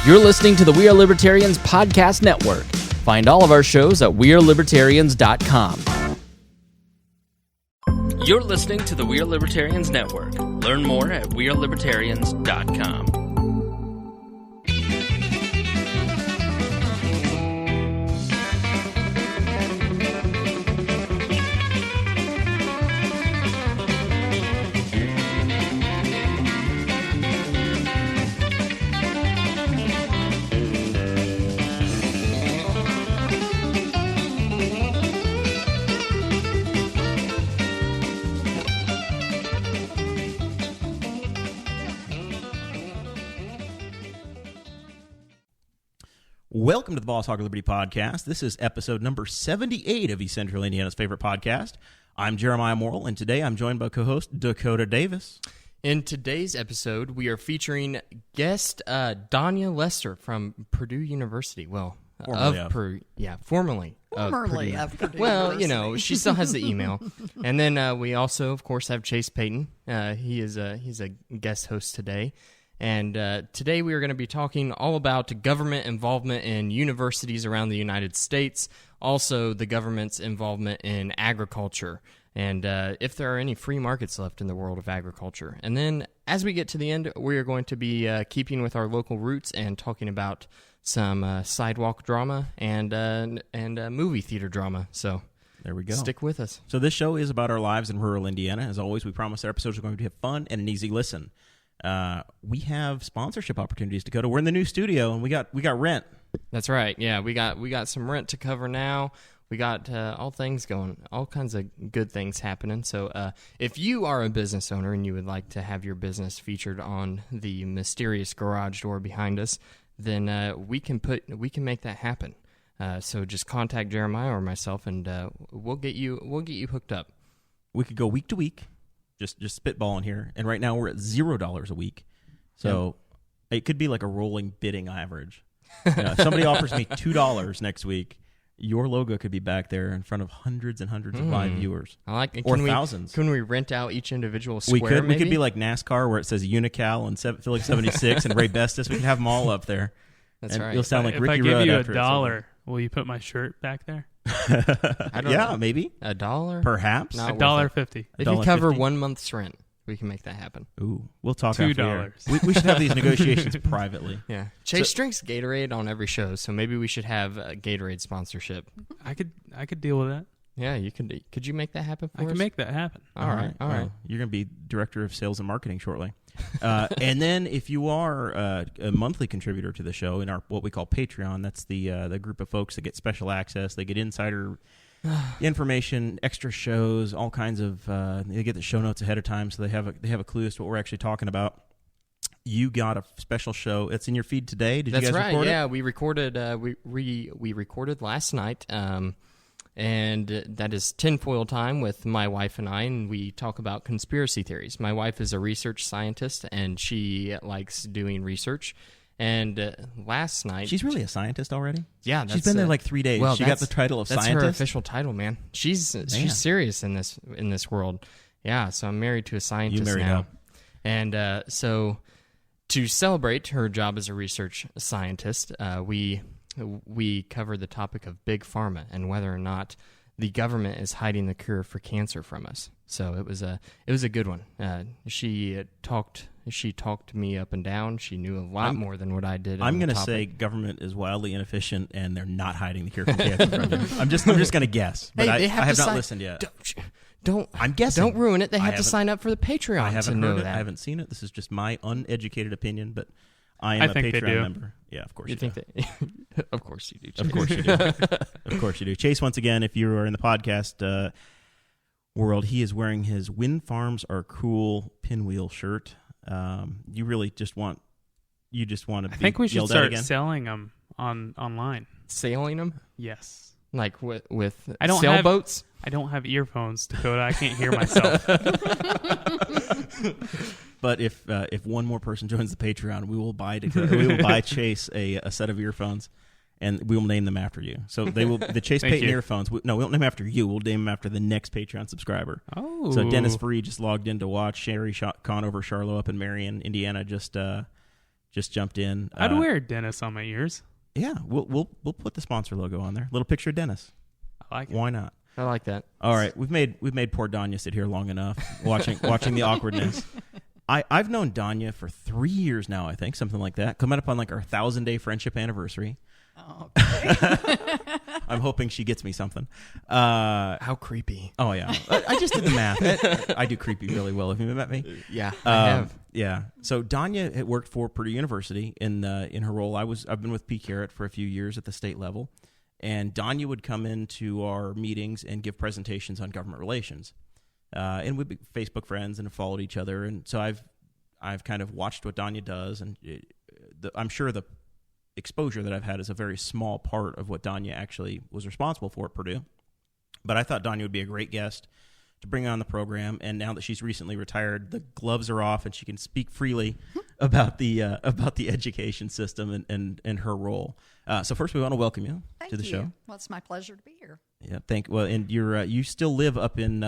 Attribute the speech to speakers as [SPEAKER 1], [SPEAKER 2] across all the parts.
[SPEAKER 1] You're listening to the We Are Libertarians Podcast Network. Find all of our shows at wearelibertarians.com. You're listening to the We Are Libertarians Network. Learn more at wearelibertarians.com.
[SPEAKER 2] Welcome to the Boss Hog of Liberty podcast. This is episode number 78 of East Central Indiana's favorite podcast. I'm Jeremiah Morrell, and today I'm joined by co-host Dakota Davis.
[SPEAKER 3] In today's episode, we are featuring guest Donya Lester from Purdue University. Well, formerly of Purdue University. Well, you know, she still has the email. And then we also, of course, have Chase Peyton. He's a guest host today. And today we are going to be talking all about government involvement in universities around the United States, also the government's involvement in agriculture, and if there are any free markets left in the world of agriculture. And then as we get to the end, we are going to be keeping with our local roots and talking about some sidewalk drama and movie theater drama. So
[SPEAKER 2] there we go.
[SPEAKER 3] Stick with us.
[SPEAKER 2] So this show is about our lives in rural Indiana. As always, we promise our episodes are going to have fun and an easy listen. We have sponsorship opportunities, Dakota. We're in the new studio, and we got rent.
[SPEAKER 3] That's right. Yeah, we got some rent to cover now. We got all things going, all kinds of good things happening. So if you are a business owner and you would like to have your business featured on the mysterious garage door behind us, then we can make that happen. So just contact Jeremiah or myself, and we'll get you hooked up.
[SPEAKER 2] We could go week to week. Just spitballing here, and right now we're at $0 a week, so It could be like a rolling bidding average. If somebody offers me $2 next week, your logo could be back there in front of hundreds and hundreds of live viewers.
[SPEAKER 3] I like it.
[SPEAKER 2] Or thousands.
[SPEAKER 3] Can we rent out each individual square?
[SPEAKER 2] We could.
[SPEAKER 3] Maybe?
[SPEAKER 2] We could be like NASCAR, where it says Unical and Philly 76 and Ray Bestis. We can have them all up there.
[SPEAKER 3] That's right.
[SPEAKER 2] You'll sound like Ricky
[SPEAKER 4] Rudd. If I
[SPEAKER 2] Rudd
[SPEAKER 4] give you $1, will you put my shirt back there?
[SPEAKER 2] I don't know. Maybe
[SPEAKER 3] $1,
[SPEAKER 2] perhaps
[SPEAKER 4] $1.50.
[SPEAKER 3] If you cover 1 month's rent, we can make that happen.
[SPEAKER 2] Ooh, we'll talk
[SPEAKER 4] $2.
[SPEAKER 2] We should have these negotiations privately.
[SPEAKER 3] Yeah, Chase drinks Gatorade on every show, so maybe we should have a Gatorade sponsorship.
[SPEAKER 4] I could deal with that.
[SPEAKER 3] Yeah, you could. Could you make that happen for us?
[SPEAKER 4] I can make that happen.
[SPEAKER 3] All right.
[SPEAKER 2] You're going to be director of sales and marketing shortly. And then if you are a monthly contributor to the show in our what we call Patreon, that's the group of folks that get special access. They get insider information, extra shows, all kinds of. They get the show notes ahead of time, so they have a clue as to what we're actually talking about. You got a special show. It's in your feed today. Did
[SPEAKER 3] that's
[SPEAKER 2] you guys
[SPEAKER 3] right.
[SPEAKER 2] record it?
[SPEAKER 3] Yeah, we recorded. We recorded last night. And that is tinfoil time with my wife and I, and we talk about conspiracy theories. My wife is a research scientist, and she likes doing research. And last night...
[SPEAKER 2] She's really a scientist already?
[SPEAKER 3] Yeah.
[SPEAKER 2] She's been there like 3 days.
[SPEAKER 3] Well,
[SPEAKER 2] she got the title of scientist?
[SPEAKER 3] That's her official title, man. She's serious in this world. Yeah, so I'm married to a scientist now. You married up. And so to celebrate her job as a research scientist, we covered the topic of big pharma and whether or not the government is hiding the cure for cancer from us. So it was a good one. She talked me up and down. She knew a lot more than what I did.
[SPEAKER 2] I'm going to say government is wildly inefficient and they're not hiding the cure for cancer from you. I'm just going to guess, but I have not listened yet.
[SPEAKER 3] I'm guessing. Don't ruin it. They have to sign up for the Patreon.
[SPEAKER 2] I haven't
[SPEAKER 3] heard
[SPEAKER 2] it.
[SPEAKER 3] That.
[SPEAKER 2] I haven't seen it. This is just my uneducated opinion, but I am a Patreon member. Yeah, of course you
[SPEAKER 3] think that. Of course you do.
[SPEAKER 2] Of course you do. Of course you do. Chase, once again, if you are in the podcast world, he is wearing his "Wind Farms Are Cool" pinwheel shirt. You really just want to. I
[SPEAKER 4] think we should start
[SPEAKER 2] again?
[SPEAKER 4] selling them online.
[SPEAKER 3] Selling them?
[SPEAKER 4] Yes.
[SPEAKER 3] Like with sailboats?
[SPEAKER 4] I don't have earphones, Dakota. I can't hear myself.
[SPEAKER 2] But if one more person joins the Patreon, we will buy Chase a set of earphones, and we will name them after you. So they will the Chase Peyton earphones. We won't name them after you. We'll name them after the next Patreon subscriber.
[SPEAKER 4] Oh,
[SPEAKER 2] so Dennis Free just logged in to watch Sherry Conover Charlotte up in Marion, Indiana. Just just jumped in.
[SPEAKER 4] I'd wear Dennis on my ears.
[SPEAKER 2] Yeah, we'll put the sponsor logo on there. Little picture of Dennis.
[SPEAKER 4] I like it.
[SPEAKER 2] Why not?
[SPEAKER 3] I like that.
[SPEAKER 2] All right, we've made poor Donya sit here long enough watching the awkwardness. I've known Donya for 3 years now, I think, something like that. Coming up on like our 1,000-day friendship anniversary.
[SPEAKER 5] Oh, okay.
[SPEAKER 2] I'm hoping she gets me something.
[SPEAKER 3] How creepy.
[SPEAKER 2] Oh yeah, I just did the math. I do creepy really well. Have you met me?
[SPEAKER 3] Yeah, I have.
[SPEAKER 2] Yeah. So Donya had worked for Purdue University in her role. I've been with P. Carrot for a few years at the state level, and Donya would come into our meetings and give presentations on government relations. And we'd be Facebook friends and have followed each other, and so I've kind of watched what Donya does, and I'm sure the exposure that I've had is a very small part of what Donya actually was responsible for at Purdue. But I thought Donya would be a great guest to bring on the program, and now that she's recently retired, the gloves are off and she can speak freely about the education system and her role. So first, we want to welcome you to the show.
[SPEAKER 5] Well, it's my pleasure to be here.
[SPEAKER 2] Yeah, and you still live up in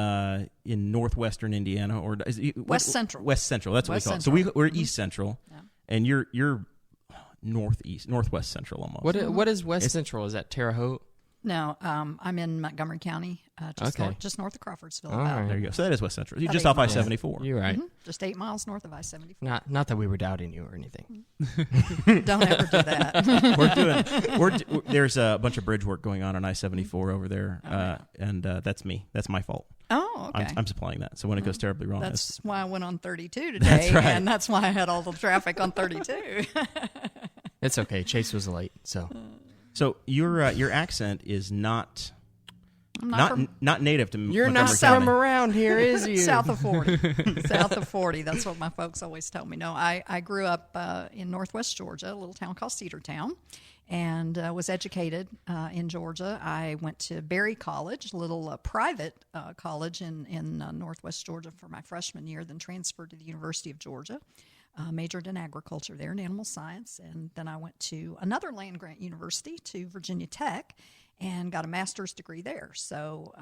[SPEAKER 2] northwestern Indiana, or
[SPEAKER 5] West Central.
[SPEAKER 2] West Central. That's what
[SPEAKER 5] West
[SPEAKER 2] we call it.
[SPEAKER 5] Central.
[SPEAKER 2] So we're East Central,
[SPEAKER 5] Yeah.
[SPEAKER 2] and you're northwest central almost.
[SPEAKER 3] What is West Central? Is that Terre Haute?
[SPEAKER 5] No, I'm in Montgomery County, just north of Crawfordsville.
[SPEAKER 3] All right.
[SPEAKER 2] There you go. So that is West Central. You're
[SPEAKER 5] About
[SPEAKER 2] just
[SPEAKER 5] 8
[SPEAKER 2] off
[SPEAKER 5] miles.
[SPEAKER 2] I-74.
[SPEAKER 3] You're right.
[SPEAKER 5] Just 8 miles north of I-74.
[SPEAKER 3] Not that we were doubting you or anything.
[SPEAKER 5] Don't ever do that.
[SPEAKER 2] There's a bunch of bridge work going on I-74 over there, and that's me. That's my fault.
[SPEAKER 5] Oh, okay.
[SPEAKER 2] I'm supplying that. So when it goes terribly wrong,
[SPEAKER 5] That's why I went on 32 today,
[SPEAKER 2] That's right.
[SPEAKER 5] and that's why I had all the traffic on 32.
[SPEAKER 3] It's okay. Chase was late, so.
[SPEAKER 2] So your accent is not native to
[SPEAKER 3] You're
[SPEAKER 2] Montgomery
[SPEAKER 3] not
[SPEAKER 2] County.
[SPEAKER 3] from around here, is you?
[SPEAKER 5] South of 40. South of 40. That's what my folks always tell me. No, I grew up in northwest Georgia, a little town called Cedartown, and was educated in Georgia. I went to Berry College, a little private college in northwest Georgia for my freshman year, then transferred to the University of Georgia. Majored in agriculture there and animal science, and then I went to another land-grant university, to Virginia Tech, and got a master's degree there. So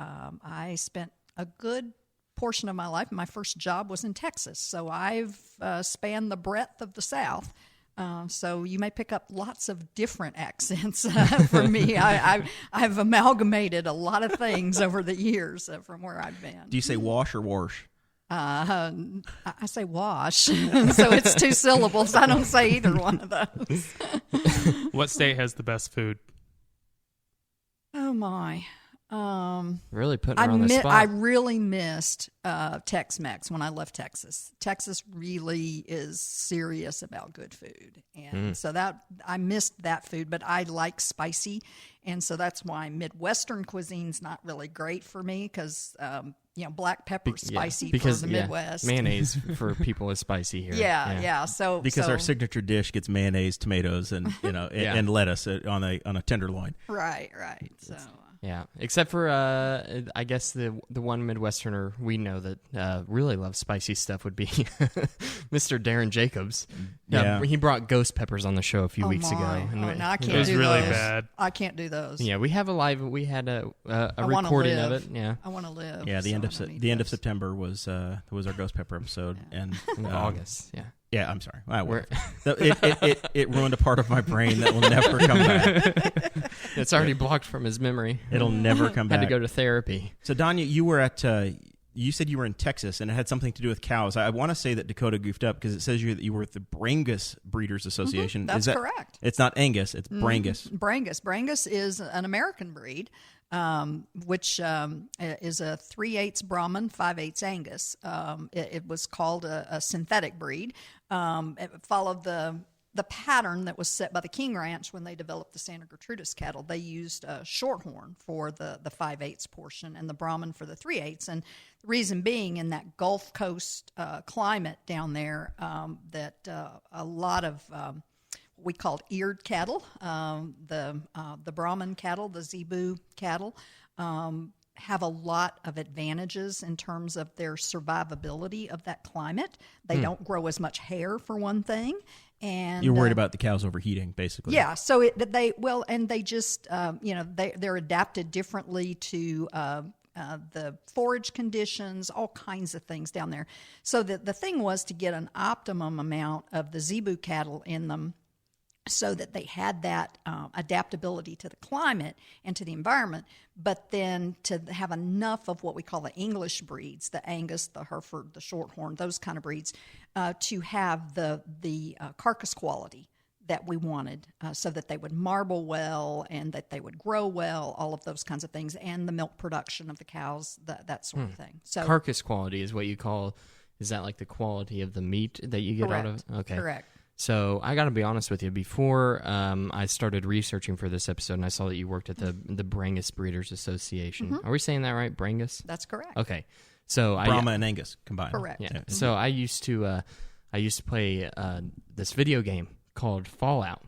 [SPEAKER 5] I spent a good portion of my life. My first job was in Texas, so I've spanned the breadth of the South. So you may pick up lots of different accents from me. I've amalgamated a lot of things over the years from where I've been.
[SPEAKER 2] Do you say wash or wash?
[SPEAKER 5] I say wash, so it's 2 syllables. I don't say either one of those.
[SPEAKER 4] What state has the best food?
[SPEAKER 5] Oh my!
[SPEAKER 3] Really putting her on the spot.
[SPEAKER 5] I really missed Tex-Mex when I left Texas. Texas really is serious about good food, and so that I missed that food. But I like spicy, and so that's why Midwestern cuisine's not really great for me because black pepper spicy
[SPEAKER 3] because,
[SPEAKER 5] for the Midwest.
[SPEAKER 3] Mayonnaise for people is spicy here.
[SPEAKER 5] Yeah. So
[SPEAKER 2] Because our signature dish gets mayonnaise, tomatoes, and and lettuce on a tenderloin.
[SPEAKER 5] right. So.
[SPEAKER 3] Yeah, except for I guess the one Midwesterner we know that really loves spicy stuff would be Mr. Darren Jacobs.
[SPEAKER 2] Yeah.
[SPEAKER 3] He brought ghost peppers on the show a few weeks ago.
[SPEAKER 5] And no, I can't
[SPEAKER 4] It was
[SPEAKER 5] do
[SPEAKER 4] really
[SPEAKER 5] those.
[SPEAKER 4] bad.
[SPEAKER 5] I can't do those.
[SPEAKER 3] Yeah, we had a
[SPEAKER 5] wanna
[SPEAKER 3] recording
[SPEAKER 5] live.
[SPEAKER 3] of it. Yeah,
[SPEAKER 5] I want to live.
[SPEAKER 2] Yeah, the
[SPEAKER 5] so
[SPEAKER 2] end
[SPEAKER 5] I
[SPEAKER 2] of
[SPEAKER 5] don't eat
[SPEAKER 2] the end of
[SPEAKER 5] those.
[SPEAKER 2] September was our ghost pepper episode, and
[SPEAKER 3] in August. Yeah,
[SPEAKER 2] Yeah, I'm sorry. It ruined a part of my brain that will never come back.
[SPEAKER 3] it's already blocked from his memory.
[SPEAKER 2] It'll never come back.
[SPEAKER 3] Had to go to therapy.
[SPEAKER 2] So, Donya, you were at. You said you were in Texas, and it had something to do with cows. I want to say that Dakota goofed up because it says that you were at the Brangus Breeders Association.
[SPEAKER 5] That's correct.
[SPEAKER 2] It's not Angus; it's Brangus.
[SPEAKER 5] Brangus is an American breed, which is a 3/8 Brahman, 5/8 Angus. It was called a synthetic breed. It followed the pattern that was set by the King Ranch when they developed the Santa Gertrudis cattle. They used Shorthorn for the 5/8 portion and the Brahman for the 3/8. And the reason being, in that Gulf Coast climate down there, that a lot of we called eared cattle, the Brahman cattle, the Zebu cattle, have a lot of advantages in terms of their survivability of that climate. They don't grow as much hair, for one thing. And
[SPEAKER 2] You're worried about the cows overheating, basically.
[SPEAKER 5] yeah, so they just they're adapted differently to the forage conditions, all kinds of things down there. So the thing was to get an optimum amount of the zebu cattle in them so that they had that adaptability to the climate and to the environment, but then to have enough of what we call the English breeds, the Angus, the Hereford, the Shorthorn, those kind of breeds, to have the carcass quality that we wanted, so that they would marble well and that they would grow well, all of those kinds of things, and the milk production of the cows, that sort of thing. So
[SPEAKER 3] Carcass quality is what you call, is that like the quality of the meat that you get out of it? Okay.
[SPEAKER 5] Correct.
[SPEAKER 3] So I got to be honest with you. Before I started researching for this episode, and I saw that you worked at the Brangus Breeders Association. Are we saying that right, Brangus?
[SPEAKER 5] That's correct.
[SPEAKER 3] Okay. So
[SPEAKER 2] Brahma and Angus combined.
[SPEAKER 5] Correct.
[SPEAKER 3] Yeah. So I used to play this video game called Fallout.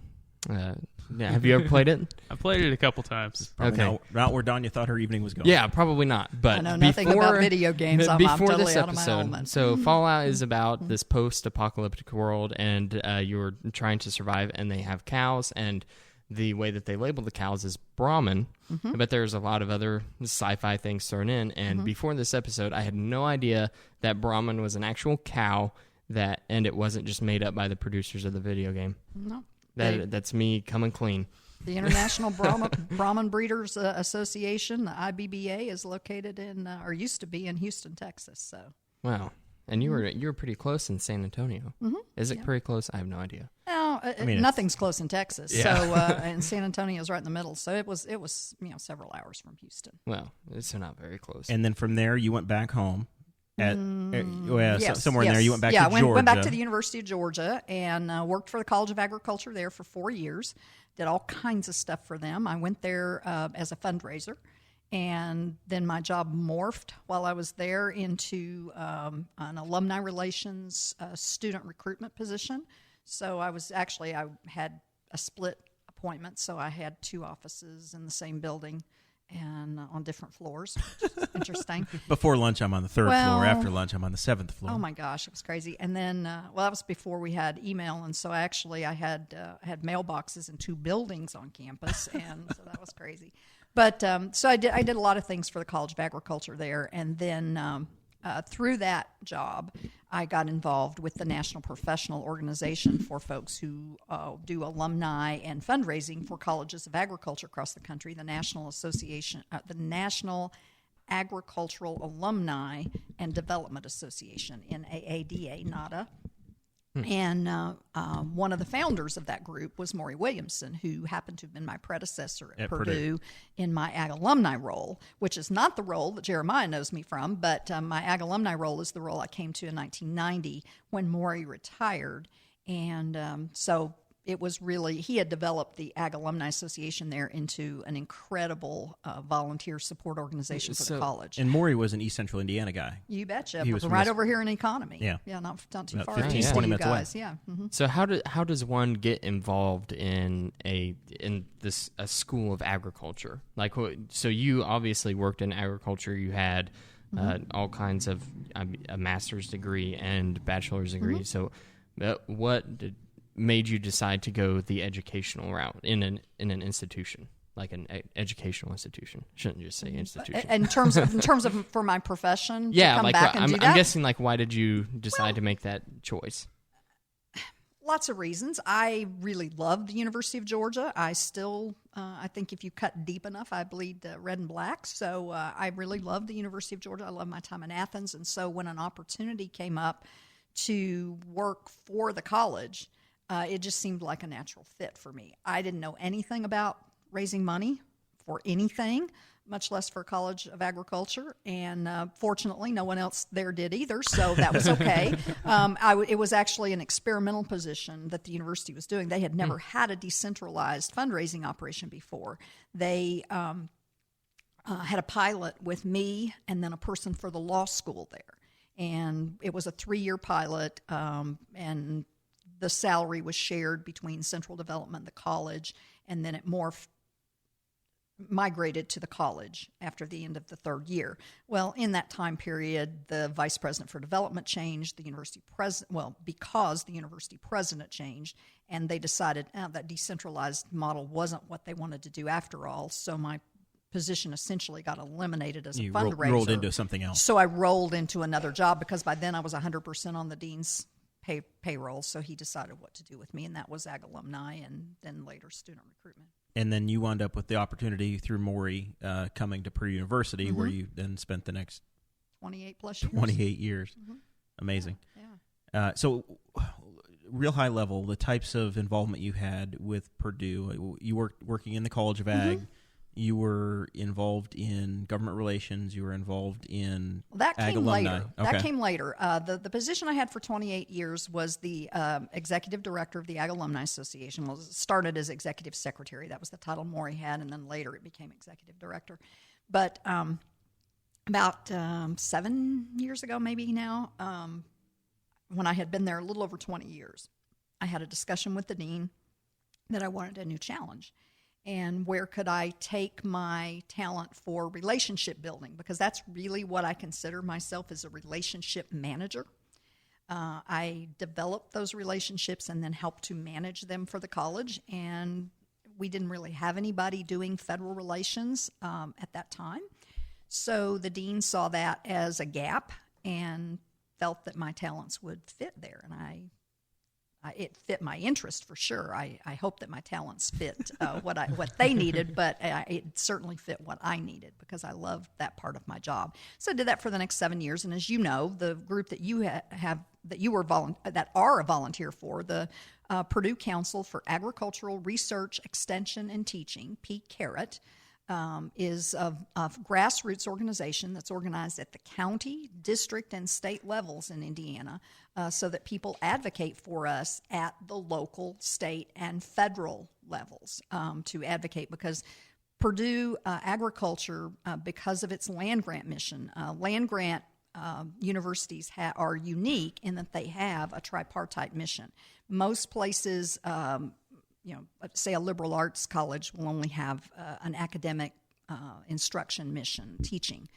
[SPEAKER 3] Have you ever played it?
[SPEAKER 4] I played it a couple times.
[SPEAKER 2] Probably not where Donya thought her evening was going.
[SPEAKER 3] Yeah, probably not. But
[SPEAKER 5] I know nothing about video games. I'm
[SPEAKER 3] before
[SPEAKER 5] totally
[SPEAKER 3] this
[SPEAKER 5] out of my
[SPEAKER 3] episode,
[SPEAKER 5] element.
[SPEAKER 3] so Fallout is about this post-apocalyptic world, and you're trying to survive, and they have cows, and the way that they label the cows is Brahman, but there's a lot of other sci-fi things thrown in, and before this episode, I had no idea that Brahman was an actual cow, and it wasn't just made up by the producers of the video game.
[SPEAKER 5] No.
[SPEAKER 3] That's me coming clean.
[SPEAKER 5] The International Brahman Breeders Association, the IBBA, is located in, or used to be in Houston, Texas. So.
[SPEAKER 3] Wow. And you were pretty close in San Antonio. Is it pretty close? I have no idea.
[SPEAKER 5] No, nothing's close in Texas.
[SPEAKER 2] Yeah.
[SPEAKER 5] So, and San Antonio is right in the middle. So it was several hours from Houston.
[SPEAKER 3] Well, it's not very close.
[SPEAKER 2] And then from there, you went back home. Somewhere in
[SPEAKER 5] yes.
[SPEAKER 2] there, you went back to Georgia.
[SPEAKER 5] Yeah, went back to the University of Georgia and worked for the College of Agriculture there for 4 years. Did all kinds of stuff for them. I went there as a fundraiser, and then my job morphed while I was there into an alumni relations student recruitment position. So I had a split appointment, so I had 2 offices in the same building and on different floors. Interesting.
[SPEAKER 2] Before lunch, I'm on the 3rd floor. After lunch, I'm on the 7th floor.
[SPEAKER 5] Oh my gosh, it was crazy. And then, that was before we had email, and so I had mailboxes in 2 buildings on campus, and so that was crazy. But so I did a lot of things for the College of Agriculture there, and then through that job, I got involved with the National Professional Organization for folks who do alumni and fundraising for colleges of agriculture across the country, the National Association, the National Agricultural Alumni and Development Association, NAADA, NADA. And one of the founders of that group was Maury Williamson, who happened to have been my predecessor at Purdue in my Ag Alumni role, which is not the role that Jeremiah knows me from, but my Ag Alumni role is the role I came to in 1990 when Maury retired. And so it was really, he had developed the Ag Alumni Association there into an incredible volunteer support organization for the college.
[SPEAKER 2] And Maury was an East Central Indiana guy.
[SPEAKER 5] You betcha.
[SPEAKER 2] He was
[SPEAKER 5] right over here in Economy.
[SPEAKER 2] Yeah.
[SPEAKER 5] Yeah, not too
[SPEAKER 2] About
[SPEAKER 5] far
[SPEAKER 2] 15,
[SPEAKER 5] east
[SPEAKER 2] 20
[SPEAKER 5] of you
[SPEAKER 2] minutes away.
[SPEAKER 5] guys. Yeah. Mm-hmm.
[SPEAKER 3] So how does one get involved in a school of agriculture? Like, so you obviously worked in agriculture. You had all kinds of a master's degree and bachelor's degree. So what made you decide to go the educational route in an institution, like an educational institution? Shouldn't just say institution.
[SPEAKER 5] In terms of for my profession,
[SPEAKER 3] yeah,
[SPEAKER 5] to come
[SPEAKER 3] like
[SPEAKER 5] back and
[SPEAKER 3] I'm
[SPEAKER 5] do that?
[SPEAKER 3] guessing, like, why did you decide to make that choice?
[SPEAKER 5] Lots of reasons. I really loved the University of Georgia. I still, I think if you cut deep enough, I bleed red and black. So I really loved the University of Georgia. I love my time in Athens. And so when an opportunity came up to work for the college, it just seemed like a natural fit for me. I didn't know anything about raising money for anything, much less for a College of Agriculture. And fortunately, no one else there did either, so that was okay. It was actually an experimental position that the university was doing. They had never had a decentralized fundraising operation before. They had a pilot with me and then a person for the law school there. And it was a 3-year pilot, and the salary was shared between Central Development and the college, and then it migrated to the college after the end of the 3rd year. Well, in that time period, the vice president for development changed, the university president, because the university president changed, and they decided that decentralized model wasn't what they wanted to do after all, so my position essentially got eliminated as a
[SPEAKER 2] You
[SPEAKER 5] fundraiser.
[SPEAKER 2] rolled into something else.
[SPEAKER 5] So I rolled into another job because by then I was 100% on the dean's payroll. So he decided what to do with me, and that was Ag Alumni and then later student recruitment.
[SPEAKER 2] And then you wound up with the opportunity through Morey coming to Purdue University, where you then spent the next
[SPEAKER 5] 28 plus years.
[SPEAKER 2] 28 years. Amazing.
[SPEAKER 5] Yeah.
[SPEAKER 2] So, real high level, the types of involvement you had with Purdue. You were working in the College of Ag. You were involved in government relations. You were involved in
[SPEAKER 5] That
[SPEAKER 2] Ag
[SPEAKER 5] came
[SPEAKER 2] Alumni.
[SPEAKER 5] later.
[SPEAKER 2] Okay.
[SPEAKER 5] That came later. The position I had for 28 years was the executive director of the Ag Alumni Association. Well, it started as executive secretary. That was the title Morey had, and then later it became executive director. But about 7 years ago, maybe now, when I had been there a little over 20 years, I had a discussion with the dean that I wanted a new challenge. And where could I take my talent for relationship building? Because that's really what I consider myself as a relationship manager. I develop those relationships and then help to manage them for the college. And we didn't really have anybody doing federal relations at that time. So the dean saw that as a gap and felt that my talents would fit there. And it fit my interest for sure. I hope that my talents fit what they needed, but it certainly fit what I needed because I loved that part of my job. So I did that for the next 7 years, and as you know, the group that you have that are a volunteer for, the Purdue Council for Agricultural Research, Extension, and Teaching, PCARET, is a grassroots organization that's organized at the county, district, and state levels in Indiana so that people advocate for us at the local, state, and federal levels to advocate because Purdue Agriculture, because of its land grant mission, land grant universities are unique in that they have a tripartite mission. Most places say a liberal arts college will only have an academic instruction mission, teaching.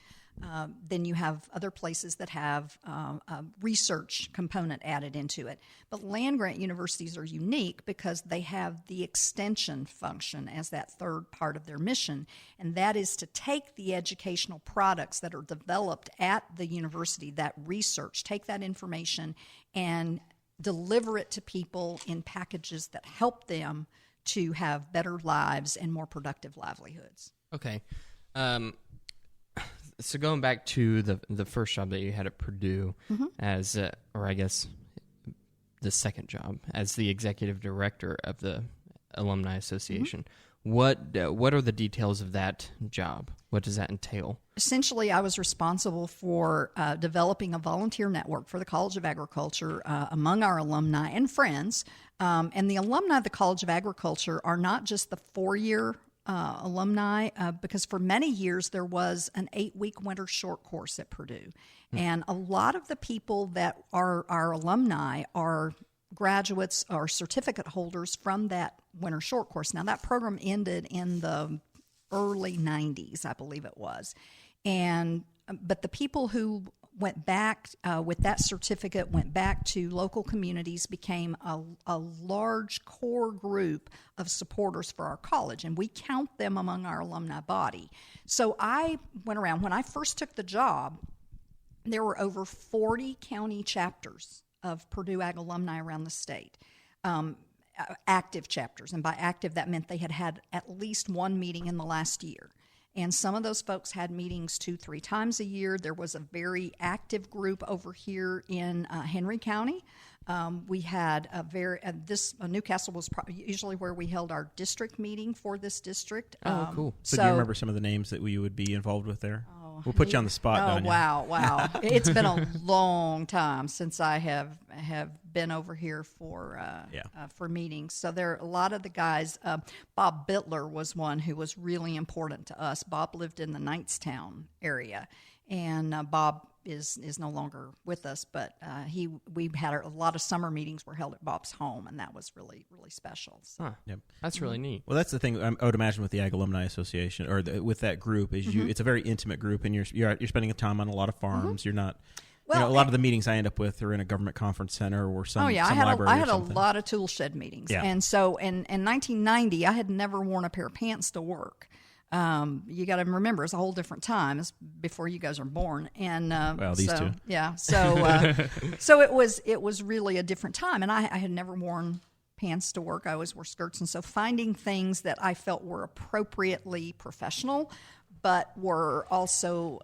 [SPEAKER 5] Then you have other places that have a research component added into it. But land-grant universities are unique because they have the extension function as that third part of their mission, and that is to take the educational products that are developed at the university, that research, take that information and deliver it to people in packages that help them to have better lives and more productive livelihoods.
[SPEAKER 3] Okay. So going back to the first job that you had at Purdue as, or I guess the second job as the executive director of the Alumni Association, what are the details of that job? What does that entail?
[SPEAKER 5] Essentially, I was responsible for developing a volunteer network for the College of Agriculture among our alumni and friends. And the alumni of the College of Agriculture are not just the four-year alumni, because for many years there was an 8-week winter short course at Purdue. And a lot of the people that are our alumni are graduates or certificate holders from that winter short course. Now, that program ended in the early 90s, I believe it was. But the people who went back with that certificate, went back to local communities, became a large core group of supporters for our college, and we count them among our alumni body. So I went around. When I first took the job, there were over 40 county chapters of Purdue Ag Alumni around the state, active chapters. And by active, that meant they had at least one meeting in the last year. And some of those folks had meetings 2-3 times a year. There was a very active group over here in Henry County. We had Newcastle was usually where we held our district meeting for this district.
[SPEAKER 3] Oh, cool.
[SPEAKER 2] So do you remember some of the names that we would be involved with there? We'll put you on the spot, Donya.
[SPEAKER 5] Wow. It's been a long time since I have been over here for meetings. So there are a lot of the guys. Bob Bittler was one who was really important to us. Bob lived in the Knightstown area, and Bob is no longer with us, but we had a lot of summer meetings were held at Bob's home, and that was really, really special. So.
[SPEAKER 3] Huh. Yep. That's really neat.
[SPEAKER 2] Well, that's the thing I would imagine with the Ag Alumni Association or with that group is it's a very intimate group, and you're spending time on a lot of farms. You're not. Well, a lot of the meetings I end up with are in a government conference center or some library
[SPEAKER 5] I had
[SPEAKER 2] or
[SPEAKER 5] a lot of tool shed meetings. Yeah. And so in 1990, I had never worn a pair of pants to work. You got to remember, it's a whole different time. It's before you guys are born, and
[SPEAKER 2] these
[SPEAKER 5] so,
[SPEAKER 2] two.
[SPEAKER 5] yeah. So so it was really a different time, and I had never worn pants to work. I always wore skirts, and so finding things that I felt were appropriately professional, but were also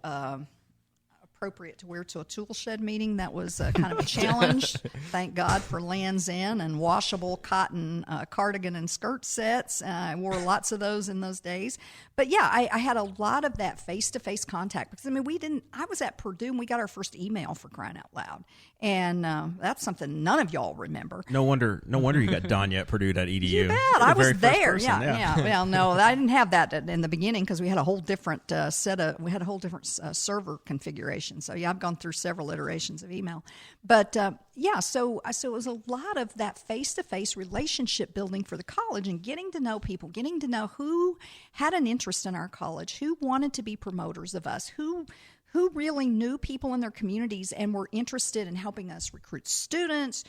[SPEAKER 5] appropriate to wear to a tool shed meeting, that was kind of a challenge. Thank God for Lands' End and washable cotton cardigan and skirt sets. I wore lots of those in those days. But yeah, I had a lot of that face-to-face contact because, I mean, I was at Purdue and we got our first email, for crying out loud. And that's something none of y'all remember.
[SPEAKER 2] No wonder you got Donya at Purdue.edu.
[SPEAKER 5] You bet. I was there. Yeah. Well, no, I didn't have that in the beginning because we had a whole different server configuration. So yeah, I've gone through several iterations of email. But so it was a lot of that face-to-face relationship building for the college and getting to know people, getting to know who had an interest in our college, who wanted to be promoters of us, who really knew people in their communities and were interested in helping us recruit students,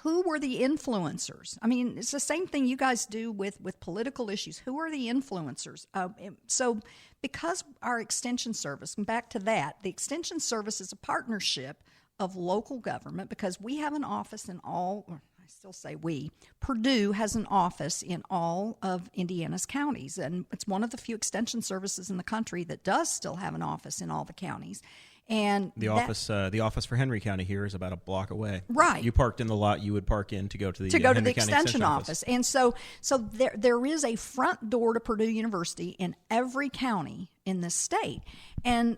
[SPEAKER 5] who were the influencers. I mean, it's the same thing you guys do with political issues. Who are the influencers? So because our extension service, and back to that, the extension service is a partnership of local government because we have an office in all, I still say we, Purdue has an office in all of Indiana's counties, and it's one of the few extension services in the country that does still have an office in all the counties. And
[SPEAKER 2] the office for Henry County here is about a block away.
[SPEAKER 5] Right.
[SPEAKER 2] You parked in the lot you would park in to go to the
[SPEAKER 5] Henry County
[SPEAKER 2] extension
[SPEAKER 5] office. And so there is a front door to Purdue University in every county in this state. And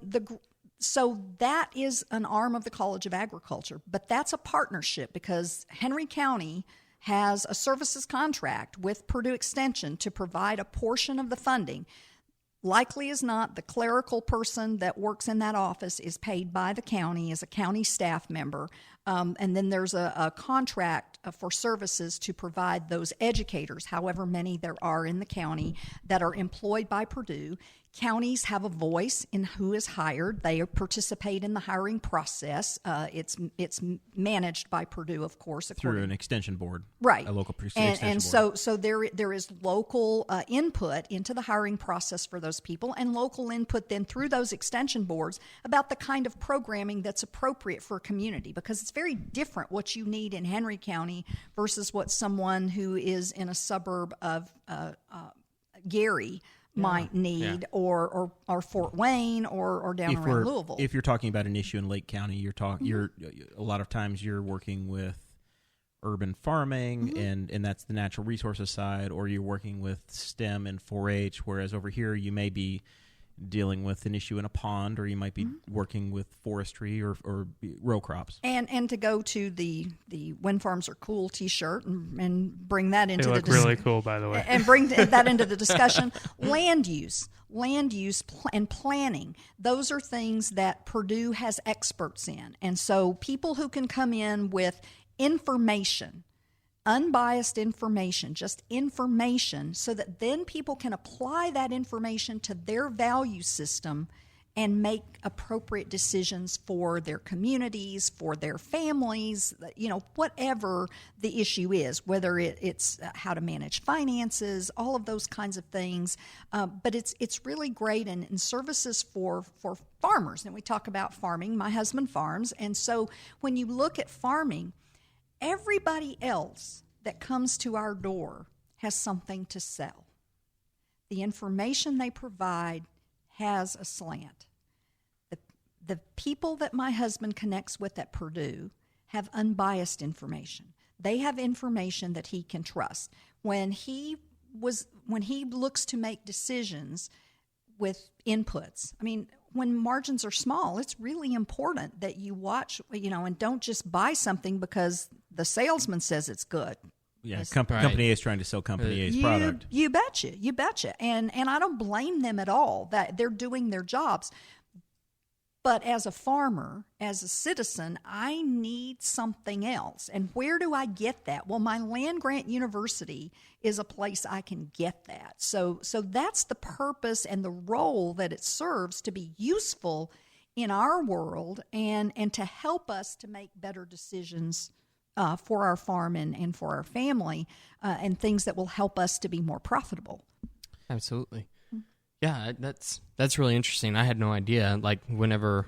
[SPEAKER 5] so that is an arm of the College of Agriculture, but that's a partnership because Henry County has a services contract with Purdue Extension to provide a portion of the funding. Likely as not, the clerical person that works in that office is paid by the county as a county staff member. And then there's a contract for services to provide those educators, however many there are in the county, that are employed by Purdue. Counties have a voice in who is hired. They participate in the hiring process. It's managed by Purdue, of course,
[SPEAKER 2] through an extension board,
[SPEAKER 5] right?
[SPEAKER 2] A local extension board.
[SPEAKER 5] And so there is local input into the hiring process for those people, and local input then through those extension boards about the kind of programming that's appropriate for a community, because it's very different what you need in Henry County versus what someone who is in a suburb of Gary might need, or Fort Wayne, or down around Louisville.
[SPEAKER 2] If you're talking about an issue in Lake County, you're a lot of times you're working with urban farming, and that's the natural resources side, or you're working with STEM and 4-H, whereas over here you may be dealing with an issue in a pond, or you might be working with forestry or row crops.
[SPEAKER 5] And to go to the Wind Farms Are Cool T-shirt and bring that into
[SPEAKER 4] they look really cool, by the way,
[SPEAKER 5] and bring that into the discussion. Land use and planning, those are things that Purdue has experts in, and so people who can come in with information, unbiased information, just information, so that then people can apply that information to their value system and make appropriate decisions for their communities, for their families, whatever the issue is, whether it's how to manage finances, all of those kinds of things. But it's really great in services for farmers. And we talk about farming. My husband farms. And so when you look at farming, everybody else that comes to our door has something to sell. The information they provide has a slant. The people that my husband connects with at Purdue have unbiased information. They have information that he can trust. When he looks to make decisions with inputs, I mean, when margins are small, it's really important that you watch, and don't just buy something because the salesman says it's good.
[SPEAKER 2] Yeah, company A is trying to sell company A's product.
[SPEAKER 5] You betcha. And I don't blame them at all, that they're doing their jobs. But as a farmer, as a citizen, I need something else. And where do I get that? Well, my land-grant university is a place I can get that. So that's the purpose and the role that it serves, to be useful in our world and to help us to make better decisions for our farm and for our family, and things that will help us to be more profitable.
[SPEAKER 3] Absolutely. Yeah, that's really interesting. I had no idea. Like whenever,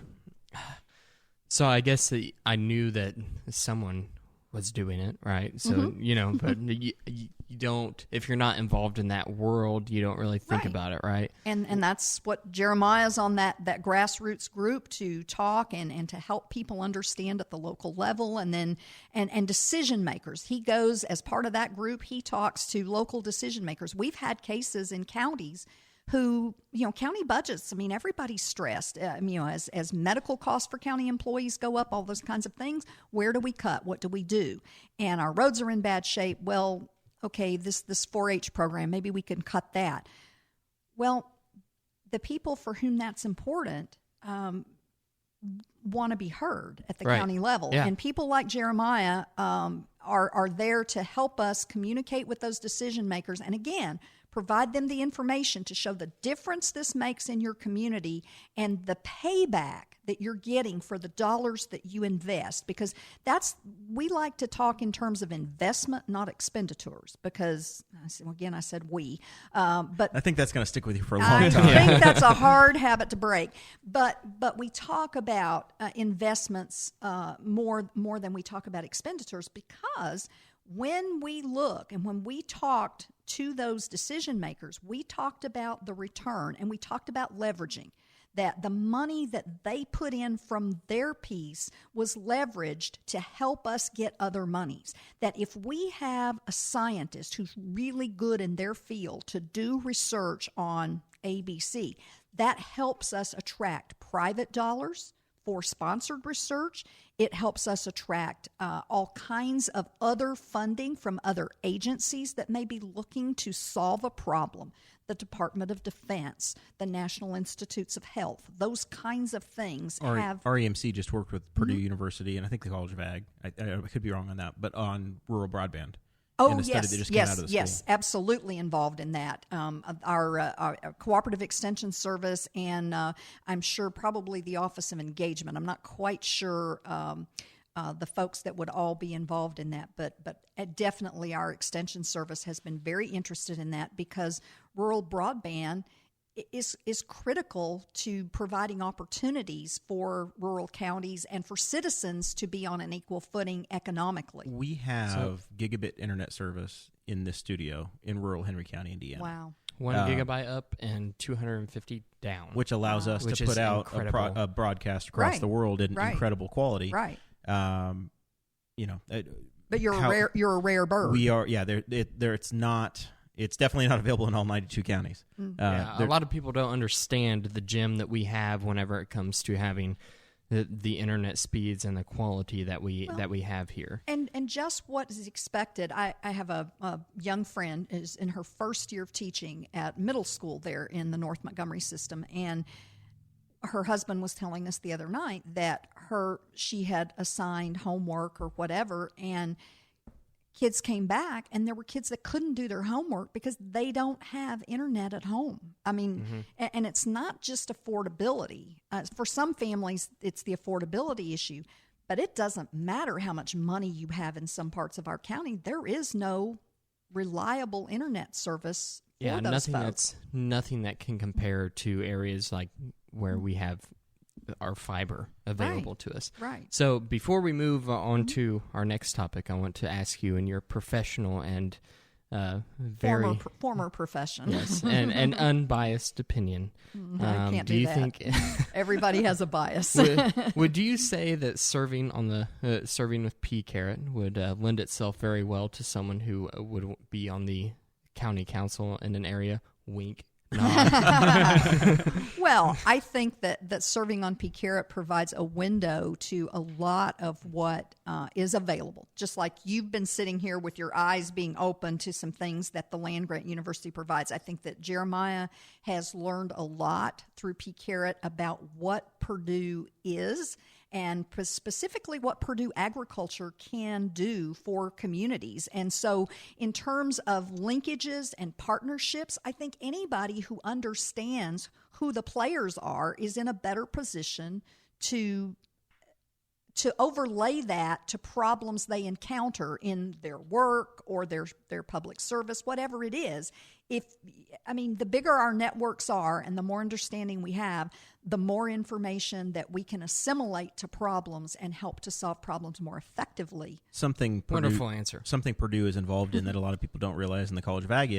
[SPEAKER 3] so I guess that I knew that someone was doing it, right? So but you don't, if you're not involved in that world, you don't really think about it, right?
[SPEAKER 5] And that's what Jeremiah's on that grassroots group to talk and to help people understand at the local level, and then and decision makers. He goes as part of that group. He talks to local decision makers. We've had cases in counties who, county budgets, I mean, everybody's stressed, as medical costs for county employees go up, all those kinds of things. Where do we cut? What do we do? And our roads are in bad shape. Well, okay, this 4-H program, maybe we can cut that. Well, the people for whom that's important want to be heard at the county level.
[SPEAKER 3] Yeah.
[SPEAKER 5] And people like Jeremiah are there to help us communicate with those decision makers. And again, provide them the information to show the difference this makes in your community and the payback that you're getting for the dollars that you invest. Because we like to talk in terms of investment, not expenditures. Because, again, I said we. But
[SPEAKER 2] I think that's going to stick with you for a long
[SPEAKER 5] I
[SPEAKER 2] time.
[SPEAKER 5] think that's a hard habit to break. But we talk about investments more than we talk about expenditures, because when we look and when we talked to those decision makers, we talked about the return and we talked about leveraging, that the money that they put in from their piece was leveraged to help us get other monies. That if we have a scientist who's really good in their field to do research on ABC, that helps us attract private dollars for sponsored research. It helps us attract all kinds of other funding from other agencies that may be looking to solve a problem. The Department of Defense, the National Institutes of Health, those kinds of things have...
[SPEAKER 2] REMC just worked with Purdue University and I think the College of Ag. I could be wrong on that, but on rural broadband.
[SPEAKER 5] Oh,
[SPEAKER 2] yes,
[SPEAKER 5] absolutely involved in that. Our cooperative extension service and I'm sure probably the Office of Engagement. I'm not quite sure the folks that would all be involved in that, but definitely our extension service has been very interested in that, because rural broadband is critical to providing opportunities for rural counties and for citizens to be on an equal footing economically.
[SPEAKER 2] We have gigabit internet service in this studio in rural Henry County, Indiana.
[SPEAKER 5] Wow.
[SPEAKER 3] 1 gigabyte up and 250 down.
[SPEAKER 2] Which allows us to put out a broadcast across the world in incredible quality.
[SPEAKER 5] Right.
[SPEAKER 2] But
[SPEAKER 5] you're a rare bird.
[SPEAKER 2] We are, it's definitely not available in all 92 counties.
[SPEAKER 3] A lot of people don't understand the gem that we have whenever it comes to having the internet speeds and the quality that we have here.
[SPEAKER 5] And just what is expected. I have a young friend is in her first year of teaching at middle school there in the North Montgomery system, and her husband was telling us the other night that she had assigned homework or whatever, and kids came back, and there were kids that couldn't do their homework because they don't have internet at home. I mean, and it's not just affordability. For some families, it's the affordability issue, but it doesn't matter how much money you have in some parts of our county. There is no reliable internet service for those folks.
[SPEAKER 3] Nothing that can compare to areas like where we have our fiber available to us.
[SPEAKER 5] Right.
[SPEAKER 3] So before we move on to our next topic, I want to ask you, in your professional and very
[SPEAKER 5] former profession,
[SPEAKER 3] yes, and unbiased opinion,
[SPEAKER 5] I can't do that.
[SPEAKER 3] Think
[SPEAKER 5] everybody has a bias?
[SPEAKER 3] would you say that serving with P. Carrot would lend itself very well to someone who would be on the county council in an area? Wink.
[SPEAKER 5] Well, I think that serving on P. Carrot provides a window to a lot of what is available. Just like you've been sitting here with your eyes being open to some things that the Land Grant University provides. I think that Jeremiah has learned a lot through P. Carrot about what Purdue is, and specifically what Purdue Agriculture can do for communities. And so in terms of linkages and partnerships, I think anybody who understands who the players are is in a better position to overlay that to problems they encounter in their work or their public service, whatever it is the bigger our networks are and the more understanding we have, the more information that we can assimilate to problems and help to solve problems more effectively.
[SPEAKER 3] Wonderful answer.
[SPEAKER 2] Something Purdue is involved in that a lot of people don't realize, and the College of Ag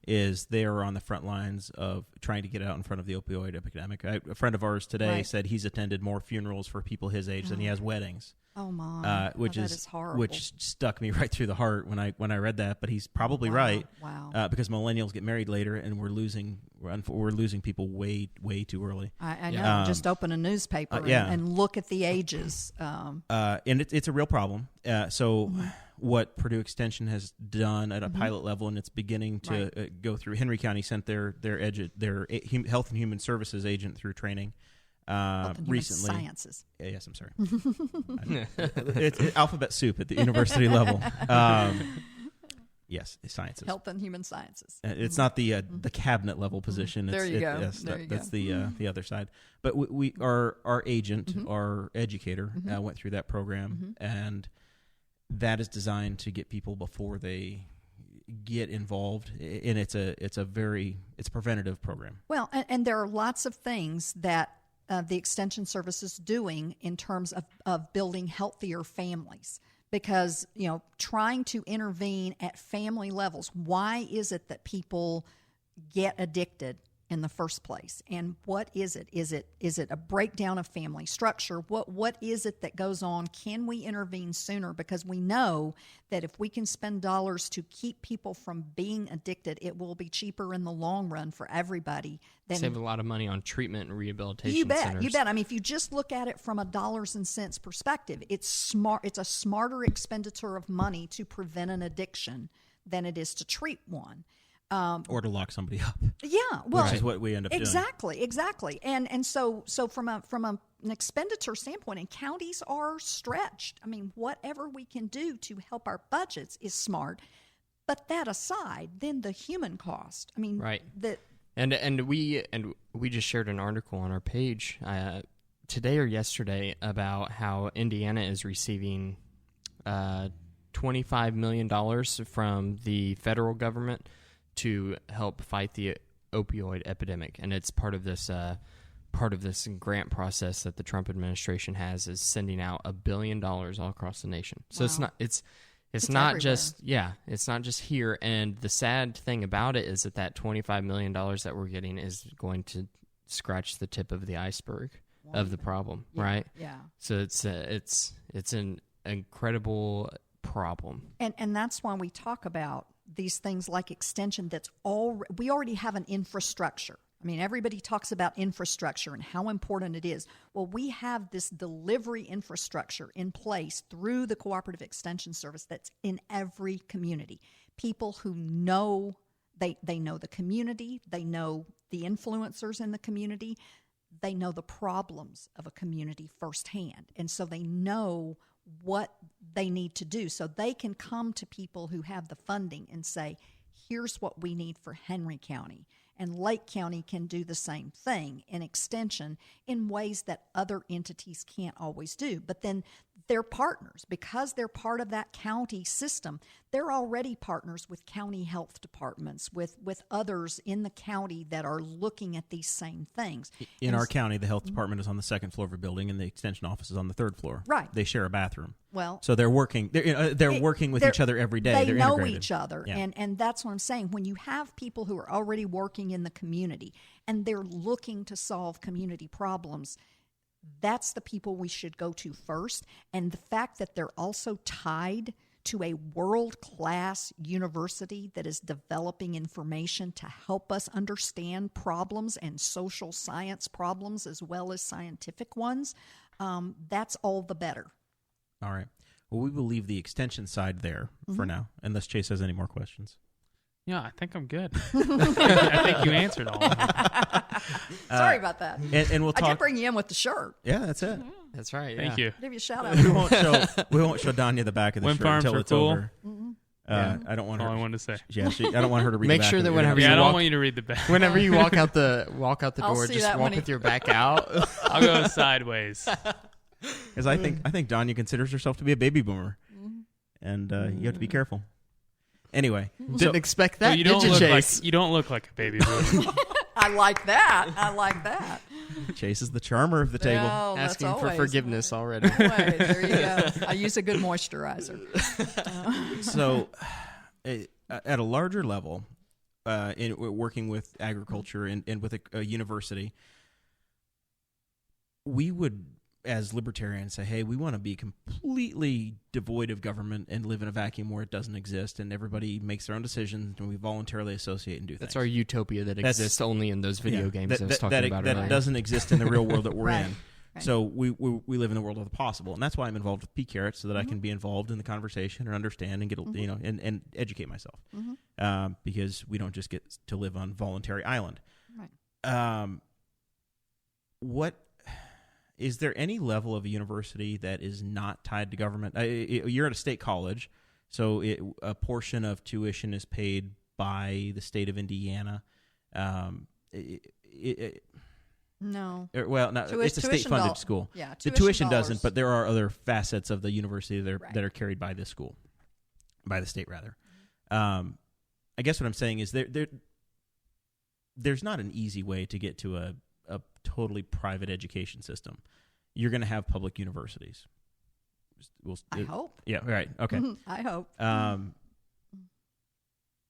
[SPEAKER 2] is they are on the front lines of trying to get out in front of the opioid epidemic. A friend of ours today said he's attended more funerals for people his age than he has weddings.
[SPEAKER 5] Oh my!
[SPEAKER 2] That is horrible. Which stuck me right through the heart when I read that. But he's probably right.
[SPEAKER 5] Wow.
[SPEAKER 2] Because millennials get married later, and we're losing people way too early.
[SPEAKER 5] I know. Just open a newspaper and look at the ages.
[SPEAKER 2] And it's a real problem. So what Purdue Extension has done at a pilot level, and it's beginning to go through. Henry County sent their Health and Human Services agent through training. Recently,
[SPEAKER 5] sciences.
[SPEAKER 2] Yes, I'm sorry. It's alphabet soup at the university level. Yes, sciences.
[SPEAKER 5] Health and human sciences.
[SPEAKER 2] It's not the cabinet level position.
[SPEAKER 5] There you go.
[SPEAKER 2] Yes, that's the other side. But our agent, our educator, went through that program, and that is designed to get people before they get involved, and it's a preventative program.
[SPEAKER 5] Well, and there are lots of things that the Extension Service is doing in terms of building healthier families. Because, trying to intervene at family levels, why is it that people get addicted in the first place? And what is it? Is it a breakdown of family structure? What is it that goes on? Can we intervene sooner? Because we know that if we can spend dollars to keep people from being addicted, it will be cheaper in the long run for everybody.
[SPEAKER 3] Save a lot of money on treatment and rehabilitation
[SPEAKER 5] centers. You bet. I mean, if you just look at it from a dollars and cents perspective, it's smart. It's a smarter expenditure of money to prevent an addiction than it is to treat one.
[SPEAKER 2] Or to lock somebody up.
[SPEAKER 5] Yeah, well,
[SPEAKER 2] which is what we end up doing.
[SPEAKER 5] Exactly. And so from an expenditure standpoint, and counties are stretched. I mean, whatever we can do to help our budgets is smart. But that aside, then the human cost. I mean,
[SPEAKER 3] right.
[SPEAKER 5] And
[SPEAKER 3] we just shared an article on our page today or yesterday about how Indiana is receiving $25 million from the federal government to help fight the opioid epidemic, and it's part of this grant process that the Trump administration has, is sending out $1 billion all across the nation. So
[SPEAKER 5] wow.
[SPEAKER 3] it's not just here. And the sad thing about it is that $25 million that we're getting is going to scratch the tip of the iceberg of the problem, right?
[SPEAKER 5] Yeah.
[SPEAKER 3] So it's an incredible problem,
[SPEAKER 5] and that's why we talk about these things like extension. We already have an infrastructure. I mean, everybody talks about infrastructure and how important it is. Well, we have this delivery infrastructure in place through the Cooperative Extension Service that's in every community. People who know, they know the community, they know the influencers in the community, they know the problems of a community firsthand. And so they know what they need to do. So they can come to people who have the funding and say, here's what we need for Henry County. And Lake County can do the same thing in extension in ways that other entities can't always do. But then they're partners. Because they're part of that county system, they're already partners with county health departments, with others in the county that are looking at these same things.
[SPEAKER 2] In our county, the health department is on the second floor of a building, and the extension office is on the third floor.
[SPEAKER 5] Right.
[SPEAKER 2] They share a bathroom.
[SPEAKER 5] Well,
[SPEAKER 2] so they're working. They're working with each other every day.
[SPEAKER 5] They
[SPEAKER 2] they're
[SPEAKER 5] know
[SPEAKER 2] integrated.
[SPEAKER 5] each other,
[SPEAKER 2] yeah.
[SPEAKER 5] and that's what I'm saying. When you have people who are already working in the community and they're looking to solve community problems, that's the people we should go to first. And the fact that they're also tied to a world-class university that is developing information to help us understand problems and social science problems as well as scientific ones, that's all the better.
[SPEAKER 2] All right. Well, we will leave the extension side there for now, unless Chase has any more questions.
[SPEAKER 4] Yeah, I think I'm good. I think you answered all of them.
[SPEAKER 5] Sorry about that.
[SPEAKER 2] And we'll talk.
[SPEAKER 5] I did bring you in with the shirt.
[SPEAKER 2] Yeah, that's it.
[SPEAKER 3] That's right.
[SPEAKER 4] Thank you.
[SPEAKER 5] Give you a shout out.
[SPEAKER 2] we won't show Donya the back of the
[SPEAKER 4] Wind
[SPEAKER 2] shirt
[SPEAKER 4] farms
[SPEAKER 2] until
[SPEAKER 4] are
[SPEAKER 2] it's
[SPEAKER 4] cool.
[SPEAKER 2] over. I don't want
[SPEAKER 4] All
[SPEAKER 2] her.
[SPEAKER 4] I wanted to say.
[SPEAKER 2] Yeah, I don't want her to read.
[SPEAKER 3] Make
[SPEAKER 2] the back
[SPEAKER 3] sure
[SPEAKER 2] of
[SPEAKER 3] that
[SPEAKER 2] it.
[SPEAKER 3] whenever
[SPEAKER 4] Yeah,
[SPEAKER 3] you
[SPEAKER 4] I don't
[SPEAKER 3] walk,
[SPEAKER 4] want you to read the back.
[SPEAKER 3] whenever you walk out the
[SPEAKER 5] I'll
[SPEAKER 3] door,
[SPEAKER 5] see
[SPEAKER 3] just
[SPEAKER 5] that
[SPEAKER 3] walk
[SPEAKER 5] when
[SPEAKER 3] with your back out.
[SPEAKER 4] I'll go sideways.
[SPEAKER 2] Because I think Donya considers herself to be a baby boomer, and you have to be careful. Anyway,
[SPEAKER 3] Didn't expect that,
[SPEAKER 4] So you
[SPEAKER 3] did
[SPEAKER 4] don't
[SPEAKER 3] you,
[SPEAKER 4] look
[SPEAKER 3] Chase?
[SPEAKER 4] like you don't look like a baby boomer.
[SPEAKER 5] I like that. I like that.
[SPEAKER 2] Chase is the charmer of the table.
[SPEAKER 5] Oh, that's
[SPEAKER 3] Asking for
[SPEAKER 5] always-
[SPEAKER 3] forgiveness already.
[SPEAKER 5] Always. There you go. I use a good moisturizer.
[SPEAKER 2] So, at a larger level, in working with agriculture and with a university, we would, as libertarians, say, hey, we want to be completely devoid of government and live in a vacuum where it doesn't exist, and everybody makes their own decisions, and we voluntarily associate and do
[SPEAKER 3] That's
[SPEAKER 2] things.
[SPEAKER 3] our utopia that
[SPEAKER 2] That's-
[SPEAKER 3] exists only in those video games
[SPEAKER 2] that,
[SPEAKER 3] I was
[SPEAKER 2] that,
[SPEAKER 3] talking
[SPEAKER 2] that,
[SPEAKER 3] about
[SPEAKER 2] that
[SPEAKER 3] earlier.
[SPEAKER 2] doesn't exist in the real world that we're
[SPEAKER 5] Right.
[SPEAKER 2] in.
[SPEAKER 5] Right.
[SPEAKER 2] So we live in the world of the possible, and that's why I'm involved with P-Carrot, so that I can be involved in the conversation and understand and get and educate myself, because we don't just get to live on voluntary island.
[SPEAKER 5] Right.
[SPEAKER 2] What is there any level of a university that is not tied to government? You're at a state college, so a portion of tuition is paid by the state of Indiana.
[SPEAKER 5] No.
[SPEAKER 2] Well, no, it's a state-funded school.
[SPEAKER 5] Yeah,
[SPEAKER 2] The tuition
[SPEAKER 5] dollars.
[SPEAKER 2] doesn't, but there are other facets of the university that are,
[SPEAKER 5] Right.
[SPEAKER 2] that are carried by this school, by the state rather. I guess what I'm saying is there's not an easy way to get to a totally private education system. You're going to have public universities.
[SPEAKER 5] I hope.
[SPEAKER 2] Yeah, right. Okay.
[SPEAKER 5] I hope.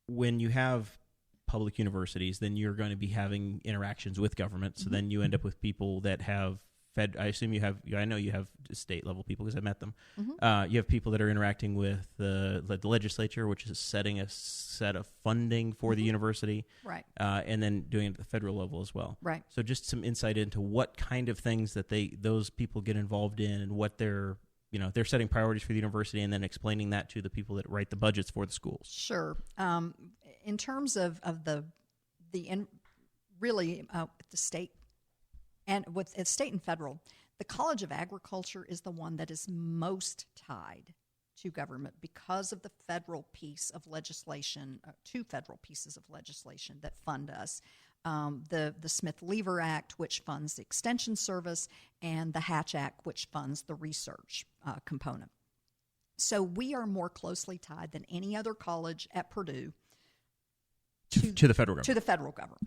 [SPEAKER 2] When you have public universities, then you're going to be having interactions with government. So then you end up with people that have I assume I know you have state level people because I met them. You have people that are interacting with the legislature, which is setting a set of funding for the university.
[SPEAKER 5] Right.
[SPEAKER 2] And then doing it at the federal level as well.
[SPEAKER 5] Right.
[SPEAKER 2] So just some insight into what kind of things that those people get involved in, and what they're setting priorities for the university, and then explaining that to the people that write the budgets for the schools.
[SPEAKER 5] Sure. In terms of the state and with state and federal, the College of Agriculture is the one that is most tied to government because of the federal piece of legislation, two federal pieces of legislation that fund us. The Smith-Lever Act, which funds the Extension Service, and the Hatch Act, which funds the research component. So we are more closely tied than any other college at Purdue
[SPEAKER 2] To the federal government.
[SPEAKER 5] to the federal government.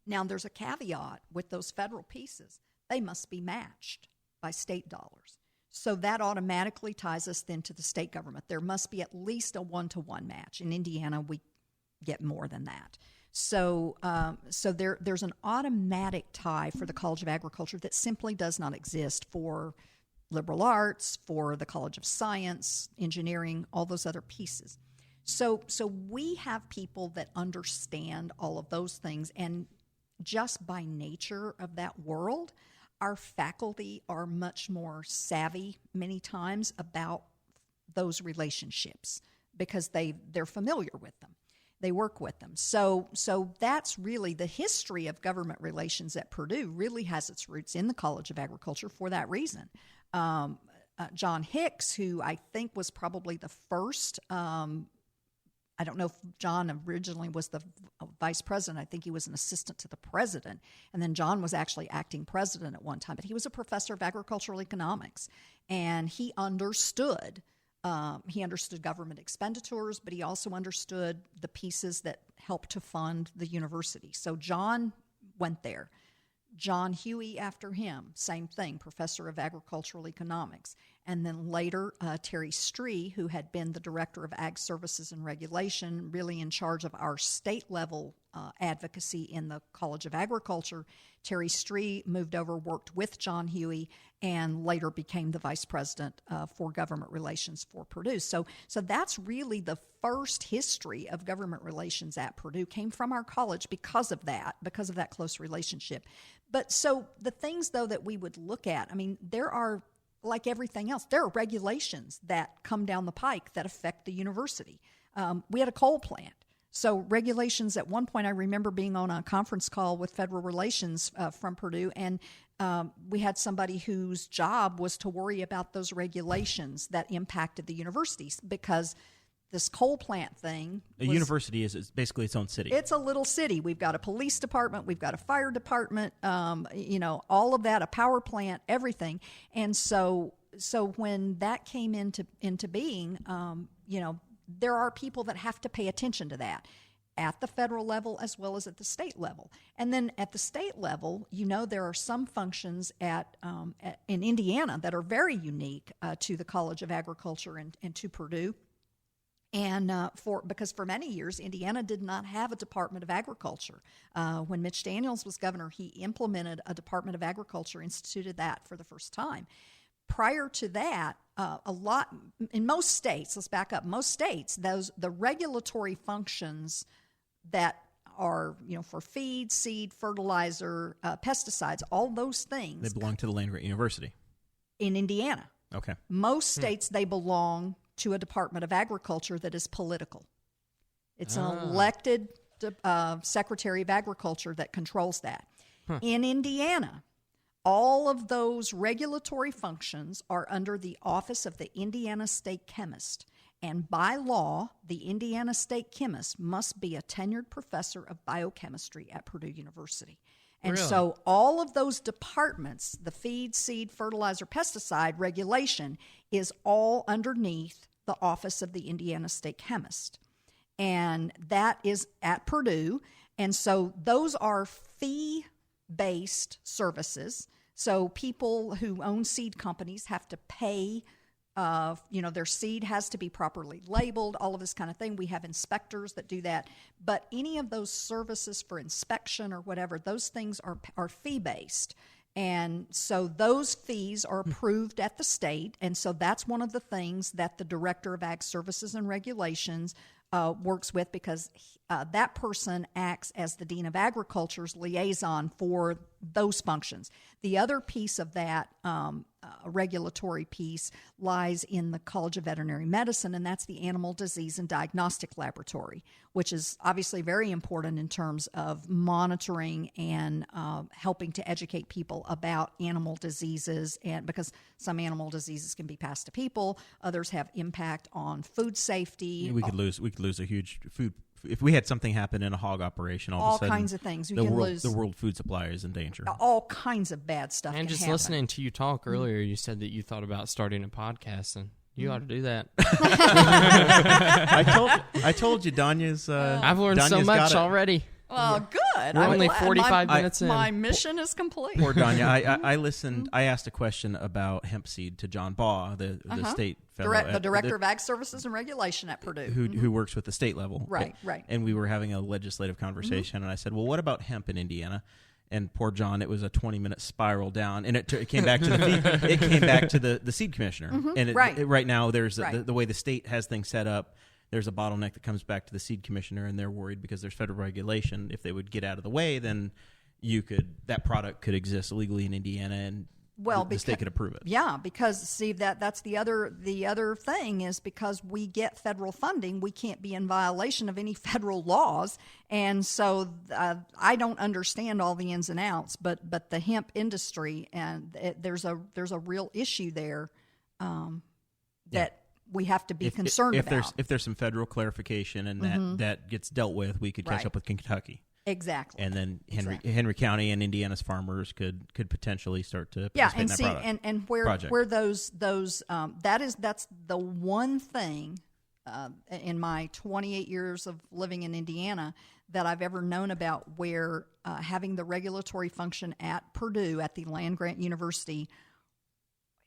[SPEAKER 5] Now, there's a caveat with those federal pieces. They must be matched by state dollars. So that automatically ties us then to the state government. There must be at least a 1-to-1 match. In Indiana, we get more than that. So there's an automatic tie for the College of Agriculture that simply does not exist for liberal arts, for the College of Science, engineering, all those other pieces. So we have people that understand all of those things, and just by nature of that world, our faculty are much more savvy many times about those relationships because they're familiar with them. They work with them. So that's really the history of government relations at Purdue really has its roots in the College of Agriculture for that reason. John Hicks, who I think was probably the first I don't know if John originally was the vice president. I think he was an assistant to the president. And then John was actually acting president at one time. But he was a professor of agricultural economics. And he understood government expenditures, but he also understood the pieces that helped to fund the university. So John went there. John Huey after him, same thing, professor of agricultural economics. And then later, Terry Stree, who had been the director of Ag Services and Regulation, really in charge of our state-level advocacy in the College of Agriculture. Terry Stree moved over, worked with John Huey, and later became the vice president for government relations for Purdue. So that's really the first history of government relations at Purdue came from our college because of that close relationship. But so the things, though, that we would look at, I mean, there are, like everything else, there are regulations that come down the pike that affect the university. We had a coal plant. So regulations, at one point I remember being on a conference call with federal relations from Purdue, and we had somebody whose job was to worry about those regulations that impacted the universities because this coal plant thing.
[SPEAKER 2] A university is basically its own city.
[SPEAKER 5] It's a little city. We've got a police department. We've got a fire department, all of that, a power plant, everything. And so when that came into being, there are people that have to pay attention to that at the federal level as well as at the state level. And then at the state level, there are some functions in Indiana that are very unique to the College of Agriculture and to Purdue. And because for many years, Indiana did not have a Department of Agriculture. When Mitch Daniels was governor, he implemented a Department of Agriculture, instituted that for the first time. Prior to that, in most states, let's back up, most states, the regulatory functions that are, for feed, seed, fertilizer, pesticides, all those things.
[SPEAKER 2] They belong to the land-grant university.
[SPEAKER 5] In Indiana.
[SPEAKER 2] Okay.
[SPEAKER 5] Most states, they belong to a Department of Agriculture that is political. It's an elected Secretary of Agriculture that controls that. Huh. In Indiana, all of those regulatory functions are under the office of the Indiana State Chemist. And by law, the Indiana State Chemist must be a tenured professor of biochemistry at Purdue University. And
[SPEAKER 3] Really?
[SPEAKER 5] So all of those departments, the feed, seed, fertilizer, pesticide regulation, is all underneath the office of the Indiana State Chemist. And that is at Purdue. And so those are fee-based services. So people who own seed companies have to pay, their seed has to be properly labeled, all of this kind of thing. We have inspectors that do that. But any of those services for inspection or whatever, those things are fee-based. And so those fees are approved at the state. And so that's one of the things that the Director of Ag Services and Regulations works with, because that person acts as the Dean of Agriculture's liaison for those functions. The other piece of that regulatory piece lies in the College of Veterinary Medicine, and that's the Animal Disease and Diagnostic Laboratory, which is obviously very important in terms of monitoring and helping to educate people about animal diseases, and because some animal diseases can be passed to people, others have impact on food safety.
[SPEAKER 2] We could lose a huge food. If we had something happen in a hog operation, all of a sudden,
[SPEAKER 5] kinds of things.
[SPEAKER 2] the world food supply is in danger.
[SPEAKER 5] All kinds of bad stuff.
[SPEAKER 3] And just
[SPEAKER 5] happen.
[SPEAKER 3] listening to you talk earlier, you said that you thought about starting a podcast, and you ought to do that.
[SPEAKER 2] I told you, Donya's.
[SPEAKER 3] I've learned
[SPEAKER 2] Donya's
[SPEAKER 3] so much
[SPEAKER 2] got it.
[SPEAKER 3] already.
[SPEAKER 5] Well, good.
[SPEAKER 3] We're only 45 minutes in.
[SPEAKER 5] My mission is complete.
[SPEAKER 2] Poor Donya. I listened. I asked a question about hemp seed to John Baugh, the state fellow,
[SPEAKER 5] the Director of Ag Services and Regulation at Purdue,
[SPEAKER 2] who works with the state level.
[SPEAKER 5] Right.
[SPEAKER 2] And we were having a legislative conversation, and I said, "Well, what about hemp in Indiana?" And poor John, it was a 20-minute spiral down, and it came back to the seed commissioner. And right now, there's the way the state has things set up. There's a bottleneck that comes back to the seed commissioner, and they're worried because there's federal regulation. If they would get out of the way, then that product could exist legally in Indiana, and the state could approve it.
[SPEAKER 5] Yeah, because see that's the other thing is, because we get federal funding, we can't be in violation of any federal laws, and so I don't understand all the ins and outs, but the hemp industry, and there's a real issue there that we have to be concerned about.
[SPEAKER 2] If there's some federal clarification and that gets dealt with, we could catch up with Kentucky.
[SPEAKER 5] Exactly.
[SPEAKER 2] And then Henry County and Indiana's farmers could potentially start to participate in that product.
[SPEAKER 5] and where those that's the one thing in my 28 years of living in Indiana that I've ever known about, where having the regulatory function at Purdue, at the land-grant university,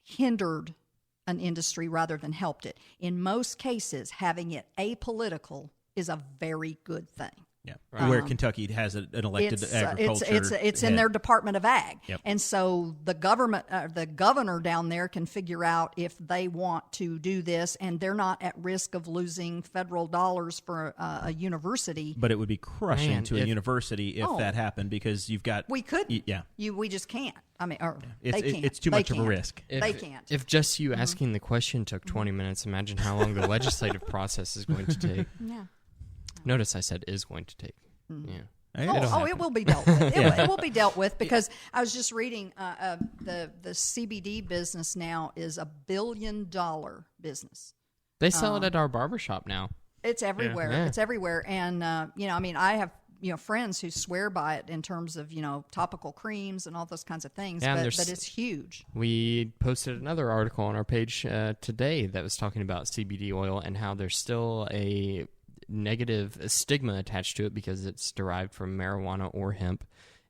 [SPEAKER 5] hindered an industry rather than helped it. In most cases, having it apolitical is a very good thing.
[SPEAKER 2] Yeah, right. Where Kentucky has an elected agriculture.
[SPEAKER 5] It's in their Department of Ag,
[SPEAKER 2] yep.
[SPEAKER 5] And so the governor down there can figure out if they want to do this, and they're not at risk of losing federal dollars for a university.
[SPEAKER 2] But it would be crushing to a university if that happened, because you've got
[SPEAKER 5] we could
[SPEAKER 2] yeah
[SPEAKER 5] we just can't. I mean,
[SPEAKER 2] they can't. It's too much of a risk.
[SPEAKER 5] They can't.
[SPEAKER 3] If just you asking the question took 20 minutes, imagine how long the legislative process is going to take.
[SPEAKER 5] Yeah.
[SPEAKER 3] Notice I said is going to take. Yeah.
[SPEAKER 5] It will be dealt with. It will be dealt with, because I was just reading the CBD business now is $1 billion business.
[SPEAKER 3] They sell it at our barbershop now.
[SPEAKER 5] It's everywhere.
[SPEAKER 3] Yeah.
[SPEAKER 5] It's everywhere. And, I mean, I have friends who swear by it in terms of topical creams and all those kinds of things.
[SPEAKER 3] Yeah,
[SPEAKER 5] but it's huge.
[SPEAKER 3] We posted another article on our page today that was talking about CBD oil and how there's still a negative stigma attached to it because it's derived from marijuana or hemp,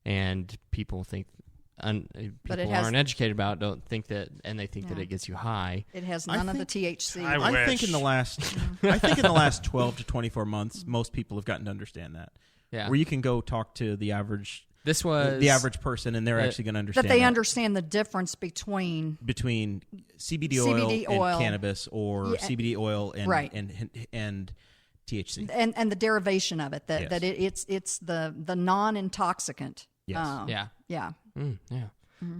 [SPEAKER 3] and people think people aren't educated about it, don't think that, and they think that it gets you high.
[SPEAKER 5] It has none of the THC.
[SPEAKER 2] I think in the last 12 to 24 months, most people have gotten to understand that.
[SPEAKER 3] Yeah,
[SPEAKER 2] where you can go talk to the average person, and they're actually going to understand
[SPEAKER 5] that they understand the difference between
[SPEAKER 2] CBD oil and cannabis, or CBD oil and THC,
[SPEAKER 5] and the derivation of it. That it's the non-intoxicant.
[SPEAKER 2] Yes.
[SPEAKER 5] Yeah.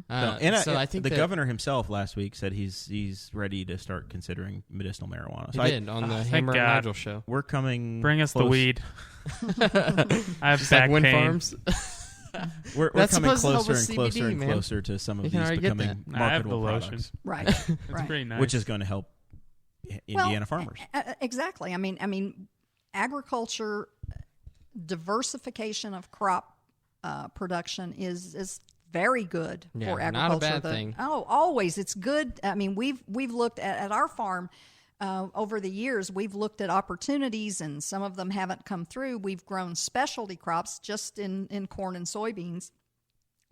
[SPEAKER 3] So I think
[SPEAKER 2] the governor himself last week said he's ready to start considering medicinal marijuana. So
[SPEAKER 3] he did on the Hammer and Nigel show.
[SPEAKER 2] We're coming.
[SPEAKER 4] Bring us
[SPEAKER 2] close.
[SPEAKER 4] the weed. I have
[SPEAKER 3] Just
[SPEAKER 4] back
[SPEAKER 3] like wind
[SPEAKER 4] pain.
[SPEAKER 3] farms.
[SPEAKER 2] We're coming closer and closer and closer to some of these becoming marketable products.
[SPEAKER 5] Right.
[SPEAKER 4] It's pretty nice.
[SPEAKER 2] Which is going to help Indiana farmers.
[SPEAKER 5] Exactly. I mean, agriculture diversification of crop production is very good for agriculture.
[SPEAKER 3] Not a bad thing.
[SPEAKER 5] Oh, always. It's good. I mean, we've looked at our farm over the years. We've looked at opportunities, and some of them haven't come through. We've grown specialty crops just in corn and soybeans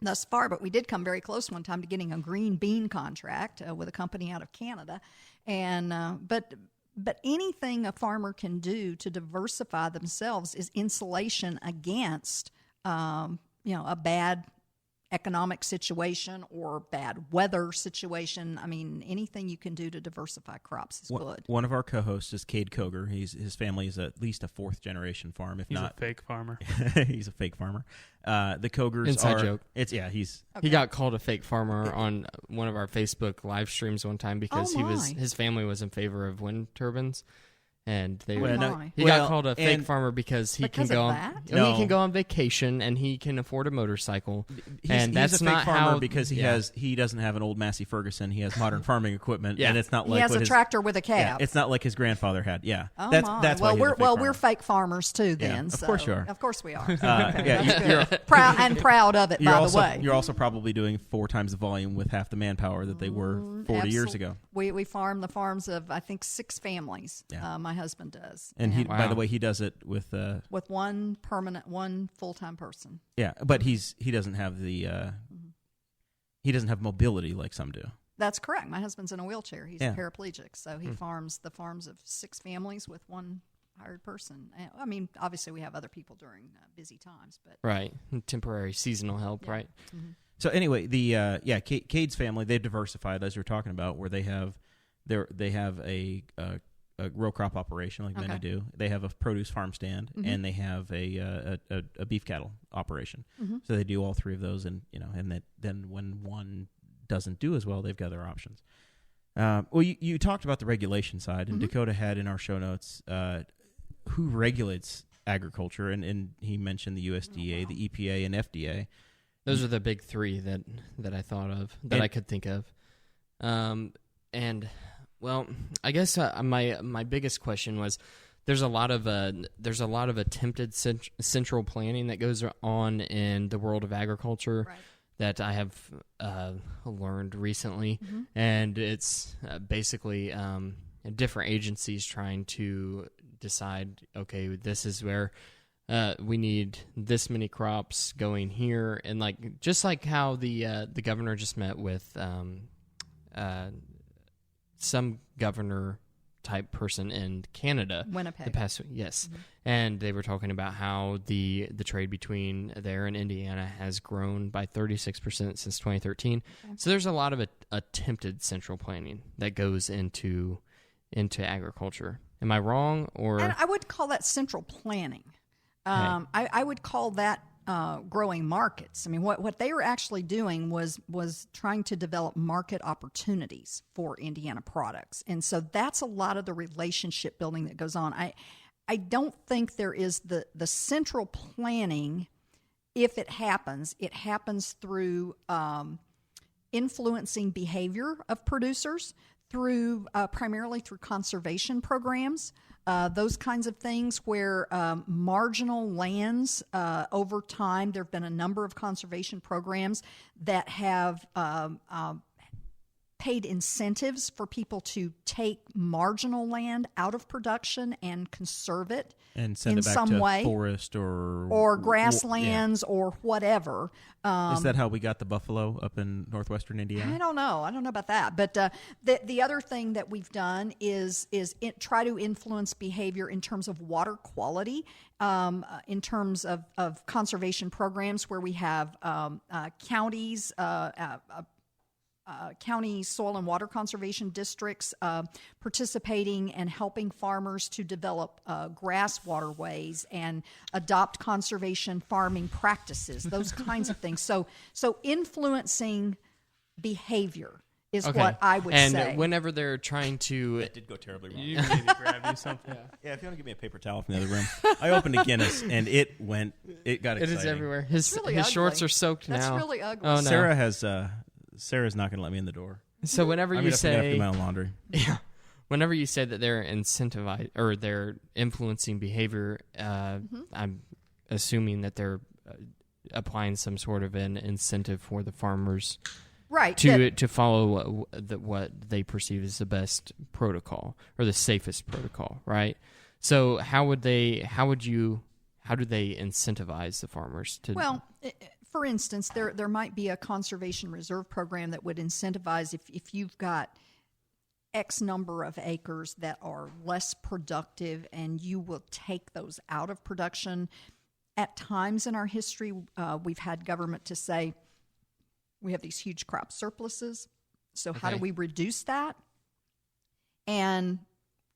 [SPEAKER 5] thus far, but we did come very close one time to getting a green bean contract with a company out of Canada. And but anything a farmer can do to diversify themselves is insulation against a bad economic situation or bad weather situation. I mean, anything you can do to diversify crops is good.
[SPEAKER 2] One of our co-hosts is Cade Koger. His family is at least a fourth generation farm, if
[SPEAKER 4] He's
[SPEAKER 2] not
[SPEAKER 4] a fake farmer.
[SPEAKER 2] He's a fake farmer. The Kogers
[SPEAKER 3] Inside
[SPEAKER 2] are
[SPEAKER 3] joke. He got called a fake farmer on one of our Facebook live streams one time because his family was in favor of wind turbines. And he got called a fake farmer because he can go on vacation and he can afford a motorcycle. He's a fake farmer
[SPEAKER 2] because he doesn't have an old Massey Ferguson. He has modern farming equipment, and it's not like
[SPEAKER 5] he has a tractor with a cab.
[SPEAKER 2] Yeah, it's not like his grandfather had. Yeah,
[SPEAKER 5] oh
[SPEAKER 2] that's why
[SPEAKER 5] we're fake farmers too. Then,
[SPEAKER 2] of course you are.
[SPEAKER 5] Of course we are.
[SPEAKER 2] You're
[SPEAKER 5] proud of it. By the way,
[SPEAKER 2] you're also probably doing 4 times the volume with half the manpower that they were 40 years ago.
[SPEAKER 5] We farm the farms of I think 6 families. Yeah. My husband does,
[SPEAKER 2] and by the way, he does it with
[SPEAKER 5] one full-time person.
[SPEAKER 2] Yeah, but he doesn't have the he doesn't have mobility like some do.
[SPEAKER 5] That's correct. My husband's in a wheelchair. He's a paraplegic, so he farms the farms of 6 families with one hired person. I mean, obviously we have other people during busy times, but
[SPEAKER 3] right, temporary seasonal help, right?
[SPEAKER 5] Mm-hmm.
[SPEAKER 2] So anyway, the Cade's family, they've diversified, as we were talking about, where they have a row crop operation like many do. They have a produce farm stand, and they have a beef cattle operation. Mm-hmm. So they do all 3 of those, and then when one doesn't do as well, they've got other options. Well, you talked about the regulation side, and Dakota had in our show notes who regulates agriculture, and he mentioned the USDA, the EPA, and FDA.
[SPEAKER 3] Those are the big 3 that I thought of, that I could think of. And well, I guess my biggest question was there's a lot of attempted central planning that goes on in the world of agriculture that I have learned recently, and it's basically different agencies trying to decide, okay, this is where we need this many crops going here, and just like how the governor just met with some governor type person in Canada,
[SPEAKER 5] Winnipeg.
[SPEAKER 3] And they were talking about how the trade between there and Indiana has grown by 36% since 2013. Okay. So there's a lot of attempted central planning that goes into agriculture. Am I wrong? Or
[SPEAKER 5] and I would call that central planning. I would call that growing markets. I mean, what they were actually doing was trying to develop market opportunities for Indiana products. And so that's a lot of the relationship building that goes on. I don't think there is the central planning. If it happens through influencing behavior of producers, primarily through conservation programs. those kinds of things where marginal lands, over time, there have been a number of conservation programs that have paid incentives for people to take marginal land out of production and conserve it
[SPEAKER 2] and send
[SPEAKER 5] in
[SPEAKER 2] it back
[SPEAKER 5] some
[SPEAKER 2] to
[SPEAKER 5] way,
[SPEAKER 2] forest or
[SPEAKER 5] grasslands or whatever.
[SPEAKER 2] Is that how we got the buffalo up in northwestern Indiana?
[SPEAKER 5] I don't know about that. But the other thing that we've done is try to influence behavior in terms of water quality, in terms of conservation programs where we have counties, county soil and water conservation districts participating and helping farmers to develop grass waterways and adopt conservation farming practices, those kinds of things. So influencing behavior is what I would say.
[SPEAKER 3] And whenever they're trying to...
[SPEAKER 2] That did go terribly wrong.
[SPEAKER 4] You need to grab you something.
[SPEAKER 2] Yeah, if you want to give me a paper towel from the other room. I opened a Guinness, and it got exciting.
[SPEAKER 3] It is everywhere. His
[SPEAKER 5] really
[SPEAKER 3] shorts
[SPEAKER 5] ugly.
[SPEAKER 3] are soaked
[SPEAKER 5] That's
[SPEAKER 3] now.
[SPEAKER 5] really ugly.
[SPEAKER 3] Oh, no.
[SPEAKER 2] Sarah's not going to let me in the door.
[SPEAKER 3] So whenever
[SPEAKER 2] I'm
[SPEAKER 3] you
[SPEAKER 2] going to have to do
[SPEAKER 3] say...
[SPEAKER 2] my own laundry.
[SPEAKER 3] Yeah. Whenever you say that they're incentivized or they're influencing behavior, I'm assuming that they're applying some sort of an incentive for the farmers,
[SPEAKER 5] right?
[SPEAKER 3] To follow what they perceive as the best protocol or the safest protocol, right? So how do they incentivize the farmers to?
[SPEAKER 5] Well, for instance, there might be a conservation reserve program that would incentivize if you've got X number of acres that are less productive and you will take those out of production. At times in our history, we've had government to say, we have these huge crop surpluses, so how do we reduce that? And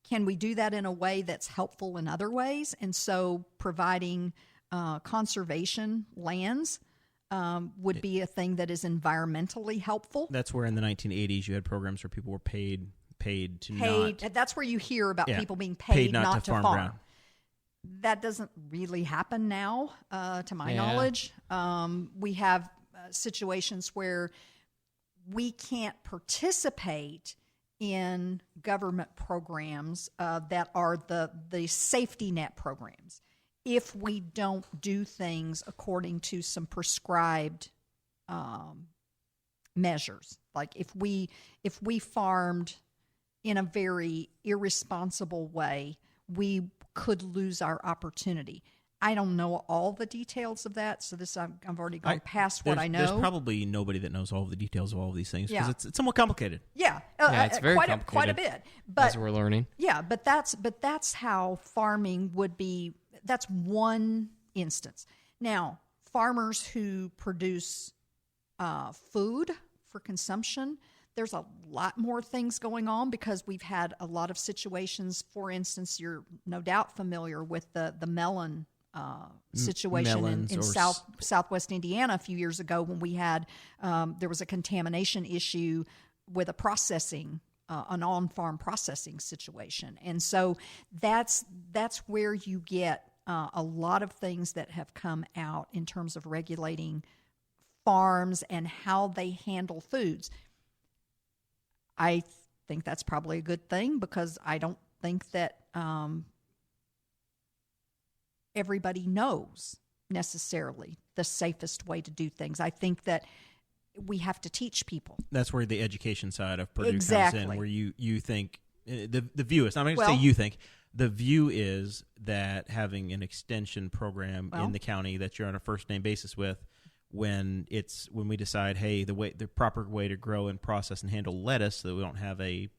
[SPEAKER 5] can we do that in a way that's helpful in other ways? And so providing conservation lands would be a thing that is environmentally helpful.
[SPEAKER 2] That's where in the 1980s you had programs where people were paid to not.
[SPEAKER 5] That's where you hear about people being paid not to farm.
[SPEAKER 2] Ground.
[SPEAKER 5] That doesn't really happen now, to my knowledge. We have situations where we can't participate in government programs that are the safety net programs if we don't do things according to some prescribed measures. Like if we farmed in a very irresponsible way, we could lose our opportunity. I don't know all the details of that, so I've already gone past what I know.
[SPEAKER 2] There's probably nobody that knows all of the details of all of these things because it's somewhat complicated.
[SPEAKER 5] Yeah,
[SPEAKER 3] it's very
[SPEAKER 5] quite
[SPEAKER 3] complicated.
[SPEAKER 5] a bit. But
[SPEAKER 3] as we're learning.
[SPEAKER 5] Yeah, but that's how farming would be. That's one instance. Now, farmers who produce food for consumption, there's a lot more things going on because we've had a lot of situations. For instance, you're no doubt familiar with the melon situation in southwest Indiana a few years ago when we had there was a contamination issue with a processing an on-farm processing situation. And so that's where you get a lot of things that have come out in terms of regulating farms and how they handle foods. I think that's probably a good thing because I don't think that everybody knows necessarily the safest way to do things. I think that we have to teach people.
[SPEAKER 2] That's where the education side of Purdue comes in, where you think the view is. I'm not going to say you think. The view is that having an extension program in the county that you're on a first name basis with, when we decide, hey, the proper way to grow and process and handle lettuce so that we don't have a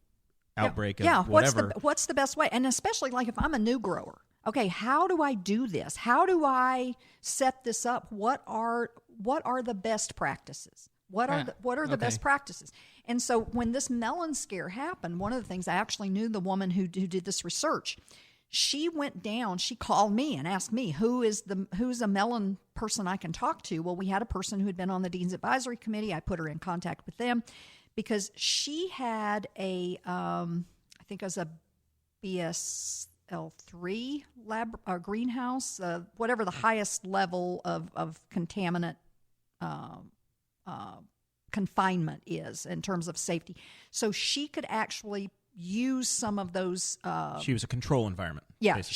[SPEAKER 2] outbreak of whatever.
[SPEAKER 5] What's the best way? And especially like if I'm a new grower, okay, how do I do this? How do I set this up? What are the best practices? What are the best practices? And so when this melon scare happened, one of the things I actually knew the woman who did this research. She went down. She called me and asked me who's a melon person I can talk to. Well, we had a person who had been on the Dean's Advisory Committee. I put her in contact with them because she had I think it was a BSL-3 lab greenhouse, whatever the highest level of contaminant confinement is in terms of safety. So she could actually use some of those.
[SPEAKER 2] She was a control environment.
[SPEAKER 5] Yeah,
[SPEAKER 2] basically.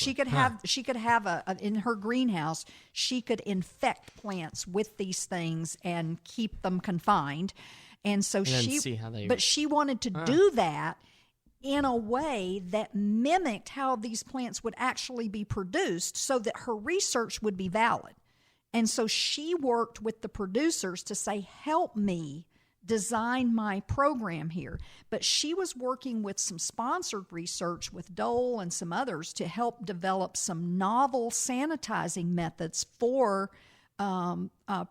[SPEAKER 5] she could have a in her greenhouse. She could infect plants with these things and keep them confined. And so she wanted to do that in a way that mimicked how these plants would actually be produced, so that her research would be valid. And so she worked with the producers to say, help me design my program here. But she was working with some sponsored research with Dole and some others to help develop some novel sanitizing methods for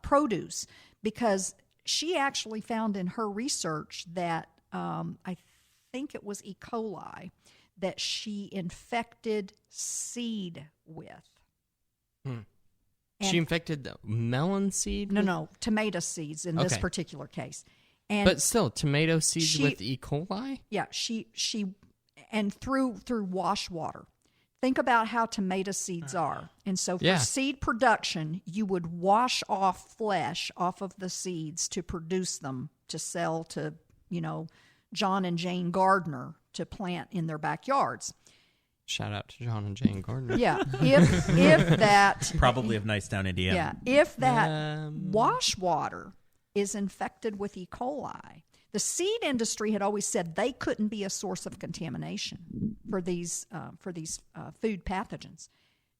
[SPEAKER 5] produce, because she actually found in her research that I think it was E. coli that she infected seed with.
[SPEAKER 3] She infected the melon seed?
[SPEAKER 5] No, tomato seeds in this particular case.
[SPEAKER 3] But still, tomato seeds with E. coli?
[SPEAKER 5] Yeah, she and through wash water. Think about how tomato seeds are. And so for seed production, you would wash off flesh off of the seeds to produce them to sell to, John and Jane Gardner to plant in their backyards.
[SPEAKER 3] Shout out to John and Jane Gardner.
[SPEAKER 5] Yeah, if that
[SPEAKER 2] probably of Nicetown, Indiana.
[SPEAKER 5] Yeah, if that wash water is infected with E. coli, the seed industry had always said they couldn't be a source of contamination for these food pathogens.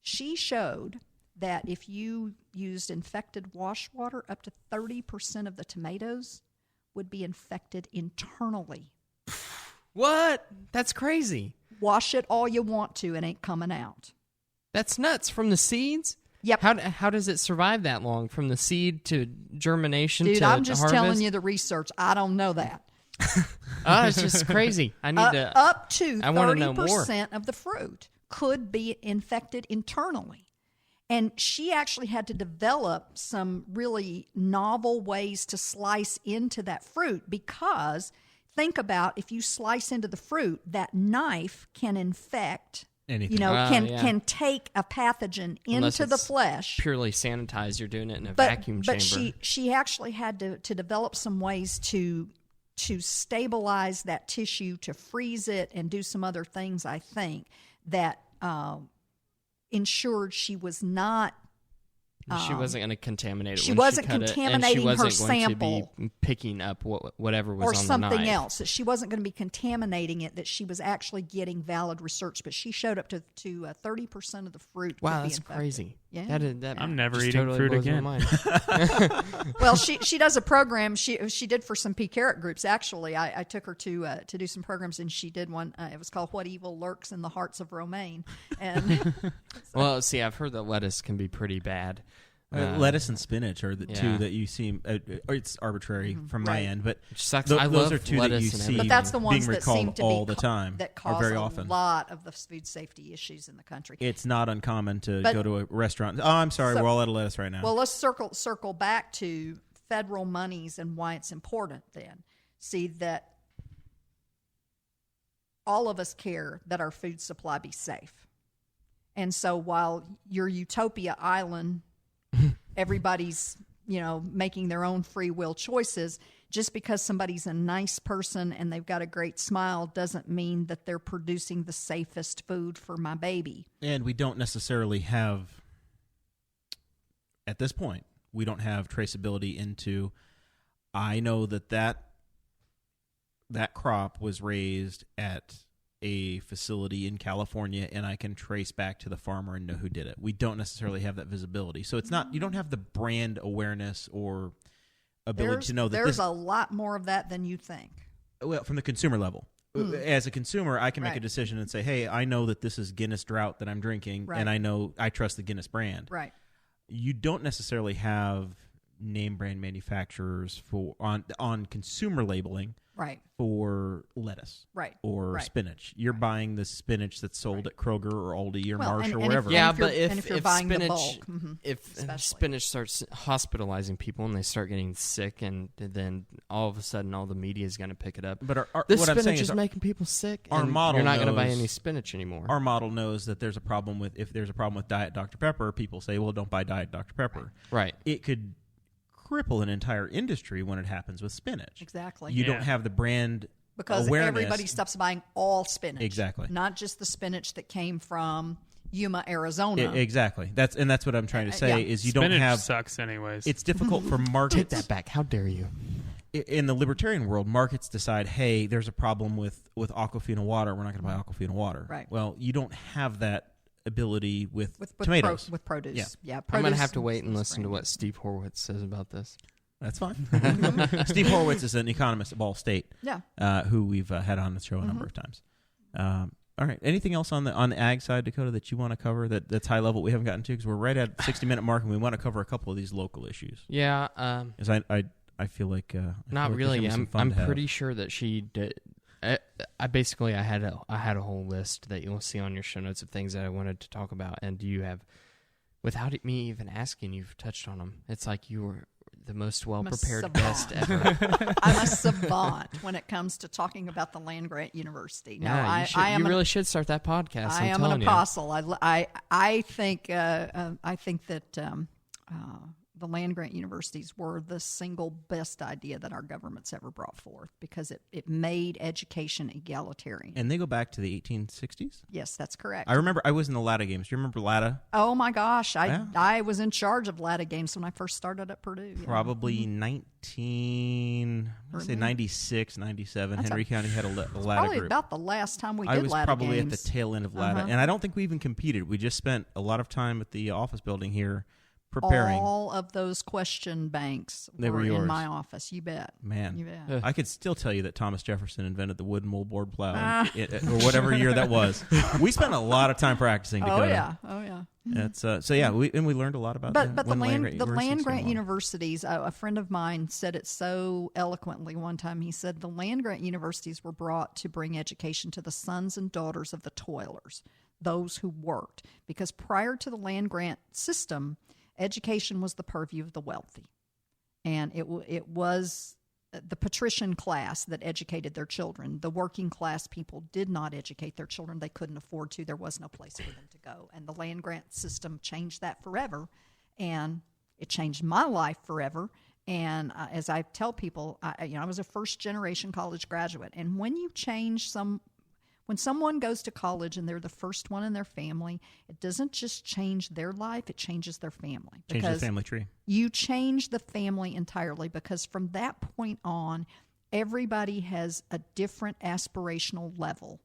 [SPEAKER 5] She showed that if you used infected wash water, up to 30% of the tomatoes would be infected internally.
[SPEAKER 3] What? That's crazy.
[SPEAKER 5] Wash it all you want to, it ain't coming out.
[SPEAKER 3] That's nuts. From the seeds?
[SPEAKER 5] Yep.
[SPEAKER 3] How does it survive that long, from the seed to germination?
[SPEAKER 5] Dude,
[SPEAKER 3] to
[SPEAKER 5] I'm just
[SPEAKER 3] harvest?
[SPEAKER 5] telling you the research. I don't know that.
[SPEAKER 3] It's just crazy. I need to
[SPEAKER 5] up to
[SPEAKER 3] I want to know more.
[SPEAKER 5] 30% of the fruit could be infected internally. And she actually had to develop some really novel ways to slice into that fruit, because think about, if you slice into the fruit, that knife can infect
[SPEAKER 2] anything.
[SPEAKER 5] Can take a pathogen
[SPEAKER 3] Unless
[SPEAKER 5] into the
[SPEAKER 3] it's
[SPEAKER 5] flesh.
[SPEAKER 3] Purely sanitized. You're doing it in a vacuum chamber.
[SPEAKER 5] But she actually had to develop some ways to stabilize that tissue, to freeze it, and do some other things, I think, that ensured she was not.
[SPEAKER 3] She wasn't going to contaminate it.
[SPEAKER 5] She
[SPEAKER 3] when
[SPEAKER 5] wasn't
[SPEAKER 3] she cut
[SPEAKER 5] contaminating
[SPEAKER 3] it, and she
[SPEAKER 5] her
[SPEAKER 3] wasn't going
[SPEAKER 5] sample
[SPEAKER 3] to be picking up whatever was
[SPEAKER 5] or
[SPEAKER 3] on the
[SPEAKER 5] something
[SPEAKER 3] knife.
[SPEAKER 5] else, that she wasn't going to be contaminating it, that she was actually getting valid research. But she showed up to 30% of the fruit.
[SPEAKER 3] Wow,
[SPEAKER 5] could be
[SPEAKER 3] that's
[SPEAKER 5] infected.
[SPEAKER 3] crazy.
[SPEAKER 5] Yeah,
[SPEAKER 3] that
[SPEAKER 4] I'm never
[SPEAKER 3] just
[SPEAKER 4] eating
[SPEAKER 3] totally
[SPEAKER 4] fruit
[SPEAKER 3] blows my
[SPEAKER 4] again.
[SPEAKER 3] mind.
[SPEAKER 5] Well, she does a program. She did for some pea carrot groups. Actually, I took her to do some programs, and she did one. It was called "What Evil Lurks in the Hearts of Romaine." And
[SPEAKER 3] Well, see, I've heard that lettuce can be pretty bad.
[SPEAKER 2] Lettuce and spinach are the two that you see. Or it's arbitrary from my end, but
[SPEAKER 3] Which sucks.
[SPEAKER 2] those
[SPEAKER 3] I love
[SPEAKER 2] are two that you
[SPEAKER 3] lettuce and
[SPEAKER 2] see.
[SPEAKER 3] everything.
[SPEAKER 5] but that's the ones
[SPEAKER 2] being
[SPEAKER 5] that seem
[SPEAKER 2] recalled
[SPEAKER 5] to
[SPEAKER 2] all
[SPEAKER 5] be
[SPEAKER 2] the time,
[SPEAKER 5] that
[SPEAKER 2] or
[SPEAKER 5] cause
[SPEAKER 2] very
[SPEAKER 5] a
[SPEAKER 2] often.
[SPEAKER 5] lot of the food safety issues in the country.
[SPEAKER 2] It's not uncommon to
[SPEAKER 5] But-
[SPEAKER 2] go to a restaurant. Oh, I'm sorry, we're all out of lettuce right now.
[SPEAKER 5] Well, let's circle back to federal monies and why it's important then. See that all of us care that our food supply be safe. And so while your utopia island, everybody's, making their own free will choices, just because somebody's a nice person and they've got a great smile doesn't mean that they're producing the safest food for my baby.
[SPEAKER 2] And we don't necessarily have, at this point, we don't have traceability into, I know that crop was raised at a facility in California, and I can trace back to the farmer and know who did it. We don't necessarily have that visibility. So it's not, you don't have the brand awareness or ability to know that
[SPEAKER 5] there's a lot more of that than you think.
[SPEAKER 2] Well, from the consumer level. As a consumer, I can make a decision and say, hey, I know that this is Guinness Drought that I'm drinking, and I trust the Guinness brand.
[SPEAKER 5] Right.
[SPEAKER 2] You don't necessarily have name brand manufacturers for on consumer labeling for lettuce or spinach. You're buying the spinach that's sold at Kroger or Aldi or Marsh or wherever.
[SPEAKER 3] If
[SPEAKER 5] you're buying
[SPEAKER 3] spinach,
[SPEAKER 5] the bulk,
[SPEAKER 3] if
[SPEAKER 5] especially.
[SPEAKER 3] spinach starts hospitalizing people and they start getting sick, and then all of a sudden all the media is going to pick it up.
[SPEAKER 2] But
[SPEAKER 3] this
[SPEAKER 2] what
[SPEAKER 3] spinach
[SPEAKER 2] I'm saying
[SPEAKER 3] is making people sick.
[SPEAKER 2] Our
[SPEAKER 3] and
[SPEAKER 2] model
[SPEAKER 3] you're not going to buy
[SPEAKER 2] knows-
[SPEAKER 3] any spinach anymore.
[SPEAKER 2] Our model knows that there's a problem with, if there's a problem with Diet Dr. Pepper, people say, well, don't buy Diet Dr. Pepper.
[SPEAKER 3] Right.
[SPEAKER 2] It could cripple an entire industry when it happens with spinach.
[SPEAKER 5] Exactly.
[SPEAKER 2] You don't have the brand
[SPEAKER 5] because
[SPEAKER 2] awareness.
[SPEAKER 5] everybody stops buying all spinach.
[SPEAKER 2] Exactly.
[SPEAKER 5] Not just the spinach that came from Yuma, Arizona.
[SPEAKER 2] Exactly. That's what I'm trying to say is you
[SPEAKER 4] Spinach
[SPEAKER 2] don't have.
[SPEAKER 4] sucks anyways.
[SPEAKER 2] It's difficult for markets.
[SPEAKER 3] Take that back. How dare you?
[SPEAKER 2] In the libertarian world, markets decide, hey, there's a problem with Aquafina water. We're not going to buy Aquafina water.
[SPEAKER 5] Right.
[SPEAKER 2] Well, you don't have that ability with tomatoes.
[SPEAKER 5] With produce. Yeah.
[SPEAKER 3] I'm
[SPEAKER 5] Produce
[SPEAKER 3] going to have to wait and
[SPEAKER 5] is
[SPEAKER 3] listen to
[SPEAKER 5] great.
[SPEAKER 3] what Steve Horwitz says about this.
[SPEAKER 2] That's fine. Steve Horwitz is an economist at Ball State.
[SPEAKER 5] Yeah.
[SPEAKER 2] Who we've had on the show a number of times. All right. Anything else on the ag side, Dakota, that you want to cover that's high level we haven't gotten to? Because we're right at 60-minute mark, and we want to cover a couple of these local issues.
[SPEAKER 3] Yeah.
[SPEAKER 2] Because I feel like
[SPEAKER 3] not really. I'm pretty sure that she did. I had a whole list that you'll see on your show notes of things that I wanted to talk about, and you have, without me even asking, you've touched on them. It's like you were the most well-prepared guest ever.
[SPEAKER 5] I'm a savant when it comes to talking about the land-grant university. No,
[SPEAKER 3] Yeah, you really should start that podcast.
[SPEAKER 5] I am an apostle. I think that the land-grant universities were the single best idea that our government's ever brought forth because it made education egalitarian.
[SPEAKER 2] And they go back to the 1860s?
[SPEAKER 5] Yes, that's correct.
[SPEAKER 2] I remember I was in the Latta games. Do you remember Latta?
[SPEAKER 5] Oh, my gosh.
[SPEAKER 2] Yeah.
[SPEAKER 5] I was in charge of Latta games when I first started at Purdue. Yeah.
[SPEAKER 2] Probably 96, 97.
[SPEAKER 5] That's
[SPEAKER 2] Henry County had a Latta
[SPEAKER 5] probably
[SPEAKER 2] group.
[SPEAKER 5] about the last time we did
[SPEAKER 2] I was
[SPEAKER 5] Latta
[SPEAKER 2] probably
[SPEAKER 5] games.
[SPEAKER 2] at the tail end of Latta. And I don't think we even competed. We just spent a lot of time at the office building here preparing.
[SPEAKER 5] All of those question banks were
[SPEAKER 2] yours.
[SPEAKER 5] in my office. You bet.
[SPEAKER 2] Man,
[SPEAKER 5] You bet.
[SPEAKER 2] I could still tell you that Thomas Jefferson invented the wood and moldboard plow or whatever year that was. We spent a lot of time practicing together.
[SPEAKER 5] Oh yeah.
[SPEAKER 2] That's so yeah. We learned a lot about
[SPEAKER 5] But
[SPEAKER 2] that.
[SPEAKER 5] the land grant universities. A friend of mine said it so eloquently one time. He said the land grant universities were brought to bring education to the sons and daughters of the toilers, those who worked, because prior to the land grant system, education was the purview of the wealthy, and it was the patrician class that educated their children. The working class people did not educate their children. They couldn't afford to. There was no place for them to go, and the land grant system changed that forever, and it changed my life forever. And as I tell people, I was a first-generation college graduate, and when you change when someone goes to college and they're the first one in their family, it doesn't just change their life, it changes their family.
[SPEAKER 2] Change the family tree.
[SPEAKER 5] You change the family entirely because from that point on, everybody has a different aspirational level.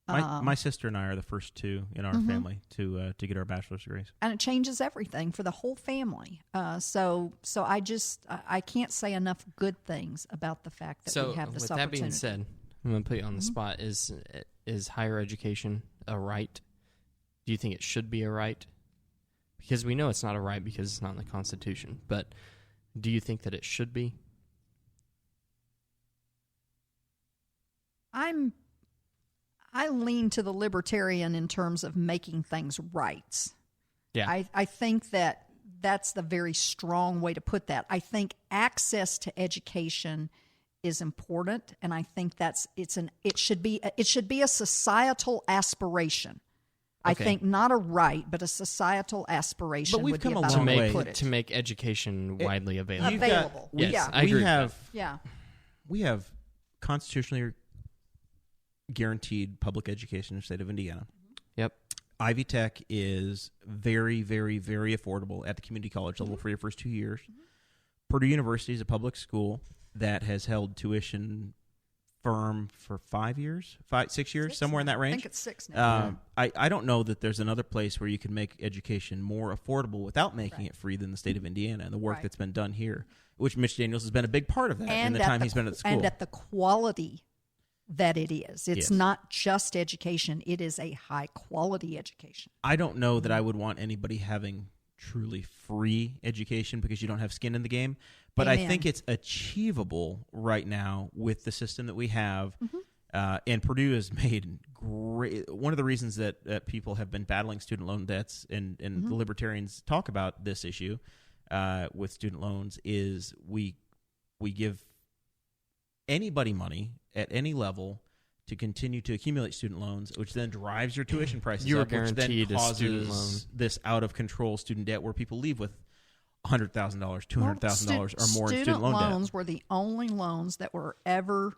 [SPEAKER 2] My sister and I are the first two in our family to get our bachelor's degrees.
[SPEAKER 5] And it changes everything for the whole family. So I can't say enough good things about the fact that we have this opportunity.
[SPEAKER 3] With that being said, I'm going to put you on the spot. Is higher education a right? Do you think it should be a right? Because we know it's not a right because it's not in the Constitution. But do you think that it should be?
[SPEAKER 5] I lean to the libertarian in terms of making things right.
[SPEAKER 3] Yeah.
[SPEAKER 5] I think that's the very strong way to put that. I think access to education is important, and I think it should be a societal aspiration. I think not a right, but a societal aspiration.
[SPEAKER 2] But we've
[SPEAKER 5] would
[SPEAKER 2] come
[SPEAKER 5] be
[SPEAKER 2] a
[SPEAKER 5] about
[SPEAKER 2] long
[SPEAKER 5] way
[SPEAKER 2] way
[SPEAKER 5] to put it.
[SPEAKER 3] To make education widely available.
[SPEAKER 5] Available.
[SPEAKER 3] Yes, I
[SPEAKER 2] we
[SPEAKER 3] agree.
[SPEAKER 2] have constitutionally guaranteed public education in the state of Indiana.
[SPEAKER 3] Yep.
[SPEAKER 2] Ivy Tech is very, very, very affordable at the community college level for your first 2 years. Purdue University is a public school that has held tuition firm for 5 years, 6 years, somewhere in that range.
[SPEAKER 5] I think it's 6 now.
[SPEAKER 2] I don't know that there's another place where you can make education more affordable without making it free than the state of Indiana and the work that's been done here, which Mitch Daniels has been a big part of that in the time he's been at the school.
[SPEAKER 5] And at the quality that it is. It's not just education. It is a high-quality education.
[SPEAKER 2] I don't know that I would want anybody having truly free education because you don't have skin in the game. But
[SPEAKER 5] Amen.
[SPEAKER 2] I think it's achievable right now with the system that we have. And Purdue has made great. One of the reasons that people have been battling student loan debts and the libertarians talk about this issue with student loans is we give anybody money at any level to continue to accumulate student loans, which then drives your tuition prices
[SPEAKER 3] You are
[SPEAKER 2] up, which then
[SPEAKER 3] guaranteed a student loan.
[SPEAKER 2] causes this out-of-control student debt where people leave with $100,000, $200,000 or more in student loan debt.
[SPEAKER 5] Student loans were the only loans that were ever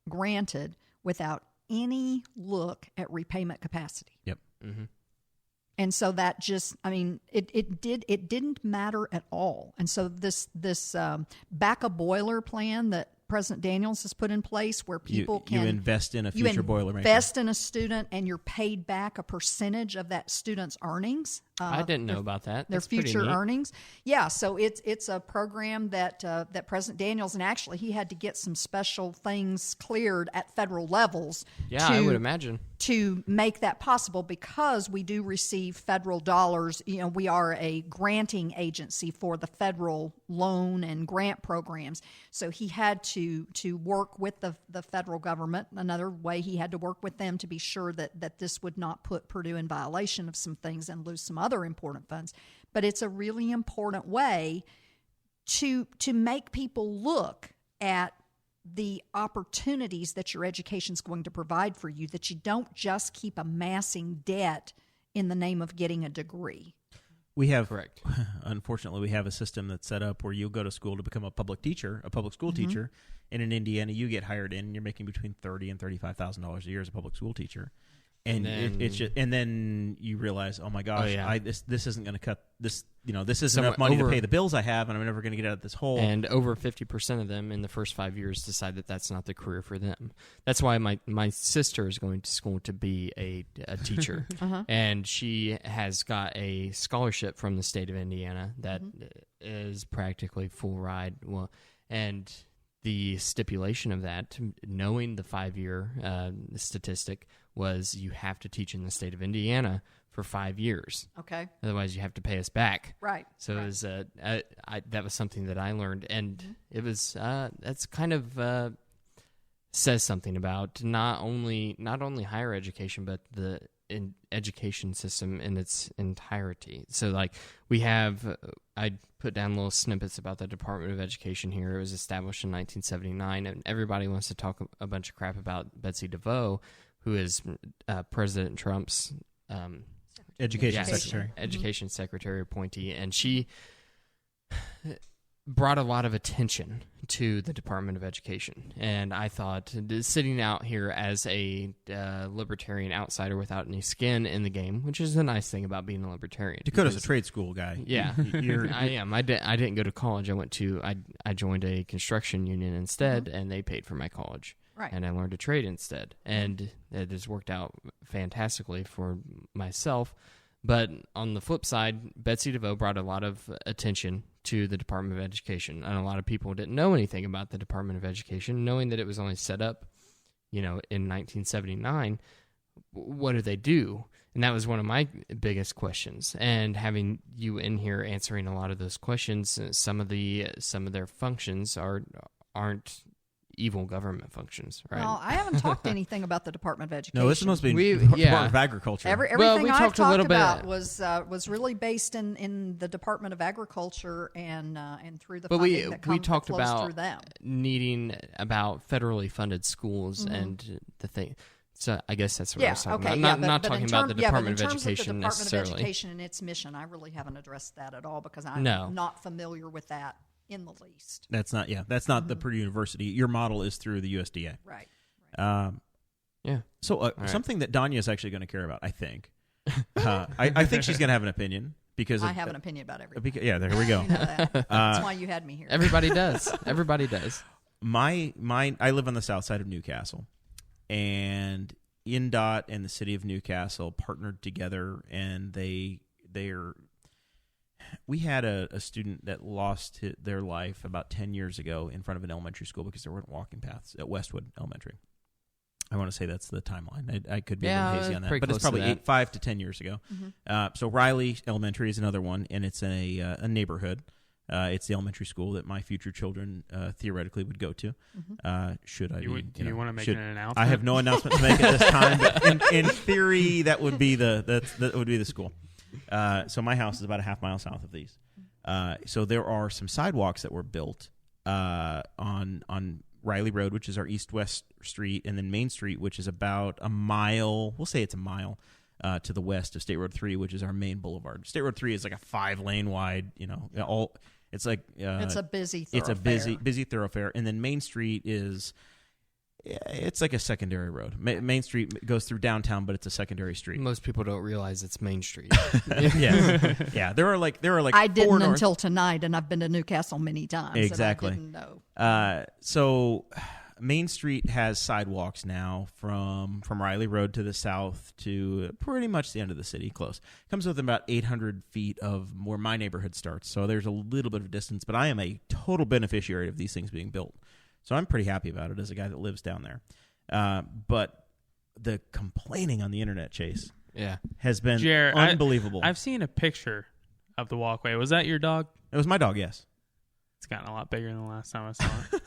[SPEAKER 5] granted without any look at repayment capacity.
[SPEAKER 2] Yep.
[SPEAKER 3] Mm-hmm.
[SPEAKER 5] And so that just, I mean, it didn't matter at all. And so this back a boiler plan that President Daniels has put in place, where people
[SPEAKER 2] you invest in a future boilermaker.
[SPEAKER 5] Invest in a student, and you're paid back a percentage of that student's earnings.
[SPEAKER 3] I didn't know about that.
[SPEAKER 5] Their
[SPEAKER 3] That's pretty
[SPEAKER 5] future
[SPEAKER 3] neat.
[SPEAKER 5] earnings. Yeah, so it's a program that that President Daniels, and actually he had to get some special things cleared at federal levels.
[SPEAKER 3] Yeah, I would imagine.
[SPEAKER 5] To make that possible, because we do receive federal dollars. You know, we are a granting agency for the federal loan and grant programs. So he had to work with the federal government. Another way, he had to work with them to be sure that this would not put Purdue in violation of some things and lose some other important funds. But it's a really important way to make people look at the opportunities that your education is going to provide for you, that you don't just keep amassing debt in the name of getting a degree.
[SPEAKER 2] We have,
[SPEAKER 3] Correct.
[SPEAKER 2] Unfortunately, we have a system that's set up where you go to school to become a public teacher, a public school
[SPEAKER 5] Mm-hmm.
[SPEAKER 2] teacher. And in Indiana, you get hired in, and you're making between $30,000 and $35,000 a year as a public school teacher. And it's just, and then you realize, oh my gosh, this isn't going to cut this. You know, this isn't enough money to pay the bills I have, and I'm never going to get out of this hole.
[SPEAKER 3] And over 50% of them in the first 5 years decide that that's not the career for them. That's why my sister is going to school to be a teacher, and she has got a scholarship from the state of Indiana that is practically full ride. Well, and the stipulation of that, knowing the 5-year statistic, was you have to teach in the state of Indiana for 5 years.
[SPEAKER 5] Okay.
[SPEAKER 3] Otherwise, you have to pay us back.
[SPEAKER 5] Right.
[SPEAKER 3] So it was that was something that I learned, and it was that's kind of says something about not only higher education, but the education system in its entirety. So like we have, I put down little snippets about the Department of Education here. It was established in 1979, and everybody wants to talk a bunch of crap about Betsy DeVoe, who is President Trump's education secretary appointee, and she brought a lot of attention to the Department of Education. And I thought, sitting out here as a libertarian outsider without any skin in the game, which is the nice thing about being a libertarian.
[SPEAKER 2] Dakota's a trade school guy.
[SPEAKER 3] Yeah, I am. I didn't go to college. I joined a construction union instead, and they paid for my college.
[SPEAKER 5] Right.
[SPEAKER 3] And I learned to trade instead. And it has worked out fantastically for myself. But on the flip side, Betsy DeVoe brought a lot of attention to the Department of Education. And a lot of people didn't know anything about the Department of Education, knowing that it was only set up, in 1979. What do they do? And that was one of my biggest questions. And having you in here answering a lot of those questions, some of their functions aren't evil government functions, right?
[SPEAKER 5] Well, I haven't talked anything about the Department of Education.
[SPEAKER 2] No, this must be Department of Agriculture.
[SPEAKER 5] Everything
[SPEAKER 3] we
[SPEAKER 5] I've
[SPEAKER 3] talked a
[SPEAKER 5] talked
[SPEAKER 3] little
[SPEAKER 5] about
[SPEAKER 3] bit-
[SPEAKER 5] was really based in the Department of Agriculture and through the
[SPEAKER 3] But
[SPEAKER 5] funding that
[SPEAKER 3] we talked
[SPEAKER 5] flows
[SPEAKER 3] about
[SPEAKER 5] through them.
[SPEAKER 3] needing about federally funded schools and the thing. So I guess that's what I was talking about. Not talking about the Department of Education
[SPEAKER 5] the Department
[SPEAKER 3] necessarily.
[SPEAKER 5] of Education and its mission, I really haven't addressed that at all because I'm
[SPEAKER 3] No.
[SPEAKER 5] not familiar with that in the least.
[SPEAKER 2] That's not the Purdue University. Your model is through the USDA.
[SPEAKER 5] Right.
[SPEAKER 3] Yeah.
[SPEAKER 2] So something that Donya is actually going to care about, I think. I think she's going to have an opinion because
[SPEAKER 5] I have an opinion about everything.
[SPEAKER 2] yeah, there we go.
[SPEAKER 5] You know that. That's why you had me here.
[SPEAKER 3] Everybody does. Everybody does.
[SPEAKER 2] I live on the south side of Newcastle, and INDOT and the city of Newcastle partnered together, and we had a student that lost their life about 10 years ago in front of an elementary school because there weren't walking paths at Westwood Elementary. I want to say that's the timeline. I could be a little hazy on that, but it's probably 5 to 10 years ago. So Riley Elementary is another one, and it's in a neighborhood. It's the elementary school that my future children theoretically would go to. Should I?
[SPEAKER 4] Do you want to make an announcement?
[SPEAKER 2] I have no announcement to make at this time, but in theory, that would be the school. So my house is about a half mile south of these. So there are some sidewalks that were built on Riley Road, which is our east-west street, and then Main Street, which is about a mile. We'll say it's a mile to the west of State Road 3, which is our main boulevard. State Road 3 is like a 5-lane wide. It's like
[SPEAKER 5] it's a busy thoroughfare.
[SPEAKER 2] It's a busy thoroughfare, and then Main Street is It's like a secondary road. Main Street goes through downtown, but it's a secondary street.
[SPEAKER 3] Most people don't realize it's Main Street.
[SPEAKER 2] Yeah. There are like
[SPEAKER 5] I
[SPEAKER 2] four
[SPEAKER 5] didn't
[SPEAKER 2] north-
[SPEAKER 5] until tonight, and I've been to Newcastle many times.
[SPEAKER 2] Exactly.
[SPEAKER 5] And I didn't know.
[SPEAKER 2] So Main Street has sidewalks now from Riley Road to the south to pretty much the end of the city, close. Comes within about 800 feet of where my neighborhood starts. So there's a little bit of distance, but I am a total beneficiary of these things being built. So I'm pretty happy about it as a guy that lives down there. But the complaining on the internet, Chase, has been
[SPEAKER 4] Jer,
[SPEAKER 2] unbelievable.
[SPEAKER 4] I've seen a picture of the walkway. Was that your dog?
[SPEAKER 2] It was my dog, yes.
[SPEAKER 4] It's gotten a lot bigger than the last time I saw it.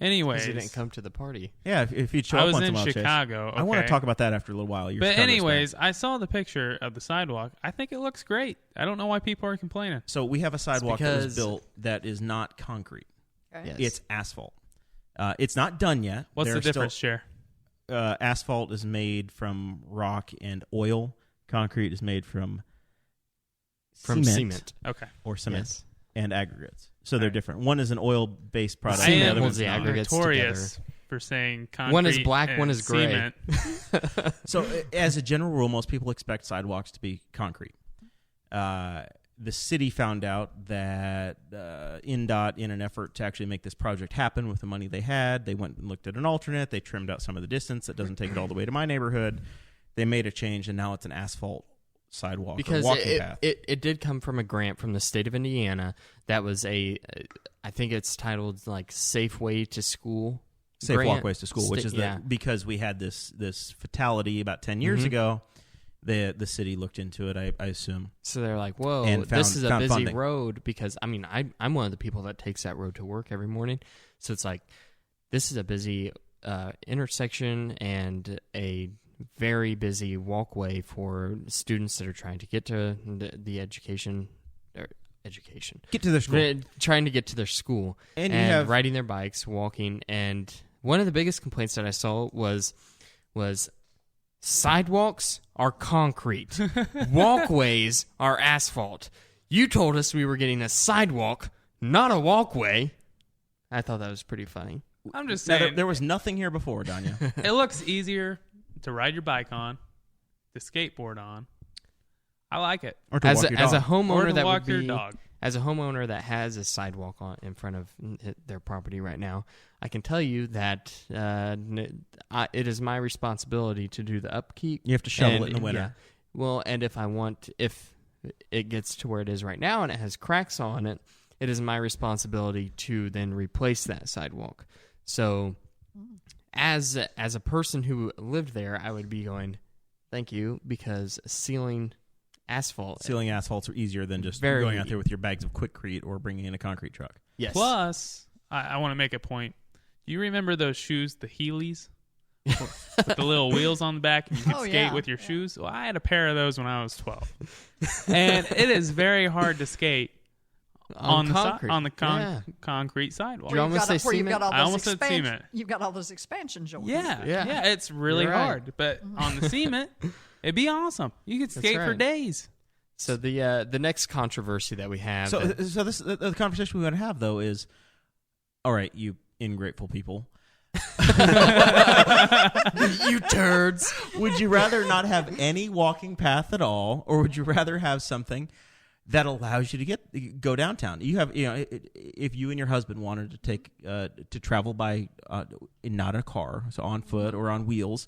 [SPEAKER 4] Anyways,
[SPEAKER 3] Because you didn't come to the party.
[SPEAKER 2] Yeah, if you'd show
[SPEAKER 4] I
[SPEAKER 2] up
[SPEAKER 4] was
[SPEAKER 2] once
[SPEAKER 4] in
[SPEAKER 2] in a while,
[SPEAKER 4] Chicago.
[SPEAKER 2] Chase. I want to talk about that after a little while.
[SPEAKER 4] But anyways, I saw the picture of the sidewalk. I think it looks great. I don't know why people are complaining.
[SPEAKER 2] So we have a sidewalk that was
[SPEAKER 3] because-
[SPEAKER 2] built that is not concrete.
[SPEAKER 5] Okay.
[SPEAKER 3] Yes.
[SPEAKER 2] It's asphalt. It's not done yet.
[SPEAKER 4] What's
[SPEAKER 2] They're
[SPEAKER 4] the difference,
[SPEAKER 2] still-
[SPEAKER 4] Jer?
[SPEAKER 2] asphalt is made from rock and oil. Concrete is made from
[SPEAKER 3] cement.
[SPEAKER 4] Okay.
[SPEAKER 2] or cement
[SPEAKER 3] Yes.
[SPEAKER 2] and aggregates. So they're
[SPEAKER 4] Right.
[SPEAKER 2] different. One is an oil-based product.
[SPEAKER 4] I
[SPEAKER 2] and the
[SPEAKER 3] Cement
[SPEAKER 2] other
[SPEAKER 3] holds
[SPEAKER 2] one's
[SPEAKER 3] the
[SPEAKER 2] not.
[SPEAKER 3] aggregates
[SPEAKER 4] Notorious for saying concrete.
[SPEAKER 3] One is black,
[SPEAKER 4] and
[SPEAKER 3] one is gray.
[SPEAKER 4] cement.
[SPEAKER 2] So as a general rule, most people expect sidewalks to be concrete. The city found out that INDOT, in an effort to actually make this project happen with the money they had, they went and looked at an alternate. They trimmed out some of the distance that doesn't take it all the way to my neighborhood. They made a change, and now it's an asphalt sidewalk
[SPEAKER 3] Because
[SPEAKER 2] or walking path.
[SPEAKER 3] it did come from a grant from the state of Indiana that was I think it's titled like Safe Way to School.
[SPEAKER 2] Safe
[SPEAKER 3] grant.
[SPEAKER 2] walkways to school, which is because we had this fatality about 10 years ago. The city looked into it, I assume.
[SPEAKER 3] So they're like, whoa,
[SPEAKER 2] And
[SPEAKER 3] this is a
[SPEAKER 2] found
[SPEAKER 3] busy
[SPEAKER 2] funding.
[SPEAKER 3] road because, I mean, I'm one of the people that takes that road to work every morning. So it's like, this is a busy intersection and a very busy walkway for students that are trying to get to the education.
[SPEAKER 2] Get to their school.
[SPEAKER 3] They're trying to get to their school
[SPEAKER 2] And you have-
[SPEAKER 3] riding their bikes, walking. And one of the biggest complaints that I saw was sidewalks are concrete. Walkways are asphalt. You told us we were getting a sidewalk, not a walkway. I thought that was pretty funny.
[SPEAKER 4] I'm just
[SPEAKER 2] Now,
[SPEAKER 4] saying,
[SPEAKER 2] there was nothing here before, Donya.
[SPEAKER 4] it looks easier to ride your bike on, to skateboard on. I like it.
[SPEAKER 2] Or to
[SPEAKER 3] As
[SPEAKER 2] walk
[SPEAKER 3] a,
[SPEAKER 2] your
[SPEAKER 3] as a
[SPEAKER 2] dog.
[SPEAKER 4] Or
[SPEAKER 3] homeowner
[SPEAKER 4] to
[SPEAKER 3] that
[SPEAKER 4] walk
[SPEAKER 3] would
[SPEAKER 4] your
[SPEAKER 3] be
[SPEAKER 4] dog.
[SPEAKER 3] as a homeowner that has a sidewalk in front of their property right now, I can tell you that it is my responsibility to do the upkeep.
[SPEAKER 2] You have to shovel
[SPEAKER 3] And-
[SPEAKER 2] it in the winter.
[SPEAKER 3] yeah. Well, and if it gets to where it is right now and it has cracks on it, it is my responsibility to then replace that sidewalk. So, as a person who lived there, I would be going, thank you, because sealing asphalt.
[SPEAKER 2] Sealing asphalts are easier than just
[SPEAKER 3] Very-
[SPEAKER 2] going out there with your bags of Quickcrete or bringing in a concrete truck.
[SPEAKER 3] Yes.
[SPEAKER 4] Plus, I want to make a point. Do you remember those shoes, the Heelys? With the little wheels on the back and you could
[SPEAKER 5] Oh,
[SPEAKER 4] skate
[SPEAKER 5] yeah.
[SPEAKER 4] with your shoes? Well, I had a pair of those when I was 12. And it is very hard to skate on the
[SPEAKER 3] concrete. Yeah.
[SPEAKER 4] concrete sidewalk.
[SPEAKER 3] Did you almost say
[SPEAKER 5] You've got
[SPEAKER 3] cement?
[SPEAKER 5] all
[SPEAKER 4] I
[SPEAKER 5] those
[SPEAKER 4] almost said
[SPEAKER 5] expansion.
[SPEAKER 4] cement.
[SPEAKER 5] You've got all those expansion joints.
[SPEAKER 4] Yeah,
[SPEAKER 3] Yeah.
[SPEAKER 4] yeah, it's really
[SPEAKER 3] You're right.
[SPEAKER 4] hard. But on the cement, it'd be awesome. You could skate for
[SPEAKER 3] right.
[SPEAKER 4] days.
[SPEAKER 3] So the next controversy that we have.
[SPEAKER 2] So this the conversation we want to have though is, all right, you ingrateful people.
[SPEAKER 3] you turds.
[SPEAKER 2] Would you rather not have any walking path at all, or would you rather have something that allows you to go downtown? You have, if you and your husband wanted to take to travel by not a car, so on foot or on wheels,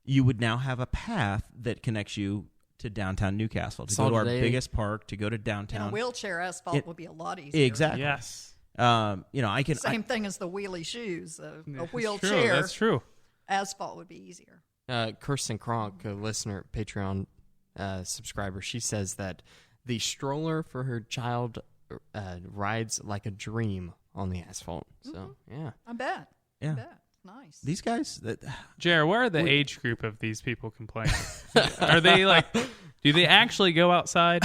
[SPEAKER 2] you would now have a path that connects you to downtown Newcastle, to go to our biggest park, to go to
[SPEAKER 5] And
[SPEAKER 2] downtown.
[SPEAKER 5] a wheelchair asphalt would be a lot easier.
[SPEAKER 2] Exactly.
[SPEAKER 4] Yes.
[SPEAKER 2] I can.
[SPEAKER 5] Same thing as the wheelie shoes. A
[SPEAKER 4] That's
[SPEAKER 5] wheelchair
[SPEAKER 4] True. That's true.
[SPEAKER 5] asphalt would be easier.
[SPEAKER 3] Kirsten Kronk, a listener, Patreon subscriber, she says that the stroller for her child rides like a dream on the asphalt. So, yeah.
[SPEAKER 5] I bet.
[SPEAKER 2] Yeah.
[SPEAKER 5] I bet. Nice.
[SPEAKER 2] These guys.
[SPEAKER 4] Jared, where are the age group of these people complaining? Are they like? Do they actually go outside?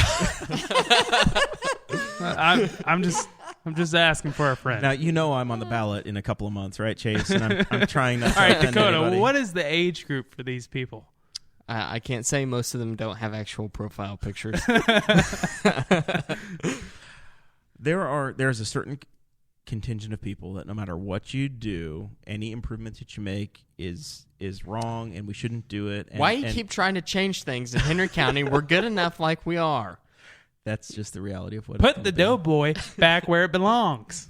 [SPEAKER 4] I'm just asking for a friend.
[SPEAKER 2] Now I'm on the ballot in a couple of months, right, Chase? And I'm trying not to
[SPEAKER 4] All right,
[SPEAKER 2] offend
[SPEAKER 4] Dakota.
[SPEAKER 2] anybody.
[SPEAKER 4] What is the age group for these people?
[SPEAKER 3] I can't say most of them don't have actual profile pictures.
[SPEAKER 2] There's a certain contingent of people that no matter what you do, any improvement that you make is wrong, and we shouldn't do it. And,
[SPEAKER 3] Why you keep trying to change things in Henry County? We're good enough like we are.
[SPEAKER 2] That's just the reality of what.
[SPEAKER 4] Put the doughboy back where it belongs.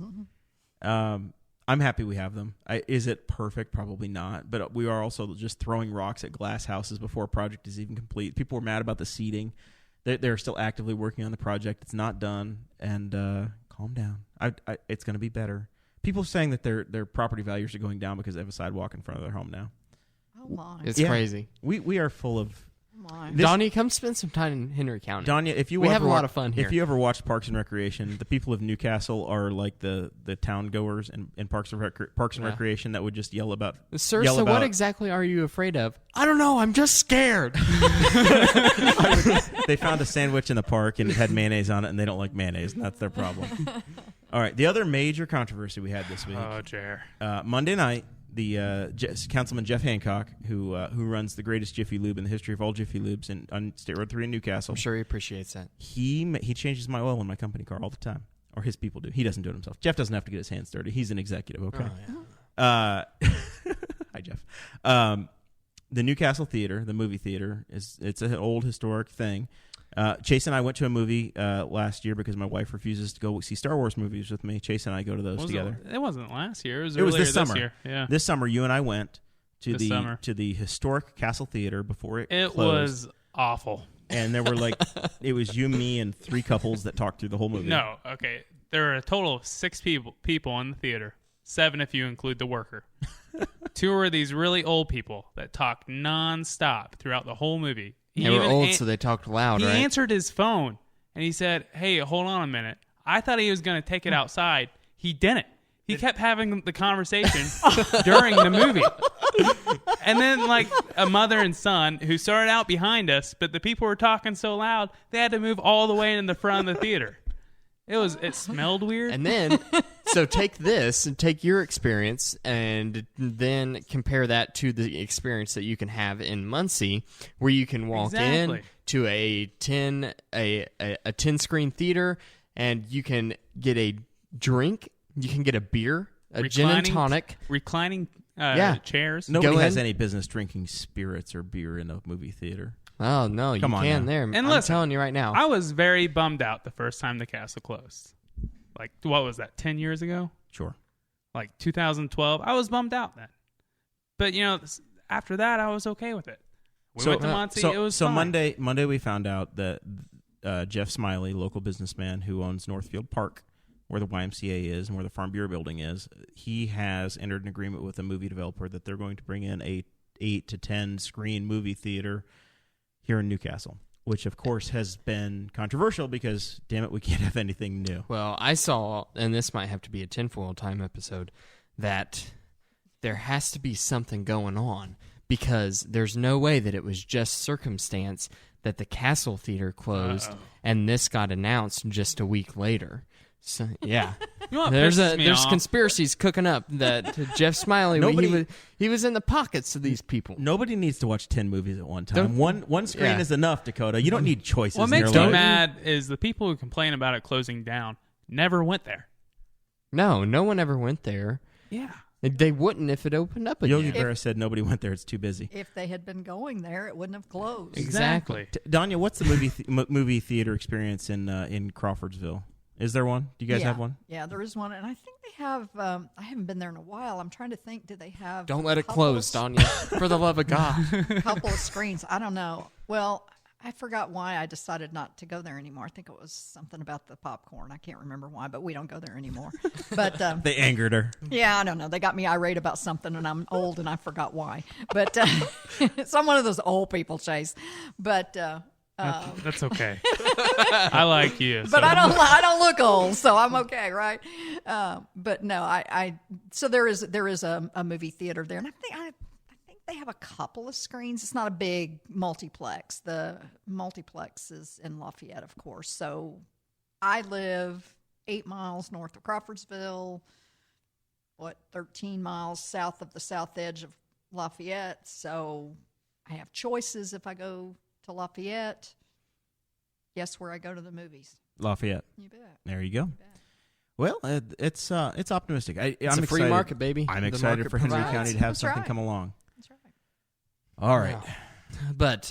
[SPEAKER 2] I'm happy we have them. Is it perfect? Probably not. But we are also just throwing rocks at glass houses before a project is even complete. People were mad about the seating. They're still actively working on the project. It's not done. And calm down. It's going to be better. People are saying that their property values are going down because they have a sidewalk in front of their home now.
[SPEAKER 5] Oh, my.
[SPEAKER 3] It's crazy.
[SPEAKER 2] We are full of...
[SPEAKER 3] Donya, come spend some time in Henry County.
[SPEAKER 2] Donya, if you
[SPEAKER 3] we
[SPEAKER 2] ever
[SPEAKER 3] have a lot of fun here.
[SPEAKER 2] If you ever watched Parks and Recreation, the people of Newcastle are like the town goers in Parks and Recreation that would just yell about.
[SPEAKER 3] Sir, so what exactly are you afraid of? I don't know. I'm just scared.
[SPEAKER 2] They found a sandwich in the park and it had mayonnaise on it, and they don't like mayonnaise, and that's their problem. All right, the other major controversy we had this week.
[SPEAKER 4] Oh, Jer.
[SPEAKER 2] Monday night. The Councilman Jeff Hancock, who runs the greatest Jiffy Lube in the history of all Jiffy Lubes on State Road 3 in Newcastle.
[SPEAKER 3] I'm sure he appreciates that.
[SPEAKER 2] He changes my oil in my company car all the time, or his people do. He doesn't do it himself. Jeff doesn't have to get his hands dirty. He's an executive. Okay.
[SPEAKER 3] Oh, yeah.
[SPEAKER 2] Hi, Jeff. The Newcastle Theater, the movie theater, it's an old historic thing. Chase and I went to a movie last year because my wife refuses to go see Star Wars movies with me. Chase and I go to those together.
[SPEAKER 4] It wasn't last year. It was
[SPEAKER 2] this summer.
[SPEAKER 4] This year. Yeah.
[SPEAKER 2] This summer, you and I went to
[SPEAKER 4] This
[SPEAKER 2] the historic Castle Theater before it closed.
[SPEAKER 4] Was awful.
[SPEAKER 2] And there were it was you, me, and 3 couples that talked through the whole movie.
[SPEAKER 4] No, okay. There are a total of 6 people in the theater. 7 if you include the worker. 2 are these really old people that talk nonstop throughout the whole movie.
[SPEAKER 3] They were old, so they talked loud,
[SPEAKER 4] He
[SPEAKER 3] right?
[SPEAKER 4] answered his phone, and he said, "Hey, hold on a minute. I thought he was going to take it outside. He didn't. He kept having the conversation during the movie." And then, a mother and son who started out behind us, but the people were talking so loud, they had to move all the way in the front of the theater. It smelled weird.
[SPEAKER 3] And then, so take this and take your experience and then compare that to the experience that you can have in Muncie, where you can walk in to a 10 screen theater and you can get a drink, you can get a beer, gin and tonic,
[SPEAKER 4] reclining chairs.
[SPEAKER 2] Nobody has any business drinking spirits or beer in a movie theater.
[SPEAKER 3] Oh, no,
[SPEAKER 2] Come
[SPEAKER 3] you
[SPEAKER 2] on
[SPEAKER 3] can
[SPEAKER 2] now.
[SPEAKER 3] there.
[SPEAKER 4] And
[SPEAKER 3] I'm
[SPEAKER 4] listen,
[SPEAKER 3] telling you right now.
[SPEAKER 4] I was very bummed out the first time the castle closed. What was that, 10 years ago?
[SPEAKER 2] Sure.
[SPEAKER 4] 2012. I was bummed out then. But, after that, I was okay with it. We went to Muncie. It was fine.
[SPEAKER 2] Monday we found out that Jeff Smiley, local businessman who owns Northfield Park, where the YMCA is and where the Farm Bureau building is, he has entered an agreement with a movie developer that they're going to bring in a 8 to 10 screen movie theater here in Newcastle, which of course has been controversial because, damn it, we can't have anything new.
[SPEAKER 3] Well, I saw, and this might have to be a tinfoil time episode, that there has to be something going on because there's no way that it was just circumstance that the Castle Theater closed and this got announced just a week later. So, yeah. There's conspiracies cooking up that Jeff Smiley, he was in the pockets of these people.
[SPEAKER 2] Nobody needs to watch 10 movies at one time. One screen is enough, Dakota. You don't need choices.
[SPEAKER 4] What makes me mad is the people who complain about it closing down never went there.
[SPEAKER 3] No one ever went there.
[SPEAKER 4] Yeah.
[SPEAKER 3] They wouldn't if it opened up again.
[SPEAKER 2] Yogi Berra said nobody went there. It's too busy.
[SPEAKER 5] If they had been going there, it wouldn't have closed.
[SPEAKER 3] Exactly.
[SPEAKER 2] Donya, what's the movie theater experience in Crawfordsville? Is there one? Do you guys have one?
[SPEAKER 5] Yeah, there is one, and I think they have. I haven't been there in a while. I'm trying to think. Do they have?
[SPEAKER 3] Don't let it close, Donya. For the love of God.
[SPEAKER 5] A couple of screens. I don't know. Well, I forgot why I decided not to go there anymore. I think it was something about the popcorn. I can't remember why, but we don't go there anymore. But
[SPEAKER 2] they angered her.
[SPEAKER 5] Yeah, I don't know. They got me irate about something, and I'm old, and I forgot why. But so I'm one of those old people, Chase. But.
[SPEAKER 4] That's okay. I like you,
[SPEAKER 5] but I don't look old, so I'm okay, right? But no, so there is a movie theater there, and I think they have a couple of screens. It's not a big multiplex. The multiplex is in Lafayette, of course. So I live 8 miles north of Crawfordsville, 13 miles south of the south edge of Lafayette. So I have choices if I go to Lafayette. Guess where I go to the movies?
[SPEAKER 2] Lafayette.
[SPEAKER 5] You bet.
[SPEAKER 2] There you go. Well, it's optimistic.
[SPEAKER 3] It's
[SPEAKER 2] I'm
[SPEAKER 3] a free
[SPEAKER 2] excited.
[SPEAKER 3] market, baby.
[SPEAKER 2] I'm
[SPEAKER 3] The
[SPEAKER 2] excited
[SPEAKER 3] market
[SPEAKER 2] for Henry
[SPEAKER 3] provides.
[SPEAKER 2] County to have
[SPEAKER 5] That's
[SPEAKER 2] something
[SPEAKER 5] right.
[SPEAKER 2] come along.
[SPEAKER 5] That's right.
[SPEAKER 2] All right.
[SPEAKER 3] Wow. But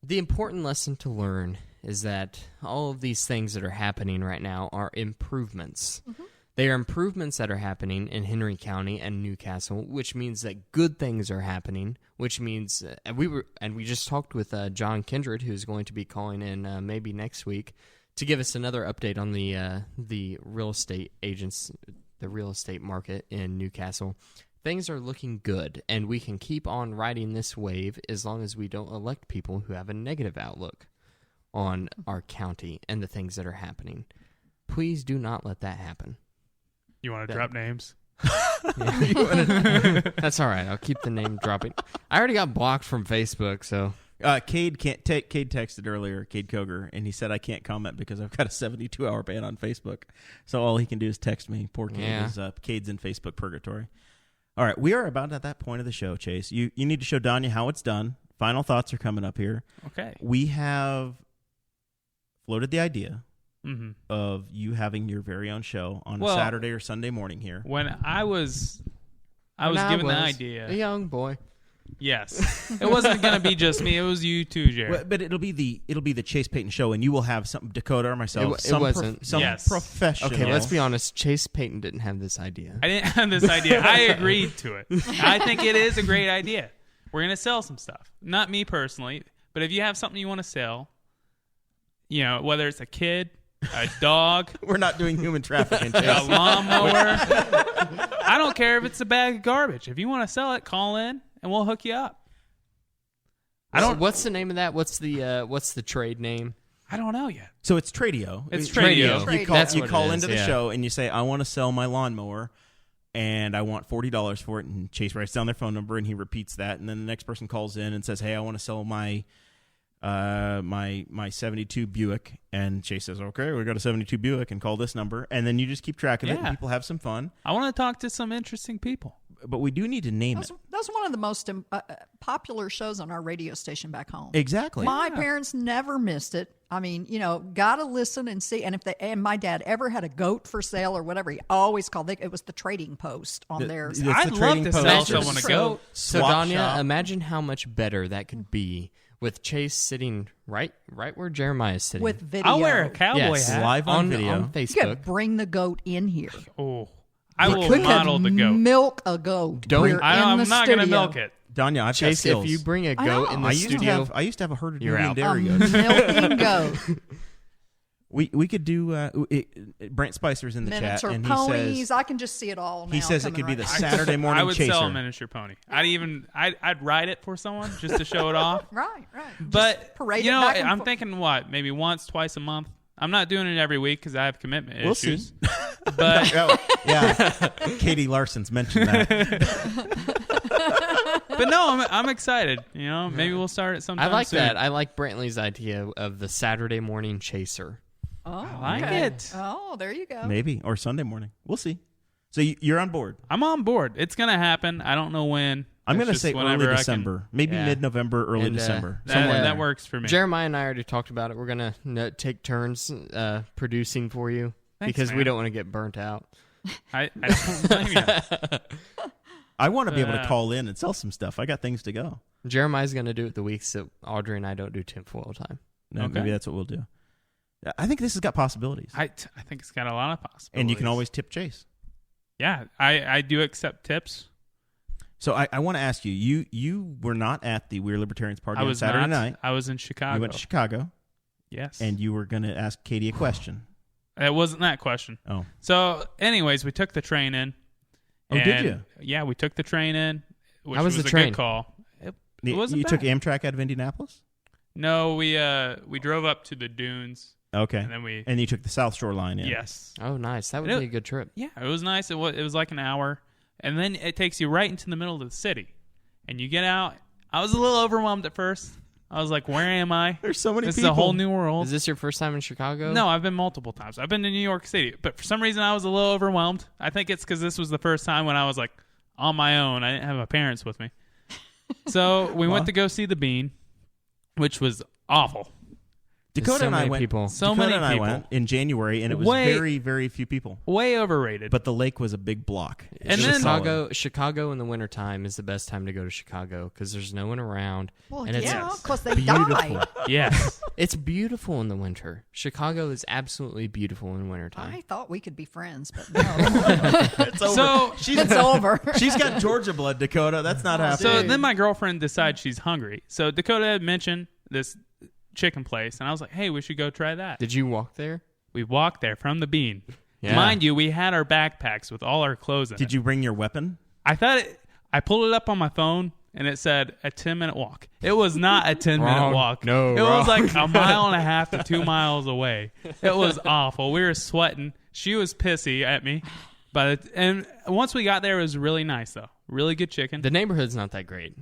[SPEAKER 3] the important lesson to learn is that all of these things that are happening right now are improvements.
[SPEAKER 5] Mm-hmm.
[SPEAKER 3] They are improvements that are happening in Henry County and Newcastle, which means that good things are happening. Which means, and we just talked with John Kindred, who's going to be calling in maybe next week to give us another update on the real estate agents, the real estate market in Newcastle. Things are looking good, and we can keep on riding this wave as long as we don't elect people who have a negative outlook on our county and the things that are happening. Please do not let that happen.
[SPEAKER 4] You want to drop names?
[SPEAKER 3] That's all right. I'll keep the name dropping. I already got blocked from Facebook, so
[SPEAKER 2] Cade texted earlier, Cade Koger, and he said I can't comment because I've got a 72-hour ban on Facebook. So all he can do is text me. Poor Cade
[SPEAKER 3] Yeah.
[SPEAKER 2] is Cade's in Facebook purgatory. All right, we are about at that point of the show, Chase. You need to show Donya how it's done. Final thoughts are coming up here.
[SPEAKER 4] Okay.
[SPEAKER 2] We have floated the idea
[SPEAKER 4] Mm-hmm.
[SPEAKER 2] of you having your very own show on
[SPEAKER 4] Well,
[SPEAKER 2] a Saturday or Sunday morning here.
[SPEAKER 4] When I was
[SPEAKER 3] When
[SPEAKER 4] given the
[SPEAKER 3] a
[SPEAKER 4] idea.
[SPEAKER 3] young boy.
[SPEAKER 4] Yes, it wasn't going to be just me. It was you too, Jared.
[SPEAKER 2] Well, but it'll be the Chase Peyton show, and you will have some Dakota or myself.
[SPEAKER 3] It wasn't.
[SPEAKER 2] Some
[SPEAKER 4] Yes.
[SPEAKER 2] professional.
[SPEAKER 3] Okay, let's be honest. Chase Peyton didn't have this idea.
[SPEAKER 4] I didn't have this idea. I agreed to it. I think it is a great idea. We're going to sell some stuff. Not me personally, but if you have something you want to sell, whether it's a kid, a dog,
[SPEAKER 2] We're not doing human trafficking.
[SPEAKER 4] a
[SPEAKER 2] Chase.
[SPEAKER 4] lawnmower. I don't care if it's a bag of garbage. If you want to sell it, call in and we'll hook you up.
[SPEAKER 3] What's the name of that? What's the trade name?
[SPEAKER 4] I don't know yet.
[SPEAKER 2] So it's Tradio.
[SPEAKER 4] It's Tradio.
[SPEAKER 5] Tradio.
[SPEAKER 3] That's
[SPEAKER 2] You
[SPEAKER 3] what it
[SPEAKER 2] call
[SPEAKER 3] is,
[SPEAKER 2] into the
[SPEAKER 3] yeah.
[SPEAKER 2] show and you say, I want to sell my lawnmower and I want $40 for it. And Chase writes down their phone number and he repeats that. And then the next person calls in and says, hey, I want to sell my 72 Buick. And Chase says, okay, we got a 72 Buick and call this number. And then you just keep track of it and
[SPEAKER 4] Yeah.
[SPEAKER 2] people have some fun.
[SPEAKER 4] I want to talk to some interesting people.
[SPEAKER 2] But we do need to name it.
[SPEAKER 5] That's one of the most popular shows on our radio station back home.
[SPEAKER 2] Exactly.
[SPEAKER 5] My parents never missed it. I mean, gotta listen and see. And my dad ever had a goat for sale or whatever, he always called it. It was the Trading Post on there.
[SPEAKER 2] It's
[SPEAKER 4] I'd
[SPEAKER 2] the
[SPEAKER 4] love
[SPEAKER 2] Trading
[SPEAKER 4] to
[SPEAKER 2] Post.
[SPEAKER 4] sell
[SPEAKER 2] It's
[SPEAKER 4] someone a
[SPEAKER 2] so-
[SPEAKER 4] goat.
[SPEAKER 3] So
[SPEAKER 2] Swap
[SPEAKER 3] Donya,
[SPEAKER 2] shop.
[SPEAKER 3] imagine how much better that could be with Chase sitting right where Jeremiah is sitting.
[SPEAKER 5] with video.
[SPEAKER 4] I'll wear a cowboy
[SPEAKER 3] yes,
[SPEAKER 4] hat.
[SPEAKER 2] Live on video.
[SPEAKER 3] on
[SPEAKER 5] You could
[SPEAKER 3] Facebook.
[SPEAKER 5] bring the goat in here.
[SPEAKER 4] Oh, I
[SPEAKER 5] You
[SPEAKER 4] will
[SPEAKER 5] could
[SPEAKER 4] model the goat.
[SPEAKER 5] milk a goat.
[SPEAKER 3] Don't-
[SPEAKER 5] We're
[SPEAKER 4] I'm
[SPEAKER 5] in the
[SPEAKER 4] not going to
[SPEAKER 5] studio.
[SPEAKER 4] milk it.
[SPEAKER 2] Donya, I've got
[SPEAKER 3] Chase,
[SPEAKER 2] skills.
[SPEAKER 3] if you bring a
[SPEAKER 5] I
[SPEAKER 3] goat
[SPEAKER 5] know.
[SPEAKER 3] in the
[SPEAKER 2] I used
[SPEAKER 3] studio,
[SPEAKER 2] to have a herd of
[SPEAKER 3] You're
[SPEAKER 2] million
[SPEAKER 3] out.
[SPEAKER 2] dairy
[SPEAKER 5] A
[SPEAKER 2] goats.
[SPEAKER 5] milking goat.
[SPEAKER 2] We could do Brent Spicer's in the
[SPEAKER 5] Miniature
[SPEAKER 2] chat, and
[SPEAKER 5] ponies.
[SPEAKER 2] he says
[SPEAKER 5] I can just see it all now.
[SPEAKER 2] he says it
[SPEAKER 5] coming
[SPEAKER 2] could be
[SPEAKER 5] right
[SPEAKER 2] the
[SPEAKER 5] now.
[SPEAKER 2] Saturday morning
[SPEAKER 4] I would
[SPEAKER 2] chaser.
[SPEAKER 4] sell a miniature pony. I'd ride it for someone just to show it off.
[SPEAKER 5] Right.
[SPEAKER 4] But
[SPEAKER 5] parade it back and
[SPEAKER 4] I'm
[SPEAKER 5] forth.
[SPEAKER 4] thinking maybe once, twice a month. I'm not doing it every week because I have commitment
[SPEAKER 2] We'll
[SPEAKER 4] issues.
[SPEAKER 2] see.
[SPEAKER 4] But
[SPEAKER 2] Oh, yeah, Katie Larson's mentioned that.
[SPEAKER 4] but no, I'm excited. Maybe we'll start it sometime.
[SPEAKER 3] I like
[SPEAKER 4] soon.
[SPEAKER 3] that. I like Brantley's idea of the Saturday morning chaser.
[SPEAKER 5] Oh,
[SPEAKER 4] I like
[SPEAKER 5] okay.
[SPEAKER 4] it.
[SPEAKER 5] Oh, there you go.
[SPEAKER 2] Maybe or Sunday morning. We'll see. So you're on board.
[SPEAKER 4] I'm on board. It's gonna happen. I don't know when.
[SPEAKER 2] I'm
[SPEAKER 4] It's
[SPEAKER 2] going to
[SPEAKER 4] just
[SPEAKER 2] say
[SPEAKER 4] whenever
[SPEAKER 2] early
[SPEAKER 4] I can-
[SPEAKER 2] December, maybe
[SPEAKER 3] Yeah.
[SPEAKER 2] mid-November, early
[SPEAKER 3] And,
[SPEAKER 2] December.
[SPEAKER 4] That,
[SPEAKER 2] somewhere
[SPEAKER 4] that
[SPEAKER 2] there.
[SPEAKER 4] works for me.
[SPEAKER 3] Jeremiah and I already talked about it. We're gonna take turns producing for you
[SPEAKER 4] Thanks,
[SPEAKER 3] because we
[SPEAKER 4] man.
[SPEAKER 3] don't want to get burnt out.
[SPEAKER 4] I don't blame you.
[SPEAKER 2] I want to be able to
[SPEAKER 4] Uh,
[SPEAKER 2] call in and sell some stuff. I got things to go.
[SPEAKER 3] Jeremiah's gonna do it the weeks that Audrey and I don't do tinfoil time.
[SPEAKER 2] No,
[SPEAKER 4] Okay.
[SPEAKER 2] Maybe that's what we'll do. I think this has got possibilities,
[SPEAKER 4] I think it's got a lot of possibilities.
[SPEAKER 2] and you can always tip Chase.
[SPEAKER 4] Yeah, I do accept tips.
[SPEAKER 2] So I want to ask you. You were not at the We're Libertarians party
[SPEAKER 4] I
[SPEAKER 2] on
[SPEAKER 4] was
[SPEAKER 2] Saturday
[SPEAKER 4] not.
[SPEAKER 2] night.
[SPEAKER 4] I was in Chicago.
[SPEAKER 2] You went to Chicago,
[SPEAKER 4] Yes.
[SPEAKER 2] and you were going to ask Katie a question.
[SPEAKER 4] It wasn't that question.
[SPEAKER 2] Oh,
[SPEAKER 4] So, anyways, we took the train in.
[SPEAKER 2] Oh, did
[SPEAKER 4] and-
[SPEAKER 2] you?
[SPEAKER 4] Yeah, we took the train in, which
[SPEAKER 3] How was
[SPEAKER 4] was
[SPEAKER 3] the
[SPEAKER 4] a
[SPEAKER 3] train?
[SPEAKER 4] good call. It
[SPEAKER 2] you
[SPEAKER 4] wasn't
[SPEAKER 2] took
[SPEAKER 4] bad.
[SPEAKER 2] Amtrak out of Indianapolis.
[SPEAKER 4] No, we drove up to the dunes,
[SPEAKER 2] Okay,
[SPEAKER 4] and then we.
[SPEAKER 2] and you took the South Shore line in.
[SPEAKER 4] Yes.
[SPEAKER 3] Oh, nice. That would
[SPEAKER 4] And
[SPEAKER 3] be a good trip.
[SPEAKER 4] Yeah, it was nice. It was like an hour, and then it takes you right into the middle of the city, and you get out. I was a little overwhelmed at first. I was like, "Where am I?
[SPEAKER 2] There's so many
[SPEAKER 4] This
[SPEAKER 2] people.
[SPEAKER 4] is a whole new world."
[SPEAKER 3] Is this your first time in Chicago?
[SPEAKER 4] No, I've been multiple times. I've been to New York City, but for some reason I was a little overwhelmed. I think it's because this was the first time when I was like on my own. I didn't have my parents with me. So we went to go see the Bean, which was awful.
[SPEAKER 2] Dakota and I went.
[SPEAKER 3] people.
[SPEAKER 4] So
[SPEAKER 2] Dakota
[SPEAKER 4] many
[SPEAKER 2] and I
[SPEAKER 4] people.
[SPEAKER 2] went in January, and it was very, very few people.
[SPEAKER 4] Way overrated.
[SPEAKER 2] But the lake was a big block.
[SPEAKER 4] And then
[SPEAKER 3] Chicago in the wintertime is the best time to go to Chicago because there's no one around.
[SPEAKER 5] Well,
[SPEAKER 3] and it's
[SPEAKER 5] because they
[SPEAKER 3] beautiful.
[SPEAKER 5] die.
[SPEAKER 4] yes.
[SPEAKER 3] It's beautiful in the winter. Chicago is absolutely beautiful in wintertime.
[SPEAKER 5] I thought we could be friends, but no.
[SPEAKER 2] It's over.
[SPEAKER 4] So
[SPEAKER 5] It's over.
[SPEAKER 2] She's got Georgia blood, Dakota. That's not happening.
[SPEAKER 4] So then my girlfriend decides she's hungry. So Dakota had mentioned this chicken place, and I was like, hey, we should go try that.
[SPEAKER 3] Did you walk there?
[SPEAKER 4] We walked there from the bean.
[SPEAKER 3] Yeah.
[SPEAKER 4] Mind you, we had our backpacks with all our clothes in
[SPEAKER 2] Did you bring your weapon?
[SPEAKER 4] I pulled it up on my phone, and it said a 10-minute walk. It was not a 10-minute
[SPEAKER 3] Wrong.
[SPEAKER 4] walk.
[SPEAKER 3] No,
[SPEAKER 4] It
[SPEAKER 3] wrong.
[SPEAKER 4] was like a mile and a half to 2 miles away. It was awful. We were sweating. She was pissy at me. And once we got there, it was really nice, though. Really good chicken.
[SPEAKER 3] The neighborhood's not that great.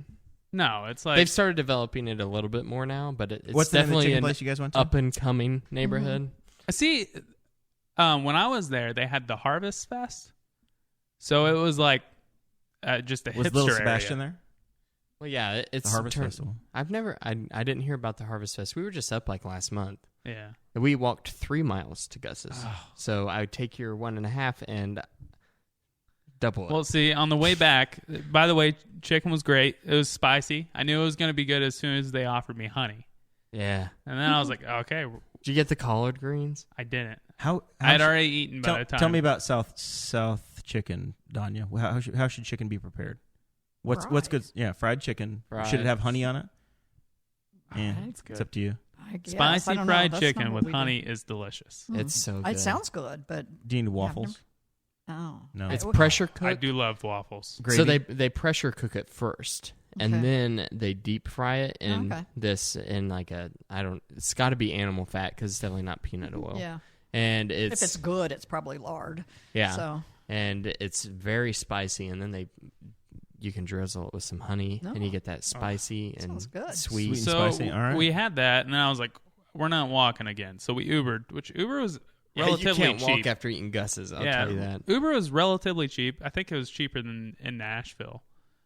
[SPEAKER 4] No, it's like...
[SPEAKER 3] They've started developing it a little bit more now, but it's
[SPEAKER 2] What's the name of the
[SPEAKER 3] definitely
[SPEAKER 2] chicken
[SPEAKER 3] an
[SPEAKER 2] place you guys went to?
[SPEAKER 3] up-and-coming neighborhood.
[SPEAKER 4] See, when I was there, they had the Harvest Fest. So it was like just a
[SPEAKER 2] Was
[SPEAKER 4] hipster
[SPEAKER 2] Little
[SPEAKER 4] area.
[SPEAKER 2] Sebastian there?
[SPEAKER 3] Well, yeah, it's
[SPEAKER 2] The Harvest Festival.
[SPEAKER 3] I didn't hear about the Harvest Fest. We were just up like last month.
[SPEAKER 4] Yeah.
[SPEAKER 3] We walked 3 miles to Gus's. So I would take your 1.5 and double it.
[SPEAKER 4] Well, see, on the way back, by the way, chicken was great. It was spicy. I knew it was going to be good as soon as they offered me honey.
[SPEAKER 3] yeah.
[SPEAKER 4] And then I was like, okay,
[SPEAKER 3] Did you get the collard greens?
[SPEAKER 4] I didn't.
[SPEAKER 2] How
[SPEAKER 4] I had already eaten by the time.
[SPEAKER 2] Tell me about South chicken, Donya. How should chicken be prepared? What's good? Yeah, fried chicken.
[SPEAKER 3] Fried.
[SPEAKER 2] Should it have honey on it? Yeah,
[SPEAKER 4] it's good.
[SPEAKER 2] it's up to you.
[SPEAKER 5] I guess. I
[SPEAKER 4] Spicy
[SPEAKER 5] don't know.
[SPEAKER 4] fried
[SPEAKER 5] That's not
[SPEAKER 4] chicken
[SPEAKER 5] what
[SPEAKER 4] with
[SPEAKER 5] we do.
[SPEAKER 4] honey is delicious.
[SPEAKER 3] It's so good.
[SPEAKER 5] It sounds good, but
[SPEAKER 2] Do you need waffles?
[SPEAKER 5] oh,
[SPEAKER 2] No.
[SPEAKER 3] It's
[SPEAKER 5] I-
[SPEAKER 3] pressure cooked.
[SPEAKER 4] I do love waffles.
[SPEAKER 3] So they pressure cook it first, and
[SPEAKER 5] Okay.
[SPEAKER 3] then they deep fry it in
[SPEAKER 5] Okay.
[SPEAKER 3] like it's got to be animal fat because it's definitely not peanut oil.
[SPEAKER 5] Yeah.
[SPEAKER 3] And
[SPEAKER 5] If it's good, it's probably lard.
[SPEAKER 3] yeah,
[SPEAKER 5] So
[SPEAKER 3] and it's very spicy, and then you can drizzle it with some honey, and you get that spicy and
[SPEAKER 5] sounds good.
[SPEAKER 3] sweet.
[SPEAKER 2] Sweet.
[SPEAKER 4] So
[SPEAKER 2] spicy, all right.
[SPEAKER 4] we had that, and then I was like, we're not walking again. So we Ubered, which Uber was relatively
[SPEAKER 3] you can't
[SPEAKER 4] cheap.
[SPEAKER 3] walk after eating Gus's. I'll tell you that.
[SPEAKER 4] Uber was relatively cheap. I think it was cheaper than in Nashville.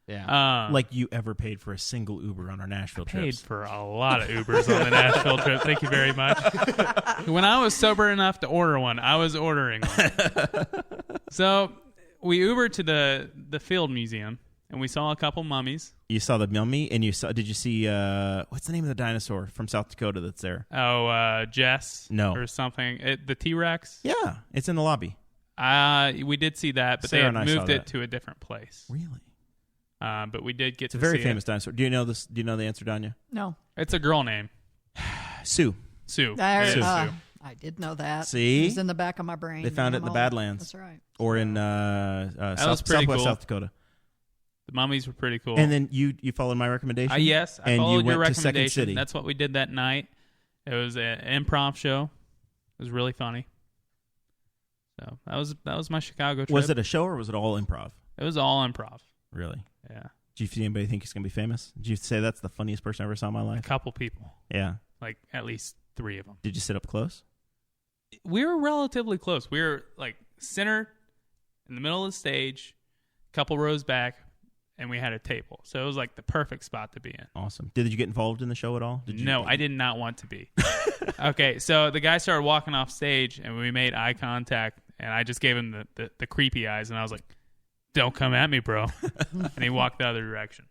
[SPEAKER 3] Yeah.
[SPEAKER 2] Like you ever paid for a single Uber on our Nashville
[SPEAKER 4] Paid
[SPEAKER 2] trips?
[SPEAKER 4] for a lot of Ubers on the Nashville trip. Thank you very much. When I was sober enough to order one, I was ordering one. So we Ubered to the Field Museum, and we saw a couple mummies.
[SPEAKER 2] You saw the mummy, and did you see what's the name of the dinosaur from South Dakota that's there?
[SPEAKER 4] Oh, Jess?
[SPEAKER 2] No.
[SPEAKER 4] Or something. The T-Rex?
[SPEAKER 2] Yeah, it's in the lobby.
[SPEAKER 4] We did see that, but
[SPEAKER 2] Sarah
[SPEAKER 4] they
[SPEAKER 2] and I
[SPEAKER 4] had
[SPEAKER 2] saw
[SPEAKER 4] moved it
[SPEAKER 2] that.
[SPEAKER 4] to a different place.
[SPEAKER 2] Really?
[SPEAKER 4] But we did get
[SPEAKER 2] It's a
[SPEAKER 4] to
[SPEAKER 2] very
[SPEAKER 4] see
[SPEAKER 2] famous dinosaur. Do you know this? Do you know the answer, Donya?
[SPEAKER 5] no,
[SPEAKER 4] It's a girl name.
[SPEAKER 2] Sue.
[SPEAKER 4] Sue.
[SPEAKER 5] there.
[SPEAKER 4] It is Sue.
[SPEAKER 5] I did know that.
[SPEAKER 2] See?
[SPEAKER 5] It was in the back of my brain.
[SPEAKER 2] They found it in the
[SPEAKER 5] I'm
[SPEAKER 2] Badlands.
[SPEAKER 5] That's right.
[SPEAKER 2] Or in
[SPEAKER 4] was
[SPEAKER 2] Southwest
[SPEAKER 4] pretty cool.
[SPEAKER 2] South Dakota.
[SPEAKER 4] The mummies were pretty cool.
[SPEAKER 2] And then you followed my recommendation?
[SPEAKER 4] Yes, I
[SPEAKER 2] and
[SPEAKER 4] followed
[SPEAKER 2] you
[SPEAKER 4] your
[SPEAKER 2] went to Second
[SPEAKER 4] recommendation.
[SPEAKER 2] City.
[SPEAKER 4] That's what we did that night. It was an improv show. It was really funny. So that was my Chicago trip.
[SPEAKER 2] Was it a show or was it all improv?
[SPEAKER 4] It was all improv.
[SPEAKER 2] Really?
[SPEAKER 4] Yeah,
[SPEAKER 2] Did you see anybody think he's going to be famous? Did you say that's the funniest person I ever saw in my
[SPEAKER 4] a
[SPEAKER 2] life?
[SPEAKER 4] couple people,
[SPEAKER 2] Yeah.
[SPEAKER 4] like at least 3 of them.
[SPEAKER 2] Did you sit up close?
[SPEAKER 4] We were relatively close. We were like center in the middle of the stage, a couple rows back, and we had a table. So it was like the perfect spot to be in.
[SPEAKER 2] Awesome. Did you get involved in the show at all?
[SPEAKER 4] No, I did not want to be. Okay, so the guy started walking off stage, and we made eye contact, and I just gave him the creepy eyes, and I was like, don't come at me, bro. And he walked the other direction.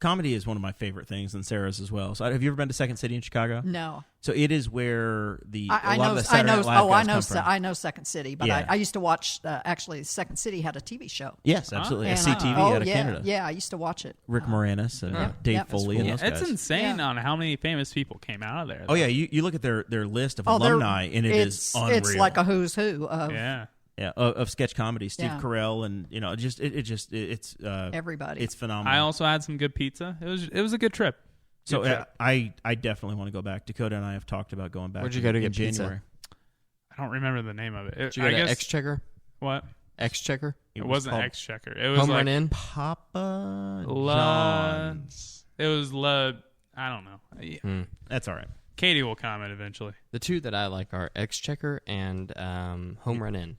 [SPEAKER 2] Comedy is one of my favorite things, and Sarah's as well. So have you ever been to Second City in Chicago?
[SPEAKER 5] No,
[SPEAKER 2] So it is where
[SPEAKER 5] I
[SPEAKER 2] a lot
[SPEAKER 5] know.
[SPEAKER 2] of the Saturday Night Live guys come from.
[SPEAKER 5] I know Second City, but
[SPEAKER 2] Yeah.
[SPEAKER 5] I used to watch. Actually, Second City had a TV show.
[SPEAKER 2] Yes, absolutely.
[SPEAKER 5] And
[SPEAKER 2] CTV
[SPEAKER 5] oh,
[SPEAKER 2] out of
[SPEAKER 5] yeah,
[SPEAKER 2] Canada.
[SPEAKER 5] Yeah, I used to watch it.
[SPEAKER 2] Rick Moranis and Dave
[SPEAKER 5] Yep, that's
[SPEAKER 2] Foley
[SPEAKER 5] cool.
[SPEAKER 2] and those
[SPEAKER 4] It's
[SPEAKER 2] guys.
[SPEAKER 4] insane
[SPEAKER 5] Yeah.
[SPEAKER 4] on how many famous people came out of there.
[SPEAKER 2] Oh yeah, you look at their list of
[SPEAKER 5] Oh, they're-
[SPEAKER 2] alumni, and it's unreal.
[SPEAKER 5] It's like a who's who of
[SPEAKER 4] Yeah.
[SPEAKER 2] Yeah, of sketch comedy. Steve
[SPEAKER 5] Yeah.
[SPEAKER 2] Carell, and it's
[SPEAKER 5] everybody.
[SPEAKER 2] It's phenomenal.
[SPEAKER 4] I also had some good pizza. It was a good trip.
[SPEAKER 2] So
[SPEAKER 4] Good trip.
[SPEAKER 2] I definitely want to go back. Dakota and I have talked about going back.
[SPEAKER 3] Where'd you go to
[SPEAKER 2] in
[SPEAKER 3] get pizza?
[SPEAKER 2] January.
[SPEAKER 4] I don't remember the name of it.
[SPEAKER 3] Did you go
[SPEAKER 4] I
[SPEAKER 3] to
[SPEAKER 4] guess
[SPEAKER 3] Exchequer?
[SPEAKER 4] what?
[SPEAKER 3] Exchequer?
[SPEAKER 4] It wasn't
[SPEAKER 2] called
[SPEAKER 4] Exchequer. It was
[SPEAKER 3] Home
[SPEAKER 4] like
[SPEAKER 3] Run Inn?
[SPEAKER 2] Papa
[SPEAKER 4] La.
[SPEAKER 2] John's.
[SPEAKER 4] It was I don't know.
[SPEAKER 2] That's all right.
[SPEAKER 4] Katie will comment eventually.
[SPEAKER 3] The two that I like are Exchequer and Home Run Inn.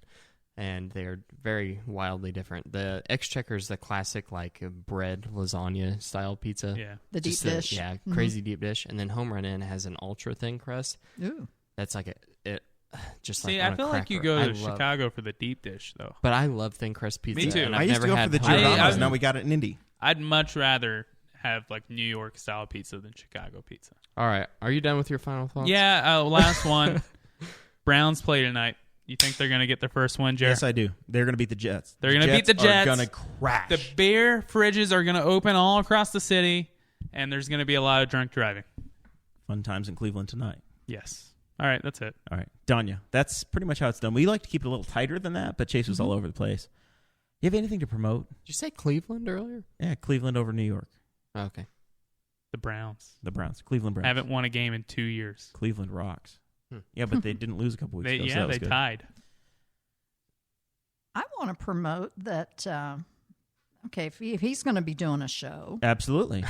[SPEAKER 3] and they're very wildly different. The Exchequer is the classic, like, bread lasagna style pizza.
[SPEAKER 4] Yeah.
[SPEAKER 5] The deep
[SPEAKER 3] Just
[SPEAKER 5] dish.
[SPEAKER 3] Crazy deep dish. And then Home Run Inn has an ultra thin crust.
[SPEAKER 5] Ooh.
[SPEAKER 3] That's like just
[SPEAKER 4] See,
[SPEAKER 3] like on
[SPEAKER 4] I
[SPEAKER 3] a
[SPEAKER 4] feel like you
[SPEAKER 3] cracker.
[SPEAKER 4] go to Chicago for the deep dish, though.
[SPEAKER 3] But I love thin crust pizza.
[SPEAKER 4] Me too.
[SPEAKER 3] And
[SPEAKER 2] I
[SPEAKER 3] I've
[SPEAKER 2] used to
[SPEAKER 3] never
[SPEAKER 2] go
[SPEAKER 3] had
[SPEAKER 2] for the
[SPEAKER 3] Home Run Inn.
[SPEAKER 2] Giordano's. Now we got it in Indy.
[SPEAKER 4] I'd much rather have like New York style pizza than Chicago pizza.
[SPEAKER 3] All right. Are you done with your final thoughts?
[SPEAKER 4] Yeah, last one. Browns play tonight. You think they're going to get their first win, Jared?
[SPEAKER 2] Yes, I do. They're going to beat the Jets.
[SPEAKER 4] They're going to beat the Jets.
[SPEAKER 2] Are going to crash.
[SPEAKER 4] The beer fridges are going to open all across the city, and there's going to be a lot of drunk driving.
[SPEAKER 2] Fun times in Cleveland tonight.
[SPEAKER 4] Yes. All right, that's it.
[SPEAKER 2] All right, Donya, that's pretty much how it's done. We like to keep it a little tighter than that, but Chase was all over the place. You have anything to promote?
[SPEAKER 3] Did you say Cleveland earlier?
[SPEAKER 2] Yeah, Cleveland over New York.
[SPEAKER 3] Okay.
[SPEAKER 4] The Browns.
[SPEAKER 2] The Browns. Cleveland Browns.
[SPEAKER 4] Haven't won a game in 2 years.
[SPEAKER 2] Cleveland rocks. Yeah, but they didn't lose a couple weeks ago. So that was
[SPEAKER 4] they
[SPEAKER 2] good.
[SPEAKER 4] tied.
[SPEAKER 5] I want to promote that. Okay, if he's going to be doing a show,
[SPEAKER 2] Absolutely.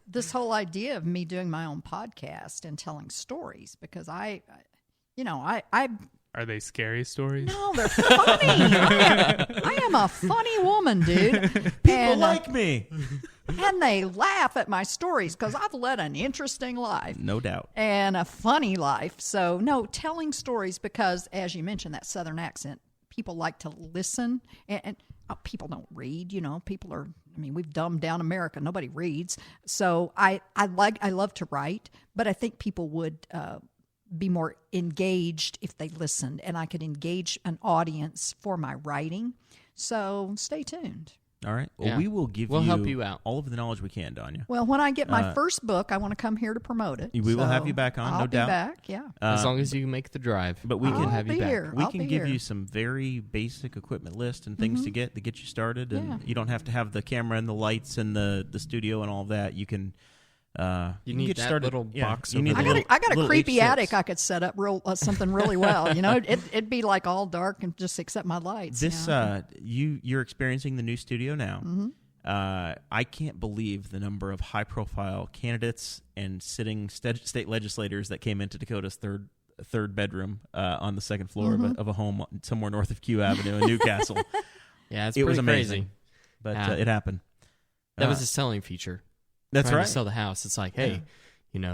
[SPEAKER 5] this whole idea of me doing my own podcast and telling stories, because I
[SPEAKER 4] Are they scary stories?
[SPEAKER 5] no, they're funny. I am a funny woman, dude.
[SPEAKER 2] People like me.
[SPEAKER 5] And they laugh at my stories because I've led an interesting life.
[SPEAKER 2] No doubt.
[SPEAKER 5] And a funny life. So, no, telling stories because, as you mentioned, that Southern accent, people like to listen. And people don't read, People are, we've dumbed down America. Nobody reads. So I love to write, but I think people would be more engaged if they listened. And I could engage an audience for my writing. So stay tuned.
[SPEAKER 2] All right. Well,
[SPEAKER 3] Yeah.
[SPEAKER 2] we will
[SPEAKER 3] We'll help you out.
[SPEAKER 2] all of the knowledge we can, Donya.
[SPEAKER 5] Well, when I get my first book, I want to come here to promote it.
[SPEAKER 2] We will have you back on,
[SPEAKER 5] I'll
[SPEAKER 2] no
[SPEAKER 5] be
[SPEAKER 2] doubt.
[SPEAKER 5] back, yeah.
[SPEAKER 3] As long as you make the drive.
[SPEAKER 2] But we
[SPEAKER 5] I'll
[SPEAKER 2] can
[SPEAKER 3] have you
[SPEAKER 5] be
[SPEAKER 3] back.
[SPEAKER 5] here.
[SPEAKER 2] We
[SPEAKER 5] I'll
[SPEAKER 2] can
[SPEAKER 5] be
[SPEAKER 2] give
[SPEAKER 5] here.
[SPEAKER 2] you some very basic equipment list and things to get you started, and
[SPEAKER 5] Yeah.
[SPEAKER 2] you don't have to have the camera and the lights and the studio and all of that. You can
[SPEAKER 3] You need
[SPEAKER 2] get
[SPEAKER 3] that
[SPEAKER 2] started.
[SPEAKER 3] little box
[SPEAKER 2] You
[SPEAKER 3] over
[SPEAKER 2] need
[SPEAKER 3] there.
[SPEAKER 2] the little-
[SPEAKER 5] I got a
[SPEAKER 2] little
[SPEAKER 5] creepy
[SPEAKER 2] H6.
[SPEAKER 5] attic I could set up something really well. It'd be like all dark and just except my lights.
[SPEAKER 2] This you're experiencing the new studio now.
[SPEAKER 5] Mm-hmm.
[SPEAKER 2] I can't believe the number of high-profile candidates and sitting state legislators that came into Dakota's third bedroom on the second floor of a home somewhere north of Q Avenue in Newcastle.
[SPEAKER 3] Yeah, it's
[SPEAKER 2] It was
[SPEAKER 3] pretty
[SPEAKER 2] amazing,
[SPEAKER 3] crazy.
[SPEAKER 2] but
[SPEAKER 3] Yeah.
[SPEAKER 2] it happened.
[SPEAKER 3] That was a selling feature.
[SPEAKER 2] That's
[SPEAKER 3] Trying
[SPEAKER 2] right.
[SPEAKER 3] to sell the house. It's like, hey,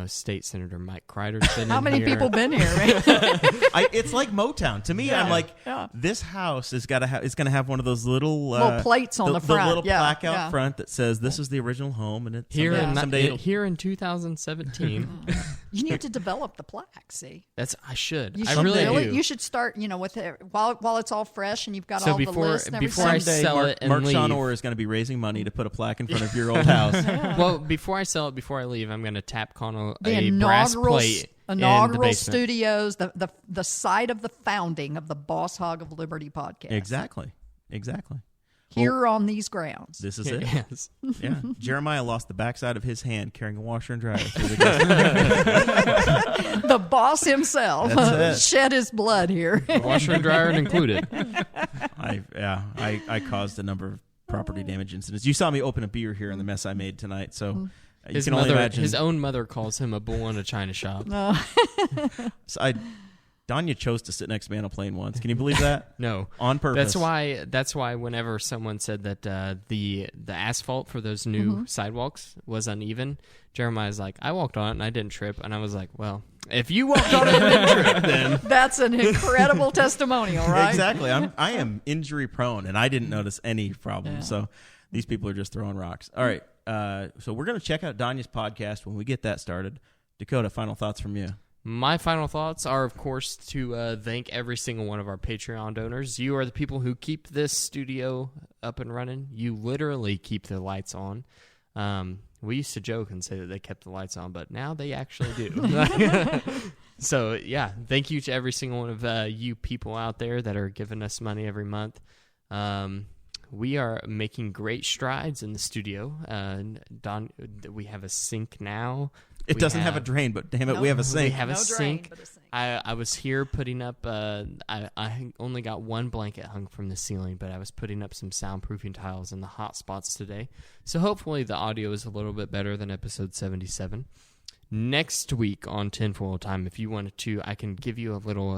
[SPEAKER 3] State Senator Mike Kreider's been
[SPEAKER 5] How
[SPEAKER 3] in
[SPEAKER 5] many
[SPEAKER 3] here.
[SPEAKER 5] people been here? Right?
[SPEAKER 2] It's like Motown to me.
[SPEAKER 5] Yeah.
[SPEAKER 2] I'm like,
[SPEAKER 5] Yeah.
[SPEAKER 2] this house is going to have one of those little
[SPEAKER 5] plates on the front.
[SPEAKER 2] the little
[SPEAKER 5] Yeah,
[SPEAKER 2] plaque out
[SPEAKER 5] yeah.
[SPEAKER 2] front that says this is the original home, and it's
[SPEAKER 3] Here
[SPEAKER 2] someday
[SPEAKER 3] in 2017.
[SPEAKER 5] You need to develop the plaque. See,
[SPEAKER 3] I should.
[SPEAKER 5] you
[SPEAKER 3] I
[SPEAKER 5] should
[SPEAKER 3] really do.
[SPEAKER 5] You should start. With it while it's all fresh and you've got
[SPEAKER 3] So
[SPEAKER 5] all the
[SPEAKER 3] before-
[SPEAKER 5] lists and
[SPEAKER 3] before
[SPEAKER 5] everything.
[SPEAKER 3] I
[SPEAKER 2] someday
[SPEAKER 3] sell
[SPEAKER 2] Mark,
[SPEAKER 3] it and
[SPEAKER 2] Mark
[SPEAKER 3] leave.
[SPEAKER 2] Shonor is going to be raising money to put a plaque in front of your old house.
[SPEAKER 3] Well, before I sell it, before I leave, I'm going to tap Connell
[SPEAKER 5] the
[SPEAKER 3] a brass plate in the
[SPEAKER 5] inaugural
[SPEAKER 3] basement.
[SPEAKER 5] studios, the site of the founding of the Boss Hog of Liberty podcast.
[SPEAKER 2] Exactly.
[SPEAKER 5] Here on these grounds.
[SPEAKER 2] This is it.
[SPEAKER 3] Yes.
[SPEAKER 2] Yeah. Jeremiah lost the backside of his hand carrying a washer and dryer. through the gate.
[SPEAKER 5] The boss himself
[SPEAKER 2] That's it.
[SPEAKER 5] shed his blood here.
[SPEAKER 3] Washer and dryer included.
[SPEAKER 2] I caused a number of property damage incidents. You saw me open a beer here in the mess I made tonight, so you can only imagine.
[SPEAKER 3] His own mother calls him a bull in a china shop.
[SPEAKER 2] So Donya chose to sit next to me on a plane once. Can you believe that?
[SPEAKER 3] No,
[SPEAKER 2] On purpose.
[SPEAKER 3] That's why whenever someone said that the asphalt for those new sidewalks was uneven, Jeremiah's like, I walked on it and I didn't trip, and I was like, well, if you walked on it and didn't trip, then
[SPEAKER 5] That's an incredible testimonial, right?
[SPEAKER 2] Exactly. I am injury prone, and I didn't notice any problems. So these people are just throwing rocks. All right. So we're going to check out Donya's podcast when we get that started. Dakota, final thoughts from you.
[SPEAKER 3] my final thoughts are, of course, to thank every single one of our Patreon donors. You are the people who keep this studio up and running. You literally keep the lights on. We used to joke and say that they kept the lights on, but now they actually do. So, yeah, thank you to every single one of you people out there that are giving us money every month. We are making great strides in the studio. We have a sink now.
[SPEAKER 2] It doesn't have a drain, but damn it, we have a sink.
[SPEAKER 3] We have
[SPEAKER 5] No
[SPEAKER 3] a
[SPEAKER 5] drain,
[SPEAKER 3] sink.
[SPEAKER 5] but a sink.
[SPEAKER 3] I was here putting up. I only got one blanket hung from the ceiling, but I was putting up some soundproofing tiles in the hot spots today. So hopefully the audio is a little bit better than episode 77. Next week on Tinfoil Time, if you wanted to, I can give you a little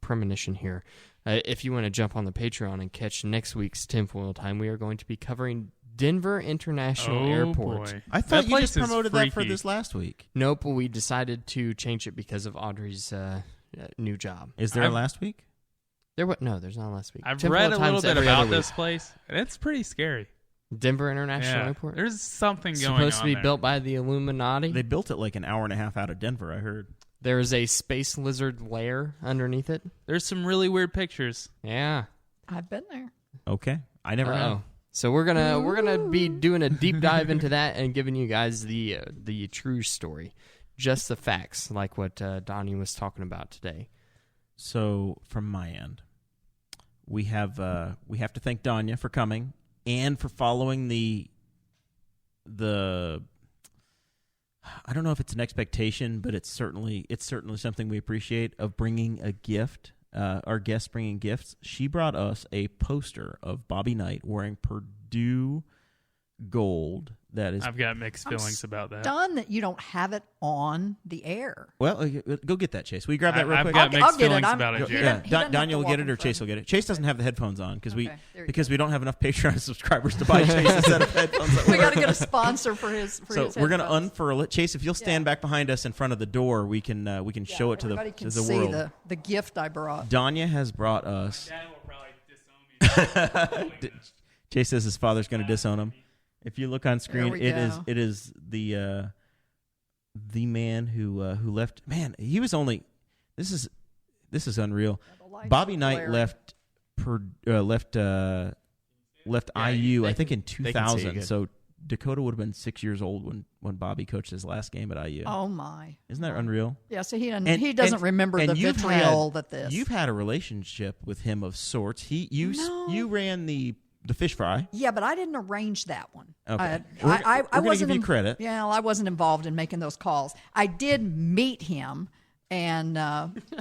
[SPEAKER 3] premonition here. If you want to jump on the Patreon and catch next week's Tinfoil Time, we are going to be covering Denver International Airport.
[SPEAKER 4] Boy.
[SPEAKER 2] I thought
[SPEAKER 4] That
[SPEAKER 2] you
[SPEAKER 4] place
[SPEAKER 2] just
[SPEAKER 4] is
[SPEAKER 2] promoted that for
[SPEAKER 4] freaky.
[SPEAKER 2] this last week.
[SPEAKER 3] Nope, we decided to change it because of Audrey's new job.
[SPEAKER 2] Is there a last week?
[SPEAKER 3] No, there's not last week.
[SPEAKER 4] I've
[SPEAKER 3] Tinfoil
[SPEAKER 4] read a little
[SPEAKER 3] Time's
[SPEAKER 4] bit
[SPEAKER 3] every
[SPEAKER 4] about
[SPEAKER 3] other week.
[SPEAKER 4] this place, and it's pretty scary.
[SPEAKER 3] Denver International
[SPEAKER 4] Yeah,
[SPEAKER 3] Airport.
[SPEAKER 4] there's something going on
[SPEAKER 3] Supposed to be
[SPEAKER 4] there.
[SPEAKER 3] built by the Illuminati.
[SPEAKER 2] They built it like an hour and a half out of Denver, I heard.
[SPEAKER 3] There is a space lizard lair underneath it.
[SPEAKER 4] There's some really weird pictures.
[SPEAKER 3] Yeah.
[SPEAKER 5] I've been there.
[SPEAKER 2] Okay. I never know.
[SPEAKER 3] So we're gonna be doing a deep dive into that and giving you guys the true story, just the facts, like what Donnie was talking about today.
[SPEAKER 2] So from my end, we have to thank Donya for coming and for following the I don't know if it's an expectation, but it's certainly something we appreciate of bringing a gift. Our guest bringing gifts. She brought us a poster of Bobby Knight wearing Purdue gold. That is.
[SPEAKER 4] I've got mixed feelings about that.
[SPEAKER 5] Stunned that you don't have it on the air.
[SPEAKER 2] Well, go get that, Chase. Will you grab that real
[SPEAKER 4] I've
[SPEAKER 2] quick?
[SPEAKER 4] got
[SPEAKER 5] I'll
[SPEAKER 4] mixed
[SPEAKER 5] get it.
[SPEAKER 4] feelings
[SPEAKER 5] I'm-
[SPEAKER 4] about it,
[SPEAKER 5] he
[SPEAKER 4] Jared.
[SPEAKER 5] doesn't- he doesn't have
[SPEAKER 2] Donya
[SPEAKER 5] to
[SPEAKER 2] will
[SPEAKER 5] walk
[SPEAKER 2] get
[SPEAKER 5] in
[SPEAKER 2] it, or
[SPEAKER 5] front
[SPEAKER 2] Chase
[SPEAKER 5] of
[SPEAKER 2] will get it. Chase doesn't have the headphones on because
[SPEAKER 5] Okay, there you
[SPEAKER 2] we don't have enough Patreon subscribers to buy Chase a set of headphones. That
[SPEAKER 5] We
[SPEAKER 2] work.
[SPEAKER 5] got to get a sponsor for his. For
[SPEAKER 2] So
[SPEAKER 5] his
[SPEAKER 2] we're going to
[SPEAKER 5] headphones.
[SPEAKER 2] unfurl it. Chase, if you'll stand
[SPEAKER 5] Yeah.
[SPEAKER 2] back behind us in front of the door, we can show it to
[SPEAKER 5] Everybody
[SPEAKER 2] the
[SPEAKER 5] can
[SPEAKER 2] to the
[SPEAKER 5] see
[SPEAKER 2] world.
[SPEAKER 5] the gift I brought.
[SPEAKER 2] Donya has brought us.
[SPEAKER 4] Dad will probably disown me.
[SPEAKER 2] Chase says his father's going to disown him. If you look on screen,
[SPEAKER 5] we
[SPEAKER 2] it
[SPEAKER 5] go.
[SPEAKER 2] is the man who left. Man, he was only. This is unreal.
[SPEAKER 5] The lights
[SPEAKER 2] Bobby
[SPEAKER 5] are
[SPEAKER 2] Knight
[SPEAKER 5] blaring.
[SPEAKER 2] left IU, I think, in
[SPEAKER 3] they can see
[SPEAKER 2] 2000.
[SPEAKER 3] good.
[SPEAKER 2] So Dakota would have been 6 years old when Bobby coached his last game at IU.
[SPEAKER 5] Oh my!
[SPEAKER 2] Isn't that unreal?
[SPEAKER 5] Yeah, so he
[SPEAKER 2] And-
[SPEAKER 5] doesn't remember
[SPEAKER 2] and
[SPEAKER 5] the
[SPEAKER 2] you've
[SPEAKER 5] vitriol
[SPEAKER 2] had-
[SPEAKER 5] that this.
[SPEAKER 2] You've had a relationship with him of sorts.
[SPEAKER 5] No.
[SPEAKER 2] You ran the fish fry.
[SPEAKER 5] Yeah, but I didn't arrange that one.
[SPEAKER 2] Okay.
[SPEAKER 5] I
[SPEAKER 2] We're gonna
[SPEAKER 5] wasn't
[SPEAKER 2] give you credit.
[SPEAKER 5] Yeah, well, I wasn't involved in making those calls. I did meet him, and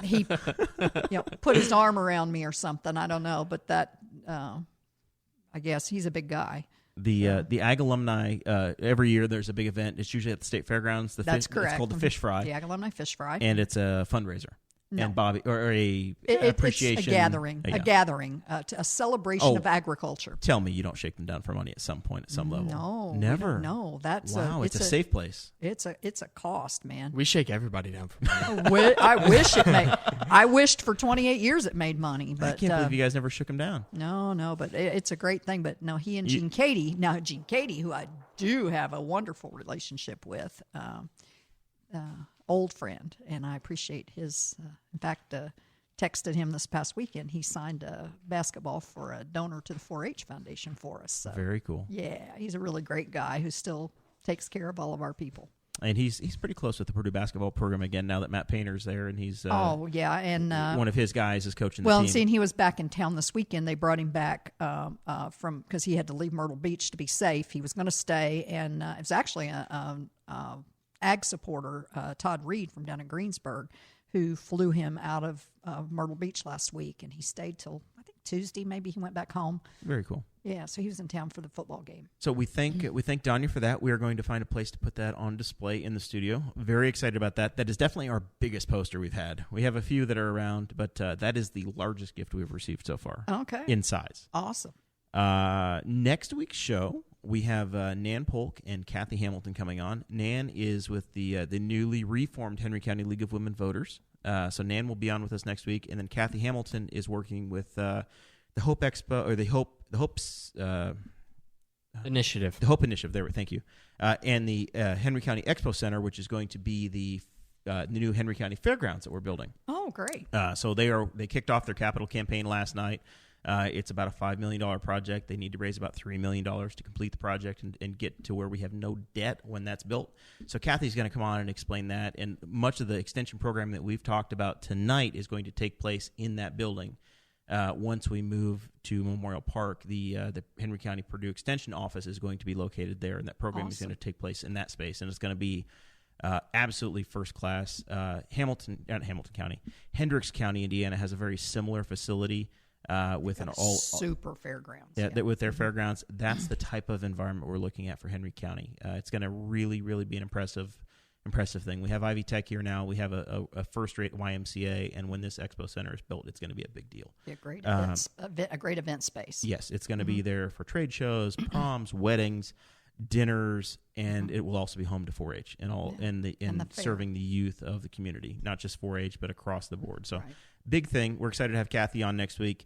[SPEAKER 5] he, put his arm around me or something. I don't know, but that, I guess he's a big guy.
[SPEAKER 2] The Ag Alumni, every year there's a big event. It's usually at the State Fairgrounds.
[SPEAKER 5] That's correct.
[SPEAKER 2] It's called the Fish Fry,
[SPEAKER 5] The Ag Alumni Fish Fry.
[SPEAKER 2] and it's a fundraiser.
[SPEAKER 5] No.
[SPEAKER 2] And Bobby, or appreciation.
[SPEAKER 5] It's a gathering, a celebration
[SPEAKER 2] Oh.
[SPEAKER 5] of agriculture.
[SPEAKER 2] Tell me you don't shake them down for money at some point, at some level.
[SPEAKER 5] No, we
[SPEAKER 2] Never.
[SPEAKER 5] don't. No, that's
[SPEAKER 2] Wow, it's a safe place.
[SPEAKER 5] It's a cost, man.
[SPEAKER 3] We shake everybody down for money.
[SPEAKER 5] I wish it made. I wished for 28 years it made money, but
[SPEAKER 2] I can't believe you guys never shook them down.
[SPEAKER 5] no, but it's a great thing. But no, he and Gene Katie. Now Gene Katie, who I do have a wonderful relationship with, old friend, and I appreciate his. In fact, texted him this past weekend. He signed a basketball for a donor to the 4-H Foundation for us. So,
[SPEAKER 2] Very cool.
[SPEAKER 5] yeah, he's a really great guy who still takes care of all of our people.
[SPEAKER 2] And he's pretty close with the Purdue basketball program again now that Matt Painter's there, and he's
[SPEAKER 5] and
[SPEAKER 2] one of his guys is coaching the
[SPEAKER 5] well,
[SPEAKER 2] team.
[SPEAKER 5] and seeing he was back in town this weekend, they brought him back from because he had to leave Myrtle Beach to be safe. He was going to stay, and it was actually a ag supporter, Todd Reed from down in Greensburg, who flew him out of Myrtle Beach last week, and he stayed till I think Tuesday. Maybe he went back home.
[SPEAKER 2] Very cool.
[SPEAKER 5] Yeah, so he was in town for the football game.
[SPEAKER 2] So we thank Donya for that. We are going to find a place to put that on display in the studio. Very excited about that. That is definitely our biggest poster we've had. We have a few that are around, but that is the largest gift we've received so far.
[SPEAKER 5] Okay,
[SPEAKER 2] In size.
[SPEAKER 5] awesome.
[SPEAKER 2] Next week's show, we have Nan Polk and Kathy Hamilton coming on. Nan is with the newly reformed Henry County League of Women Voters. So Nan will be on with us next week, and then Kathy Hamilton is working with the Hope Expo, or the Hope's
[SPEAKER 3] Initiative.
[SPEAKER 2] the Hope Initiative. There, thank you, and the Henry County Expo Center, which is going to be the new Henry County Fairgrounds that we're building.
[SPEAKER 5] Oh, great.
[SPEAKER 2] So they kicked off their capital campaign last night. It's about a $5 million project. They need to raise about $3 million to complete the project and get to where we have no debt when that's built. So Kathy's going to come on and explain that. And much of the extension program that we've talked about tonight is going to take place in that building. Once we move to Memorial Park, the Henry County Purdue Extension office is going to be located there, and that program is going to take place in that space. And it's going to be absolutely first class. Hendricks County, Indiana, has a very similar facility. With an all
[SPEAKER 5] super fairgrounds.
[SPEAKER 2] yeah. With their fairgrounds, that's the type of environment we're looking at for Henry County. It's going to really, really be an impressive impressive thing. We have Ivy Tech here now. We have a first-rate YMCA, and when this expo center is built, it's going to be a big deal.
[SPEAKER 5] Be a great a great event space.
[SPEAKER 2] Yes, it's going to be there for trade shows, proms, weddings, dinners, and it will also be home to 4-H and serving the youth of the community, not just 4-H, but across the board. So, big thing. We're excited to have Kathy on next week.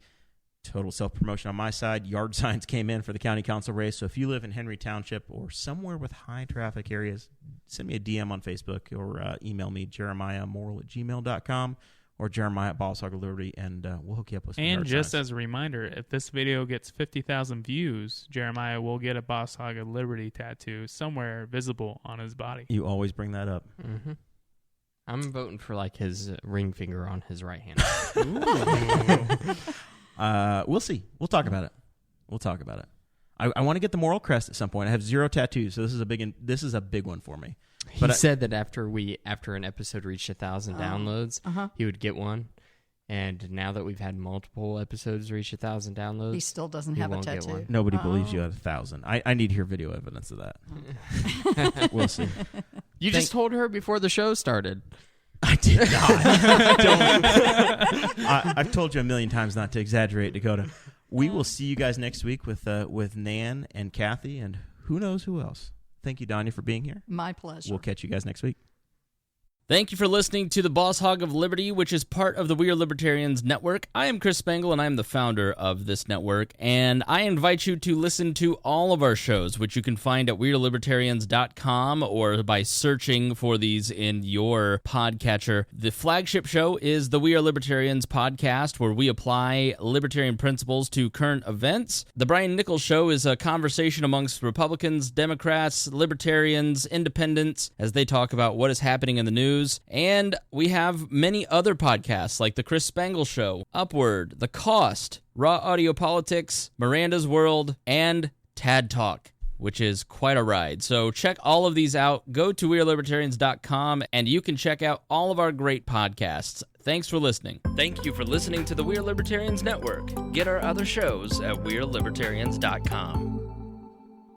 [SPEAKER 2] Total self-promotion on my side. Yard signs came in for the county council race. So if you live in Henry Township or somewhere with high traffic areas, send me a DM on Facebook or email me, jeremiahmorrell@gmail.com or Jeremiah@Boss Hog of Liberty, and we'll hook you up with some
[SPEAKER 4] And
[SPEAKER 2] yard
[SPEAKER 4] just
[SPEAKER 2] signs.
[SPEAKER 4] as a reminder, if this video gets 50,000 views, Jeremiah will get a Boss Hog of Liberty tattoo somewhere visible on his body.
[SPEAKER 2] You always bring that up.
[SPEAKER 3] Mm-hmm. I'm voting for like his ring finger on his right hand.
[SPEAKER 2] We'll see. We'll talk about it. I want to get the Morrell crest at some point. I have 0 tattoos, so this is a big one for me.
[SPEAKER 3] He said that after an episode reached 1,000 downloads, he would get one. And now that we've had multiple episodes reach 1,000 downloads,
[SPEAKER 5] He still doesn't have a
[SPEAKER 3] won't get
[SPEAKER 5] tattoo.
[SPEAKER 3] one.
[SPEAKER 2] Nobody believes you at 1,000. I need to hear video evidence of that. We'll see.
[SPEAKER 3] You just told her before the show started.
[SPEAKER 2] I did not. I've told you a million times not to exaggerate, Dakota. We will see you guys next week with Nan and Kathy and who knows who else. Thank you, Donya, for being here.
[SPEAKER 5] My pleasure.
[SPEAKER 2] We'll catch you guys next week.
[SPEAKER 1] Thank you for listening to the Boss Hog of Liberty, which is part of the We Are Libertarians Network. I am Chris Spangle, and I am the founder of this network, and I invite you to listen to all of our shows, which you can find at WeAreLibertarians.com or by searching for these in your podcatcher. The flagship show is the We Are Libertarians podcast, where we apply libertarian principles to current events. The Brian Nichols Show is a conversation amongst Republicans, Democrats, Libertarians, Independents, as they talk about what is happening in the news. And we have many other podcasts like The Chris Spangle Show, Upward, The Cost, Raw Audio Politics, Miranda's World, and Tad Talk, which is quite a ride. So check all of these out. Go to WeAreLibertarians.com and you can check out all of our great podcasts. Thanks for listening. Thank you for listening to the We Are Libertarians Network. Get our other shows at WeAreLibertarians.com.